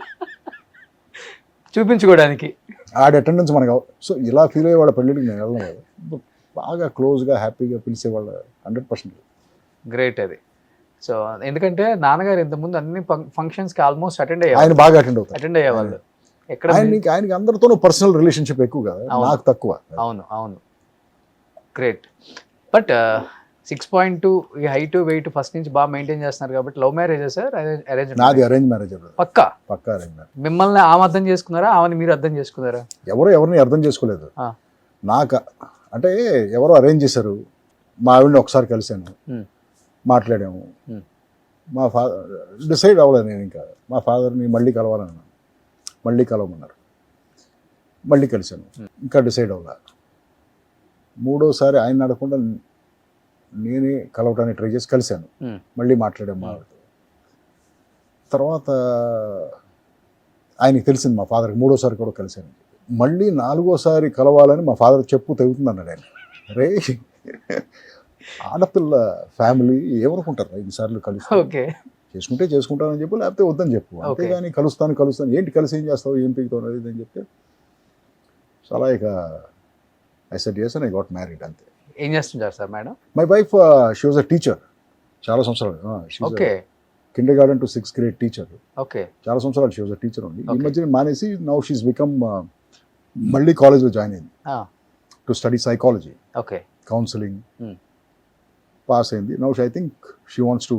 చూపించుకోవడానికి. ఆడ అటెండెన్స్ మనకు సో ఇలా ఫీల్ అయ్యే వాళ్ళ పెళ్ళికి నేను వెళ్ళను కదా. బాగా క్లోజ్గా హ్యాపీగా పిలిచేవాళ్ళ 100%. గ్రేట్ అది. సో ఎందుకంటే నాన్నగారు ఇంతకుముందు అన్ని ఫంక్షన్స్కి ఆల్మోస్ట్ ఆయన అటెండ్ బాగా అటెండ్ అయ్యేవాళ్ళు. ఎక్కడ ఆయనకి అందరితోనూ పర్సనల్ రిలేషన్షిప్ ఎక్కువ కదా, అవును. నాకు తక్కువ. అవును. గ్రేట్. బట్ 6.2 ఈ హైట్ వెయిట్ ఫస్ట్ నుంచి బాగా మెయింటైన్ చేస్తున్నారు కాబట్టి లవ్ మ్యారేజా సార్, అరేంజ్? నాది అరేంజ్ మ్యారేజ్. పక్కా అరేంజ్ మ్యారేజ్. మిమ్మల్ని ఆమె అర్థం చేసుకున్నారా, ఆమెను మీరు అర్థం చేసుకున్నారా? ఎవరిని అర్థం చేసుకోలేదు. ఆ. నాకు అంటే ఎవరో అరేంజ్ చేశారు. మా ఆవిడని ఒకసారి కలిశాను, మాట్లాడాము. మా ఫాదర్ డిసైడ్ అవ్వలేదు నేను. ఇంకా మా ఫాదర్ని మళ్ళీ కలవాలన్నాను, మళ్ళీ కలవమన్నారు, మళ్ళీ కలిశాను, ఇంకా డిసైడ్ అవ్వలే. మూడోసారి ఆయన అడగకుండా నేనే కలవటానికి ట్రై చేసి కలిశాను, మళ్ళీ మాట్లాడాము మా ఆవిడతో. తర్వాత ఆయనకి తెలిసింది మా ఫాదర్కి మూడోసారి కూడా కలిశాను. మళ్ళీ 4వసారి కలవాలని మా ఫాదర్ చెప్పు తెగుతుంది అన్నాడు ఆయన. రే ఆడపిల్ల ఫ్యామిలీ ఏమనుకుంటారు 5 సార్లు కలిసి చేసుకుంటే చేసుకుంటానని చెప్పు, లేకపోతే వద్దని చెప్పు, అంతేగాని కలుస్తాను ఏంటి కలిసి ఏం చేస్తావు, ఏం పీకుతావు అది అని చెప్తే చాలా ఇక I said yes and I got married. అంతే. ఏం చేస్తుంటారు sir madam? My wife she was a teacher చాలా సంవత్సరాలు. Kindergarten to 6th grade teacher. చాలా సంవత్సరాలు షీ వాజ్ అ టీచర్ ఉంది. ఈ మధ్యన మానేసి నౌ షీస్ బికమ్ మళ్ళీ కాలేజ్లో జాయిన్ అయింది to study psychology, counselling pass అయింది. Now I think she wants to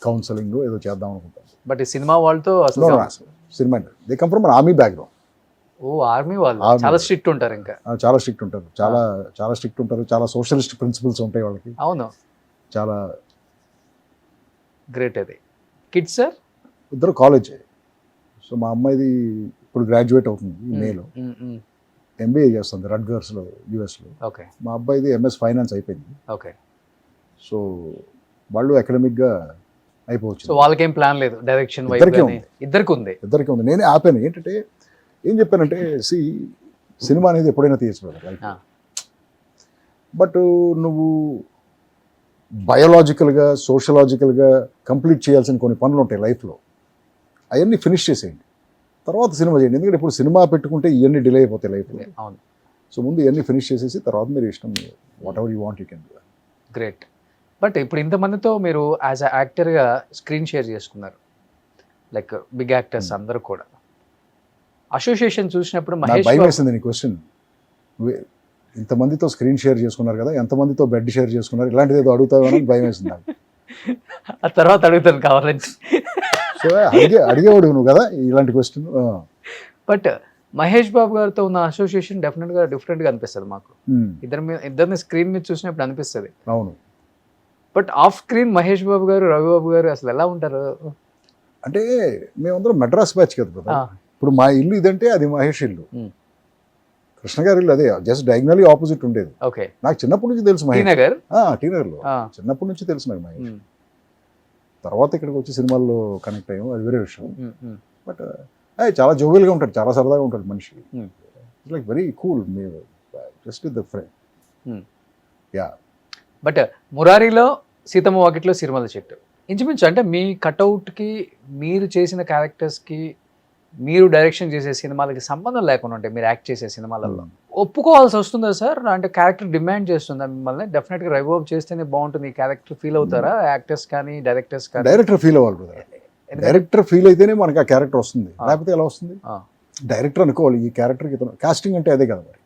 counselling ఏదో చేద్దాం అనుకుంటాను. బట్ ఈ సినిమా వాళ్ళతో cinema they come from army background. Army వాళ్ళు చాలా స్ట్రిక్ట్ ఉంటారు. ఇంకా చాలా స్ట్రిక్ట్ ఉంటారు, చాలా స్ట్రిక్ట్ ఉంటారు. చాలా సోషలిస్ట్ ప్రిన్సిపల్స్ ఉంటాయి వాళ్ళకి. అవును, చాలా గ్రేట్. అది కిడ్స్ సార్? ఇద్దరు కాలేజ్. సో మా అమ్మాయిది ఇప్పుడు గ్రాడ్యుయేట్ అవుతుంది ఈ మేలో, MBA చేస్తుంది రట్గర్స్లో యూఎస్లో. మా అబ్బాయిది MS ఫైనాన్స్ అయిపోయింది. సో వాళ్ళు అకాడమిక్గా అయిపోవచ్చు. సో వాళ్ళకేం ప్లాన్ లేదు, డైరెక్షన్ ఇద్దరికి ఉంది. నేనే ఆపాను. ఏంటంటే ఏం చెప్పానంటే సినిమా అనేది ఎప్పుడైనా తీయచ్చు లైఫ్, బట్ నువ్వు బయోలాజికల్గా సోషలాజికల్గా కంప్లీట్ చేయాల్సిన కొన్ని పనులు ఉంటాయి లైఫ్లో, అవన్నీ ఫినిష్ చేసేయండి, తర్వాత సినిమా చేయండి. ఎందుకంటే ఇప్పుడు సినిమా పెట్టుకుంటే ఇవన్నీ డిలే అయిపోతాయి లైఫ్లో. సో ముందు ఇవన్నీ ఫినిష్ చేసేసి తర్వాత మీరు ఇష్టం what ever you want you can do. Great. But ఇప్పుడు ఇంతమందితో మీరు యాజ్ అ యాక్టర్గా స్క్రీన్ షేర్ చేసుకున్నారు, లైక్ బిగ్ యాక్టర్స్ అందరూ కూడా. అసోసియేషన్ చూసినప్పుడు మహేష్ భయం వేసింది నీ క్వశ్చన్. ఇంతమందితో స్క్రీన్ షేర్ చేసుకున్నారు కదా, ఎంతమందితో బెడ్ షేర్ చేసుకున్నారు, ఇలాంటిది ఏదో అడుగుతావని భయం వేసింది నాకు. ఆ తర్వాత అడుగుతాను కావాలని. సో అడిగేవాడు నువ్వు కదా ఇలాంటి క్వశ్చన్. బట్ మహేష్ బాబు గారితో ఉన్న అసోసియేషన్ డెఫినెట్గా డిఫరెంట్గా అనిపిస్తుంది మాకు. ఇద్దరిని స్క్రీన్ మీద చూసినప్పుడు అనిపిస్తుంది. అవును. But off screen Mahesh Babu గారు, రవిబాబు గారు అసలు ఎలా ఉంటారు? అంటే మేమందరం మెడ్రాస్ బ్యాచ్ కదా. ఇప్పుడు మా ఇల్లు ఇదంటే అది మహేష్ ఇల్లు, కృష్ణ గారి ఇల్లు అదే, జస్ట్ డయాగ్నలీ ఆపోజిట్ ఉండేది. నాకు చిన్నప్పటి నుంచి తెలుసు మహేష్. టీనగర్లో చిన్నప్పటి నుంచి తెలుసు నాకు మహేష్. తర్వాత ఇక్కడికి వచ్చి సినిమాల్లో కనెక్ట్ అయ్యాము, అది వేరే విషయం. బట్ చాలా జోవియల్గా ఉంటాడు, చాలా సరదాగా ఉంటాడు మనిషి. Like very cool, just with the friend. Yeah. But మురారిలో సీతమ్మ వాకిట్లో సిరిమల్ల చెట్టు ఇంచుమించు అంటే మీ కట్అవుట్కి, మీరు చేసిన క్యారెక్టర్స్కి, మీరు డైరెక్షన్ చేసే సినిమాలకి సంబంధం లేకుండా ఉంటాయి. మీరు యాక్ట్ చేసే సినిమాలలో ఒప్పుకోవాల్సి వస్తుందా సార్? అంటే క్యారెక్టర్ డిమాండ్ చేస్తుందా మిమ్మల్ని? డెఫినెట్గా రవిబాబు చేస్తేనే బాగుంటుంది ఈ క్యారెక్టర్ ఫీల్ అవుతారా యాక్టర్స్ కానీ డైరెక్టర్స్ కానీ? డైరెక్టర్ ఫీల్ అవ్వాలి. డైరెక్టర్ ఫీల్ అయితేనే మనకి ఆ క్యారెక్టర్ వస్తుంది, లేకపోతే ఎలా వస్తుంది? డైరెక్టర్ అనుకోవాలి ఈ క్యారెక్టర్కి. కాస్టింగ్ అంటే అదే కదా మరి.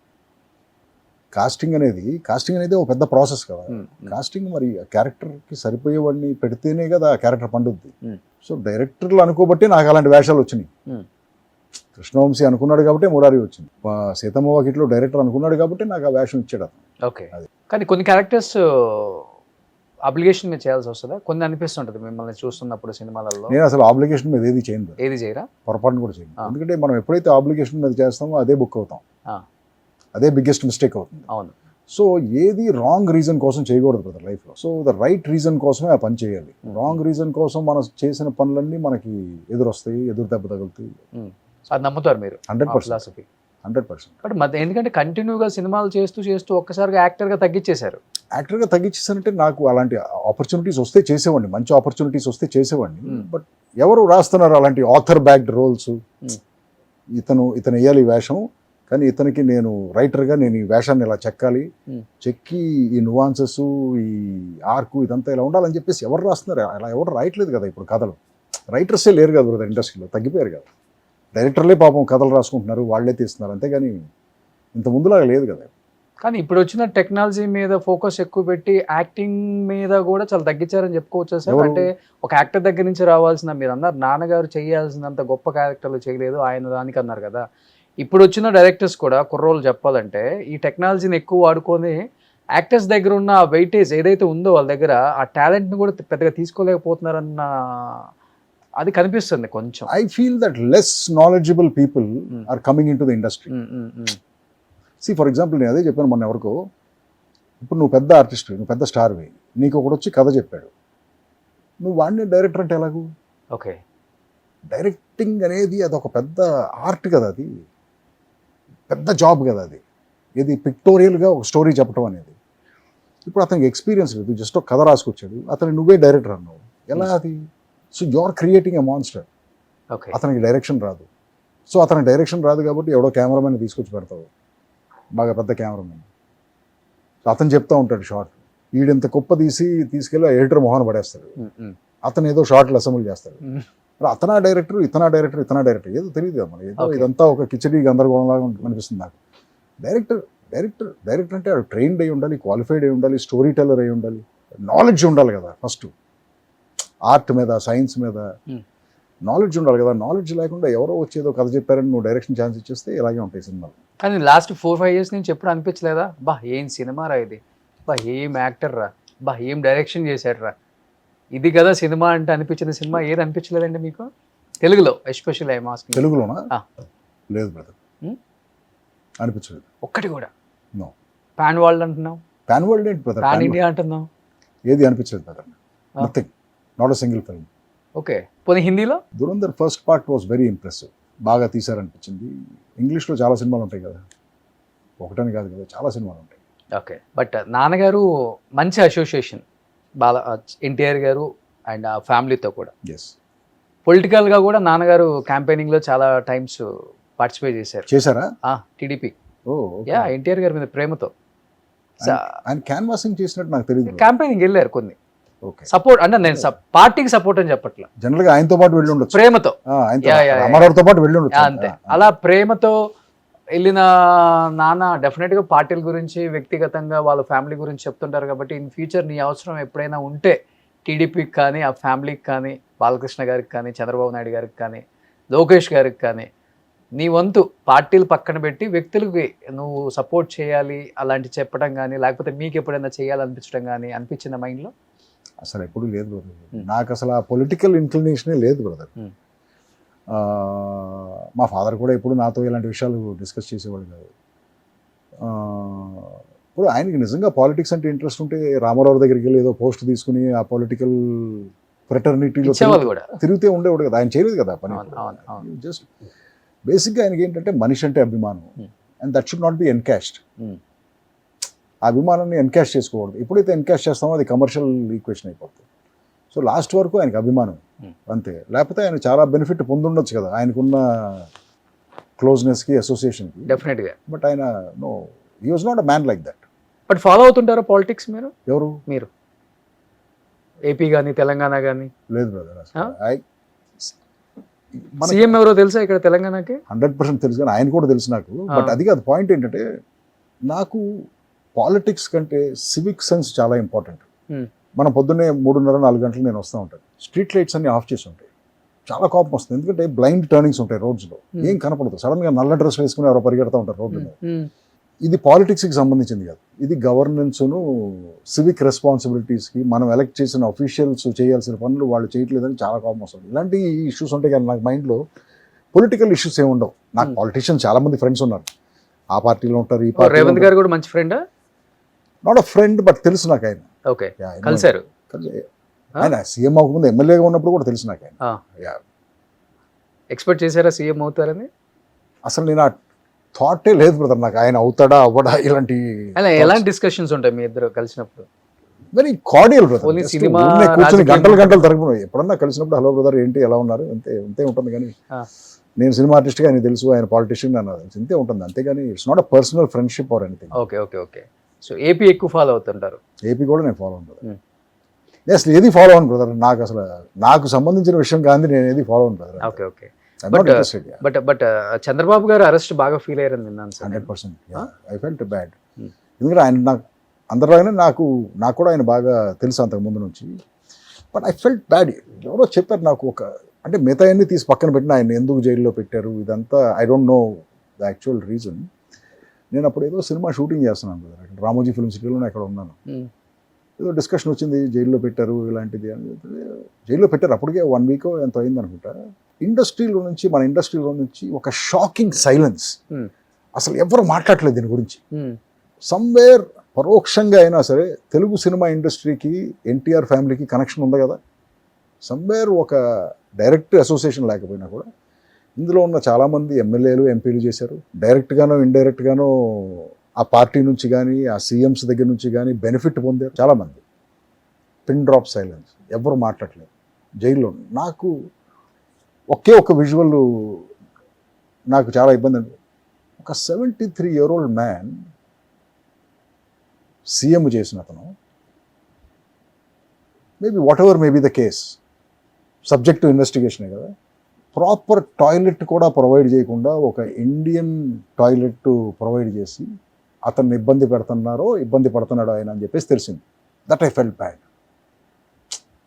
కాస్టింగ్ అనేది ఒక పెద్ద ప్రాసెస్ కదా. కాస్టింగ్ మరి ఆ క్యారెక్టర్కి సరిపోయేవాడిని పెడితేనే కదా ఆ క్యారెక్టర్ పండుద్ది. సో డైరెక్టర్లు అనుకోబట్టి నాకు అలాంటి వేషాలు వచ్చినాయి. కృష్ణవంశీ అనుకున్నాడు కాబట్టి మురారి వచ్చింది. సీతమ్మ వాకిట్లో డైరెక్టర్ అనుకున్నాడు కాబట్టి నాకు ఆ వేషం ఇచ్చాడు అతను. ఓకే, కానీ కొన్ని క్యారెక్టర్స్ అప్లికేషన్ మీద చేయాల్సి వస్తుందా? కొన్ని అనిపిస్తుంటది మిమ్మల్ని చూస్తున్నప్పుడు సినిమాలలో. నేను అసలు ఆబ్లిగేషన్ మీద ఏది చేయను, ఏది చేయరా? పొరపాటును కూడా చేయను. ఎందుకంటే మనం ఎప్పుడైతే ఆబ్లిగేషన్ మీద చేస్తామో అదే బుక్ అవుతాం, అదే బిగ్గెస్ట్ మిస్టేక్ అవుతుంది. అవును. సో ఏది రాంగ్ రీజన్ కోసం చేయకూడదు బ్రదర్ లైఫ్లో. సో ద రైట్ రీజన్ కోసమే ఆ పని చేయాలి. రాంగ్ రీజన్ కోసం మనం చేసిన పనులన్నీ మనకి ఎదురొస్తాయి, ఎదురు దెబ్బ తగులుతాయి. అది నమ్ముతారు మీరు? 100%. ఫిలాసఫీ 100%. బట్ ఎందుకంటే కంటిన్యూగా సినిమాలు చేస్తూ ఒక్కసారిగా యాక్టర్గా తగ్గించేశారు. యాక్టర్గా తగ్గించేసానంటే నాకు అలాంటి ఆపర్చునిటీస్ వస్తే చేసేవాడిని, మంచి ఆపర్చునిటీస్ వస్తే చేసేవాడిని. బట్ ఎవరు రాస్తున్నారు అలాంటి ఆథర్ బ్యాక్డ్ రోల్స్? ఇతను వేయాలి ఈ వేషం, కానీ ఇతనికి నేను రైటర్గా నేను ఈ వేషాన్ని ఇలా చెక్కి ఈ నువాన్సెస్, ఈ ఆర్కు ఇదంతా ఇలా ఉండాలని చెప్పేసి ఎవరు రాస్తున్నారు? అలా ఎవరు రాయట్లేదు కదా ఇప్పుడు కథలు. రైటర్సే లేరు కదా బ్రదర్, ఇండస్ట్రీలో తగ్గిపోయారు కదా. డైరెక్టర్లే పాపం కథలు రాసుకుంటున్నారు, వాళ్ళే తీస్తున్నారు, అంతేగాని ఇంత ముందులాగా లేదు కదా. కానీ ఇప్పుడు వచ్చిన టెక్నాలజీ మీద ఫోకస్ ఎక్కువ పెట్టి యాక్టింగ్ మీద కూడా చాలా తగ్గించారని చెప్పుకోవచ్చు సార్. అంటే ఒక యాక్టర్ దగ్గర నుంచి రావాల్సిన, మీరు అన్నారు నాన్నగారు చేయాల్సినంత గొప్ప క్యారెక్టర్లు చేయలేదు ఆయన దానికి అన్నారు కదా. ఇప్పుడు వచ్చిన డైరెక్టర్స్ కూడా కుర్రోళ్ళు చెప్పాలంటే ఈ టెక్నాలజీని ఎక్కువ వాడుకొని యాక్టర్స్ దగ్గర ఉన్న ఆ వెయిటేజ్ ఏదైతే ఉందో వాళ్ళ దగ్గర ఆ టాలెంట్ని కూడా పెద్దగా తీసుకోలేకపోతున్నారన్న అది కనిపిస్తుంది కొంచెం. I feel that less knowledgeable people are coming into the industry. See for example నేను అదే చెప్పాను మొన్న ఎవరికో, ఇప్పుడు నువ్వు పెద్ద ఆర్టిస్ట్, నువ్వు పెద్ద స్టార్వి, నీకు ఒకటి వచ్చి కథ చెప్పాడు, నువ్వు వాడిని డైరెక్టర్ అంటే ఎలాగూ? ఓకే, డైరెక్టింగ్ అనేది అది ఒక పెద్ద ఆర్ట్ కదా, అది పెద్ద జాబ్ కదా. అది ఇది పిక్టోరియల్గా ఒక స్టోరీ చెప్పడం అనేది. ఇప్పుడు అతనికి ఎక్స్పీరియన్స్ లేదు, జస్ట్ ఒక కథ రాసుకొచ్చాడు, అతను నువ్వే డైరెక్టర్ అన్నావు, ఎలా అది? So you are creating a monster. Okay, అతనికి డైరెక్షన్ రాదు. సో అతనికి డైరెక్షన్ రాదు కాబట్టి ఎవడో కెమెరామెన్ తీసుకొచ్చి పెడతావు, బాగా పెద్ద కెమెరామెన్. అతను చెప్తా ఉంటాడు షార్ట్, వీడింత కుప్ప తీసుకెళ్ళి ఎడిటర్ మొహాన పడేస్తాడు, అతను ఏదో షార్ట్లు అసెంబ్లీ చేస్తాడు. అతనా డైరెక్టర్, ఇతనా డైరెక్టర్ ఏదో తెలియదు కదా మనకి. ఏదో ఇదంతా ఒక కిచడీ గందరగోళంలాగా అనిపిస్తుంది నాకు. డైరెక్టర్ అంటే ట్రైన్డ్ అయి ఉండాలి, క్వాలిఫైడ్ అయి ఉండాలి, స్టోరీ టెల్లర్ అయి ఉండాలి, నాలెడ్జ్ ఉండాలి కదా. ఫస్ట్ ఆర్ట్ మీద, సైన్స్ మీద నాలెడ్జ్ ఉండాలి కదా. నాలెడ్జ్ లేకుండా ఎవరో వచ్చేదో కథ చెప్పారని నువ్వు డైరెక్షన్ ఛాన్స్ ఇచ్చేస్తే ఇలాగే ఉంటాయి సినిమాలు. కానీ లాస్ట్ 4-5 years నుంచి ఎప్పుడు అనిపించలేదా, బా ఏం సినిమా రా ఇది, బా ఏం యాక్టర్ రా, బా ఏం డైరెక్షన్ చేశాడు రా, ఇది కదా సినిమా అంటే అనిపించిన సినిమా ఏది అనిపించలేదండి మీకు తెలుగులో? ఎస్పెషల్ ఐ మాస్క్ తెలుగులోనా? లేదు బ్రదర్, అనిపించలేదు ఒక్కటి కూడా. నో. పాన్ వరల్డ్ అంటున్నావు, పాన్ వరల్డ్ ఏంటి బ్రదర్? పాన్ ఇండియా అంటున్నావు, ఏది అనిపించలేదు brother, nothing, not a single film. Okay, పోనీ హిందీలో? Dhurandhar first part was very impressive, బాగా తీశారనిపించింది. ఇంగ్లీష్లో చాలా సినిమాలు ఉంటాయి కదా, ఒకటని కాదు కదా, చాలా సినిమాలు ఉంటాయి. ఓకే, బట్ నాన్నగారు మంచి అసోసియేషన్ ఎన్టీఆర్ గారు అండ్ ఆ ఫ్యామిలీతో కూడా. ఎస్, పొలిటికల్గా కూడా నాన్నగారు క్యాంపెయినింగ్లో చాలా టైమ్స్ పార్టిసిపేట్ చేశారా? టీడీపీ. ఓ యా, ఎన్టీఆర్ గారి మీద ప్రేమతో ఆయన క్యాన్వాసింగ్ చేసినట్టు నాకు తెలియదు. క్యాంపెయినింగ్ వెళ్ళారు కొన్ని, ఓకే, సపోర్ట్ అంటే నేను పార్టీకి సపోర్ట్ అని చెప్పట్లా, జనరల్ గా ఆయనతో పాటు వెళ్ళి ఉండొచ్చు, ప్రేమతో, రామారావుతో పాటు వెళ్ళి ఉండొచ్చు అంతే. అలా ప్రేమతో వెళ్ళిన నాన్న డెఫినెట్గా పార్టీల గురించి, వ్యక్తిగతంగా వాళ్ళ ఫ్యామిలీ గురించి చెప్తుంటారు. కాబట్టి ఇన్ ఫ్యూచర్ నీ అవసరం ఎప్పుడైనా ఉంటే టీడీపీకి కానీ, ఆ ఫ్యామిలీకి కానీ, బాలకృష్ణ గారికి కానీ, చంద్రబాబు నాయుడు గారికి కానీ, లోకేష్ గారికి కానీ, నీ వంతు పార్టీలు పక్కన పెట్టి వ్యక్తులకి నువ్వు సపోర్ట్ చేయాలి అలాంటి చెప్పడం కానీ, లేకపోతే మీకు ఎప్పుడైనా చేయాలనిపించడం కానీ అనిపించిన మైండ్లో? అసలు ఎప్పుడు లేదు బ్రదర్, నాకు అసలు ఆ పొలిటికల్ ఇంక్లినేషనే లేదు బ్రదర్. మా ఫాదర్ కూడా ఎప్పుడు నాతో ఇలాంటి విషయాలు డిస్కస్ చేసేవాడు కాదు. ఇప్పుడు ఆయనకి నిజంగా పాలిటిక్స్ అంటే ఇంట్రెస్ట్ ఉంటే రామారావు దగ్గరికి వెళ్ళి ఏదో పోస్ట్ తీసుకుని ఆ పొలిటికల్ ఫ్రెటర్నిటీలో తిరిగితే ఉండేవాడు కదా. ఆయన చేయలేదు కదా పని. జస్ట్ బేసిక్గా ఆయనకి ఏంటంటే మనిషి అంటే అభిమానం, and that should not be encashed. ఆ అభిమానాన్ని ఎన్కాష్ చేసుకోకూడదు. ఎప్పుడైతే ఎన్కాష్ చేస్తామో అది కమర్షియల్ ఈక్వేషన్ అయిపోతుంది. సో లాస్ట్ వరకు ఆయనకు అభిమానం అంతే, లేకపోతే ఆయన చాలా బెనిఫిట్ పొందుండొచ్చు కదా ఆయనకున్న క్లోజ్నెస్కి, అసోసియేషన్కి. డెఫినెట్గా. బట్ ఆయన no, he was not a man like that. But follow అవుతుంటారా పాలిటిక్స్ మీరు? ఎవరు? మీరు. ఏపీ కానీ, తెలంగాణ కానీ? లేదు బ్రదర్, సీఎం ఎవరో తెలుసా ఇక్కడ తెలంగాణకి? 100% తెలుసు, కానీ ఆయన కూడా తెలుసు నాకు. బట్ అది కాదు పాయింట్. ఏంటంటే నాకు పాలిటిక్స్ కంటే సివిక్ సెన్స్ చాలా ఇంపార్టెంట్. Hmm. మనం పొద్దున్నే 3:30-4 గంటలు నేను వస్తూ ఉంటాను, స్ట్రీట్ లైట్స్ అన్ని ఆఫ్ చేసి ఉంటాయి, చాలా కోపం వస్తుంది. ఎందుకంటే బ్లైండ్ టర్నింగ్స్ ఉంటాయి రోడ్స్లో, ఏం కనపడదు. సడన్గా నల్ల డ్రెస్ వేసుకుని ఎవరో పరిగెడతా ఉంటారు రోడ్ల మీద. ఇది పాలిటిక్స్కి సంబంధించింది కాదు, ఇది గవర్నెన్స్ను సివిక్ రెస్పాన్సిబిలిటీస్కి మనం ఎలక్ట్ చేసిన అఫీషియల్స్ చేయాల్సిన పనులు వాళ్ళు చేయట్లేదని చాలా కోపం వస్తుంది. ఇలాంటి ఇష్యూస్ ఉంటాయి కానీ నాకు మైండ్లో పొలిటికల్ ఇష్యూస్ ఏమి ఉండవు. నాకు పాలిటిషియన్స్ చాలా మంది ఫ్రెండ్స్ ఉన్నారు, ఆ పార్టీలో ఉంటారు, ఈ పార్టీ. రేవంత్ గారు కూడా మంచి friend. Not a friend but తెలుసు నాకు ఆయన. ఓకే, కలిసారు. ఆయన సీఎం అవ్వకముందు ఎమ్మెల్యేగా ఉన్నప్పుడు కూడా తెలుసు నాకు ఆయన. ఎక్స్పెక్ట్ చేశారా సీఎం అవుతారని? అసలు నేను ఆ థాటే లేదు బ్రదర్ నాకు, ఆయన అవుతాడా అవ్వడా ఇలాంటి. అలా ఎలాంటి డిస్కషన్స్ ఉంటాయి మీ ఇద్దరు కలిసినప్పుడు? Very cordial brother. Only cinema, కూర్చొని గంటలు తరపు ఎప్పుడన్నా కలిసినప్పుడు హలో బ్రదర్ ఏంటి ఎలా ఉన్నారు అంతే ఉంటుంది. కానీ నేను సినిమా ఆర్టిస్ట్గా ఆయన తెలుసు, ఆయన పాలిటిషియన్ అన్న ఇంతే ఉంటుంది, అంతేగాని it's not a personal friendship or anything. Okay okay okay. So AP ఎక్కువ ఫాలో అవుతుంటారు? ఏపీ కూడా నేను ఫాలో అవును బ్రదర్. నేను అసలు ఏది ఫాలో అవును బ్రదర్, నాకు అసలు నాకు సంబంధించిన విషయం కానీ నేను ఏది ఫాలో అవును brother. Okay okay. But Chandrababu గారు అరెస్ట్ బాగా ఫీల్ అయ్యారని విన్నాను. 100%. I felt bad. ఎందుకంటే ఆయన నాకు అందరిలాగానే నాకు కూడా ఆయన బాగా తెలుసు అంతకు ముందు నుంచి. But I felt bad. ఎవరో చెప్పారు నాకు, ఒక అంటే మిగతా అన్ని తీసి పక్కన పెట్టిన ఆయన ఎందుకు జైల్లో పెట్టారు ఇదంతా I don't know the actual reason. నేను అప్పుడు ఏదో సినిమా షూటింగ్ చేస్తున్నాను బ్రదర్, రామోజీ ఫిల్మ్ సిటీలో అక్కడ ఉన్నాను. ఏదో డిస్కషన్ వచ్చింది, జైల్లో పెట్టారు ఇలాంటిది అని. జైల్లో పెట్టారు అప్పటికే 1 వీక్ ఎంత అయింది అనుకుంటా. మన ఇండస్ట్రీలో నుంచి ఒక షాకింగ్ సైలెన్స్. అసలు ఎవరు మాట్లాడలేదు దీని గురించి. సమ్వేర్ పరోక్షంగా అయినా సరే తెలుగు సినిమా ఇండస్ట్రీకి ఎన్టీఆర్ ఫ్యామిలీకి కనెక్షన్ ఉంది కదా. సమ్వేర్ ఒక డైరెక్ట్ అసోసియేషన్ లేకపోయినా కూడా ఇందులో ఉన్న చాలామంది ఎమ్మెల్యేలు ఎంపీలు చేశారు, డైరెక్ట్గానో ఇండైరెక్ట్గానో ఆ పార్టీ నుంచి కానీ ఆ సీఎంస్ దగ్గర నుంచి కానీ బెనిఫిట్ పొందారు చాలామంది. పిన్ డ్రాప్ సైలెన్స్, ఎవరు మాట్లాడలేదు జైల్లో. నాకు ఒకే ఒక విజువల్ నాకు చాలా ఇబ్బంది అండి. ఒక 73-year-old మ్యాన్ సీఎం చేసిన అతను, maybe whatever may be the case, subject to ఇన్వెస్టిగేషనే కదా, ప్రాపర్ టాయిలెట్ కూడా ప్రొవైడ్ చేయకుండా ఒక ఇండియన్ టాయిలెట్ ప్రొవైడ్ చేసి అతన్ని ఇబ్బంది పడుతున్నాడో ఆయన అని చెప్పేసి తెలిసింది. That I felt bad.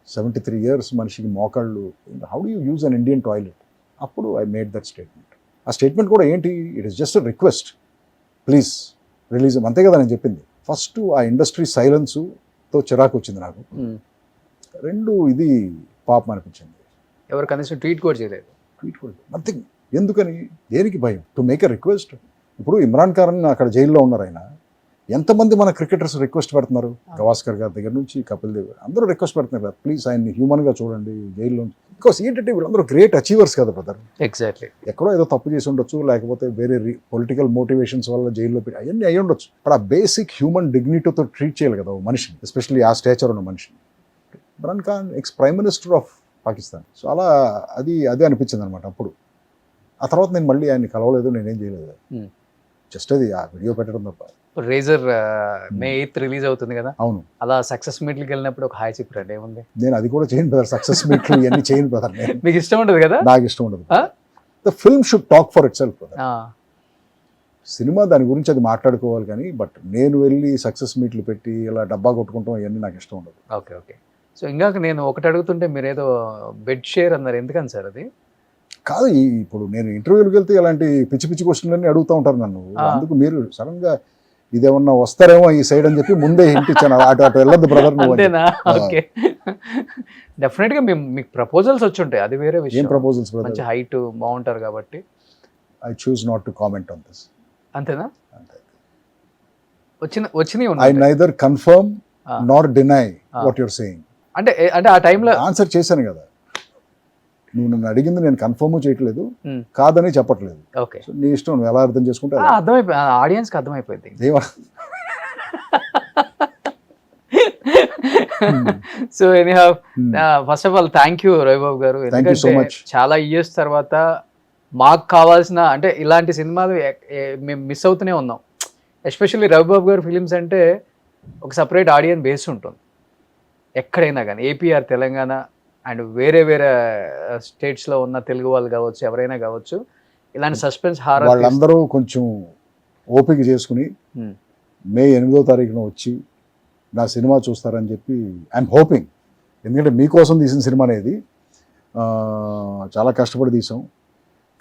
73 years మనిషికి మోకాళ్ళు, how do you use an Indian toilet? అప్పుడు ఐ మేడ్ దట్ స్టేట్మెంట్. ఆ స్టేట్మెంట్ కూడా ఏంటి, it is just request, please release, అంతే కదా నేను చెప్పింది. ఫస్ట్ ఆ ఇండస్ట్రీ సైలెన్స్తో చిరాకు వచ్చింది నాకు. 2 ఇది పాపం అనిపించింది. ఎవరు కనీసం ట్వీట్ కూడా చేయలేదు. నథింగ్. ఎందుకని, దేనికి భయం? To make a request. ఇప్పుడు ఇమ్రాన్ ఖాన్ అక్కడ జైల్లో ఉన్నారు, ఆయన ఎంతమంది మన క్రికెటర్స్ రిక్వెస్ట్ పెడుతున్నారు, గవాస్కర్ గారి దగ్గర నుంచి కపిల్ దేవ్ అందరూ రిక్వెస్ట్ పెడుతున్నారు కదా, ప్లీజ్ ఆయన్ని హ్యూమన్గా చూడండి జైల్లో. బికాస్ ఏంటంటే వీళ్ళందరూ గ్రేట్ అచీవర్స్ కదా బ్రదర్. ఎగ్జాక్ట్లీ. ఎక్కడో ఏదో తప్పు చేసి ఉండొచ్చు, లేకపోతే వేరే పొలిటికల్ మోటివేషన్స్ వల్ల జైల్లో పెట్టి అవన్నీ అయ్యి ఉండొచ్చు. బట్ ఆ బేసిక్ హ్యూమన్ డిగ్నిటీతో ట్రీట్ చేయాలి కదా మనిషిని, ఎస్పెషల్లీ ఆ స్టేచర్ ఉన్న మనిషిని. Imran Khan prime minister of Pakistan. So అలా అదే అనిపించింది అనమాట అప్పుడు. ఆ తర్వాత నేను మళ్ళీ ఆయన్ని కలవలేదు, నేనేం చేయలేదు, జస్ట్ అది ఆ వీడియో పెట్టడం తప్ప. రేజర్ May 8th రిలీజ్ అవుతుంది కదా. అవును. అలా సక్సెస్ మీట్కి వెళ్ళినప్పుడు ఒక హాయ్ చెప్పారు, ఏముంది? నేను అది కూడా చేయను బ్రదర్, సక్సెస్ మీట్లు ఇవన్నీ చేయను బ్రదర్. మీకు ఇష్టం ఉండదు కదా? నాకు ఇష్టం ఉండదు. The film should talk for it self brother. Cinema దాని గురించి అది మాట్లాడుకోవాలి కానీ, బట్ నేను వెళ్ళి సక్సెస్ మీట్లు పెట్టి ఇలా డబ్బా కొట్టుకుంటాం ఇవన్నీ నాకు ఇష్టం ఉండదు. Okay okay. సో ఇందాక నేను ఒకటి అడుగుతుంటే మీరు ఏదో బెడ్ షేర్ అన్నారు, ఎందుకని సార్ అది? కాదు, ఇప్పుడు నేను ఇంటర్వ్యూకి వెళ్తే ఇలాంటి పిచ్చి క్వశ్చన్లన్నీ అడుగుతూ ఉంటారు నన్ను. అందుకు మీరు సడన్గా ఇదేమన్నా వస్తారేమో ఈ సైడ్ అని చెప్పి ముందే హింట్ ఇచ్చాను, అటు వెళ్ళొద్దు బ్రదర్ నువ్వు. ఓకే. డెఫినెట్ గా మీకు ప్రపోజల్స్ వచ్చి ఉంటాయి, అది వేరే విషయం. ఏం ప్రపోజల్స్ బ్రదర్? మంచి హైట్ బాగుంటారు కాబట్టి. I choose not to comment on this. అంతేనా? వచ్చినాయి. I neither confirm Nar deny what you're saying. అంటే ఆ టైంలో ఆన్సర్ చేశాను కదా, నువ్వు నన్ను అడిగింది నేను కన్ఫర్మ్ చేయట్లేదు, కాదని చెప్పట్లేదు. ఓకే. సో నీ ఇష్టం, నువ్వు ఎలా అర్థం చేసుకుంటే అర్థమైపోయింది, ఆడియన్స్ కి అర్థమైపోయింది. So anyhow, first of all thank you Ravibabu గారు. ఎందుకంటే చాలా ఇయర్స్ తర్వాత మాకు కావాల్సిన, అంటే ఇలాంటి సినిమాలు మేము మిస్ అవుతూనే ఉన్నాం. ఎస్పెషల్లీ రవిబాబు గారు ఫిలిమ్స్ అంటే ఒక సపరేట్ ఆడియన్స్ బేస్ ఉంటుంది ఎక్కడైనా కానీ, ఏపీఆర్ తెలంగాణ అండ్ వేరే స్టేట్స్లో ఉన్న తెలుగు వాళ్ళు కావచ్చు, ఎవరైనా కావచ్చు, ఇలాంటి సస్పెన్స్ హారర్ వాళ్ళందరూ కొంచెం ఓపిక చేసుకుని మే 8వ తారీఖున వచ్చి నా సినిమా చూస్తారని చెప్పి ఐఎమ్ హోపింగ్. ఎందుకంటే మీకోసం తీసిన సినిమా అనేది చాలా కష్టపడి తీసాం.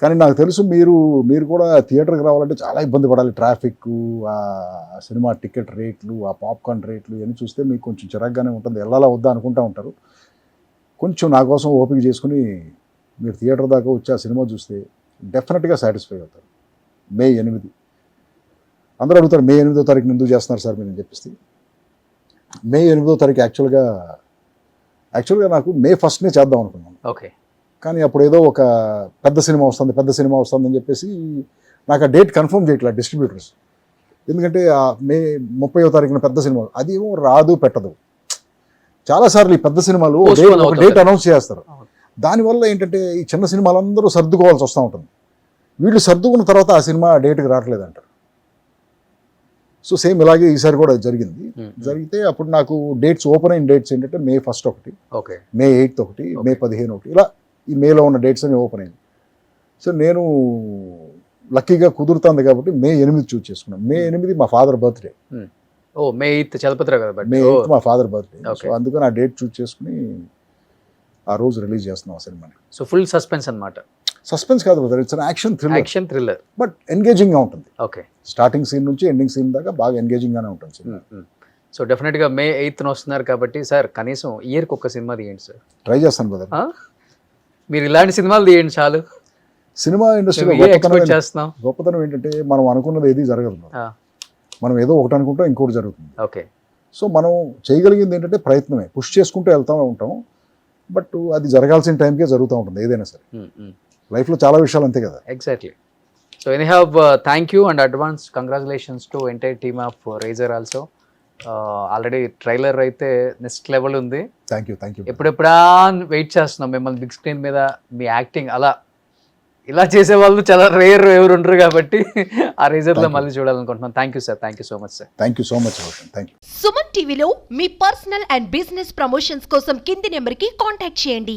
కానీ నాకు తెలుసు మీరు కూడా థియేటర్కి రావాలంటే చాలా ఇబ్బంది పడాలి. ట్రాఫిక్, ఆ సినిమా టికెట్ రేట్లు, ఆ పాప్కార్న్ రేట్లు ఇవన్నీ చూస్తే మీకు కొంచెం చిరాగ్గానే ఉంటుంది. వెళ్ళాలా వద్దా అనుకుంటూ ఉంటారు. కొంచెం నా కోసం ఓపిక చేసుకుని మీరు థియేటర్ దాకా వచ్చి ఆ సినిమా చూస్తే డెఫినెట్గా సాటిస్ఫై అవుతారు. మే 8. అందరూ అడుగుతారు మే 8వ తారీఖున ఎందుకు చేస్తున్నారు సార్ మీరు అని చెప్పేసి. మే 8వ తారీఖు యాక్చువల్గా నాకు మే 1నే చేద్దాం అనుకున్నాను. ఓకే. కానీ అప్పుడు ఏదో ఒక పెద్ద సినిమా వస్తుందని చెప్పేసి నాకు ఆ డేట్ కన్ఫర్మ్ చేయట్లేదు డిస్ట్రిబ్యూటర్స్. ఎందుకంటే ఆ మే 30వ తారీఖున పెద్ద సినిమా అది ఏమో రాదు పెట్టదు. చాలాసార్లు ఈ పెద్ద సినిమాలు ఒక డేట్ అనౌన్స్ చేస్తారు. దానివల్ల ఏంటంటే ఈ చిన్న సినిమాలందరూ సర్దుకోవాల్సి వస్తూ ఉంటుంది. వీళ్ళు సర్దుకున్న తర్వాత ఆ సినిమా డేట్కి రావట్లేదు అంటారు. సో సేమ్ ఇలాగే ఈసారి కూడా జరిగింది. జరిగితే అప్పుడు నాకు ఓపెన్ అయిన డేట్స్ ఏంటంటే మే 1 ఒకటి, మే 8 ఒకటి, మే 15 ఒకటి, ఇలా ఈ మేలో ఉన్న డేట్స్ అని ఓపెన్ అయింది. సో నేను లక్కీగా కుదురుతుంది కాబట్టి మే 8 చూస్ చేసుకున్నాను. మే 8 మా ఫాదర్ బర్త్డే. మే 8 చలపతిరావు కదా. మే 8 మా ఫాదర్ బర్త్డే. సో అందుకని ఆ డేట్ చూస్ చేసుకుని ఆ రోజు రిలీజ్ చేస్తున్నాం ఆ సినిమాని. సో ఫుల్ సస్పెన్స్ అన్నమాట. సస్పెన్స్ కాదు brother, it's action thriller but ఎంగేజింగ్గా ఉంటుంది. ఓకే. స్టార్టింగ్ సీన్ నుంచి ఎండింగ్ సీన్ దాకా బాగా ఎంగేజింగ్గానే ఉంటుంది సినిమా. సో డెఫినెట్గా మే 8న వస్తున్నారు కాబట్టి సార్ కనీసం ఇయర్కి ఒక సినిమా తీయండి సార్. ట్రై చేస్తాను బ్రదర్. మీరు ఇలాంటి సినిమాలు తీయండి చాలు. సినిమా ఇండస్ట్రీలో గొప్పతనం ఏంటంటే మనం అనుకున్నది ఏది జరగదు. మనం ఏదో ఒకటి అనుకుంటాం, ఇంకోటి జరుగుతుంది. ఓకే. సో మనం చేయగలిగింది ఏంటంటే ప్రయత్నమే, పుష్ చేసుకుంటూ వెళ్తూ ఉంటాం. బట్ అది జరగాల్సిన టైంకే జరుగుతూ ఉంటుంది ఏదైనా సరే. లైఫ్లో చాలా విషయాలు అంతే కదా. Exactly. So anyhow thank you and advance congratulations to entire team of raiser also. Already trailer అయితే నెక్స్ట్ లెవెల్ ఉంది. Thank you. ఎప్పుడెప్పుడా వెయిట్ చేస్తున్నాం మిమ్మల్ని బిగ్ స్క్రీన్ మీద మీ యాక్టింగ్ ఇలా చేసే వాళ్ళు చాలా రేర్ ఎవరు ఉండరు కాబట్టి ఆ రైజర్లో మళ్ళీ చూడాలనుకుంటున్నాం. Thank you sir. Thank you so much sir. Thank you so much. Thank you. Suman టీవీలో మీ పర్సనల్ అండ్ బిజినెస్ ప్రమోషన్స్ కోసం కింది నెంబర్కి కాంటాక్ట్ చేయండి.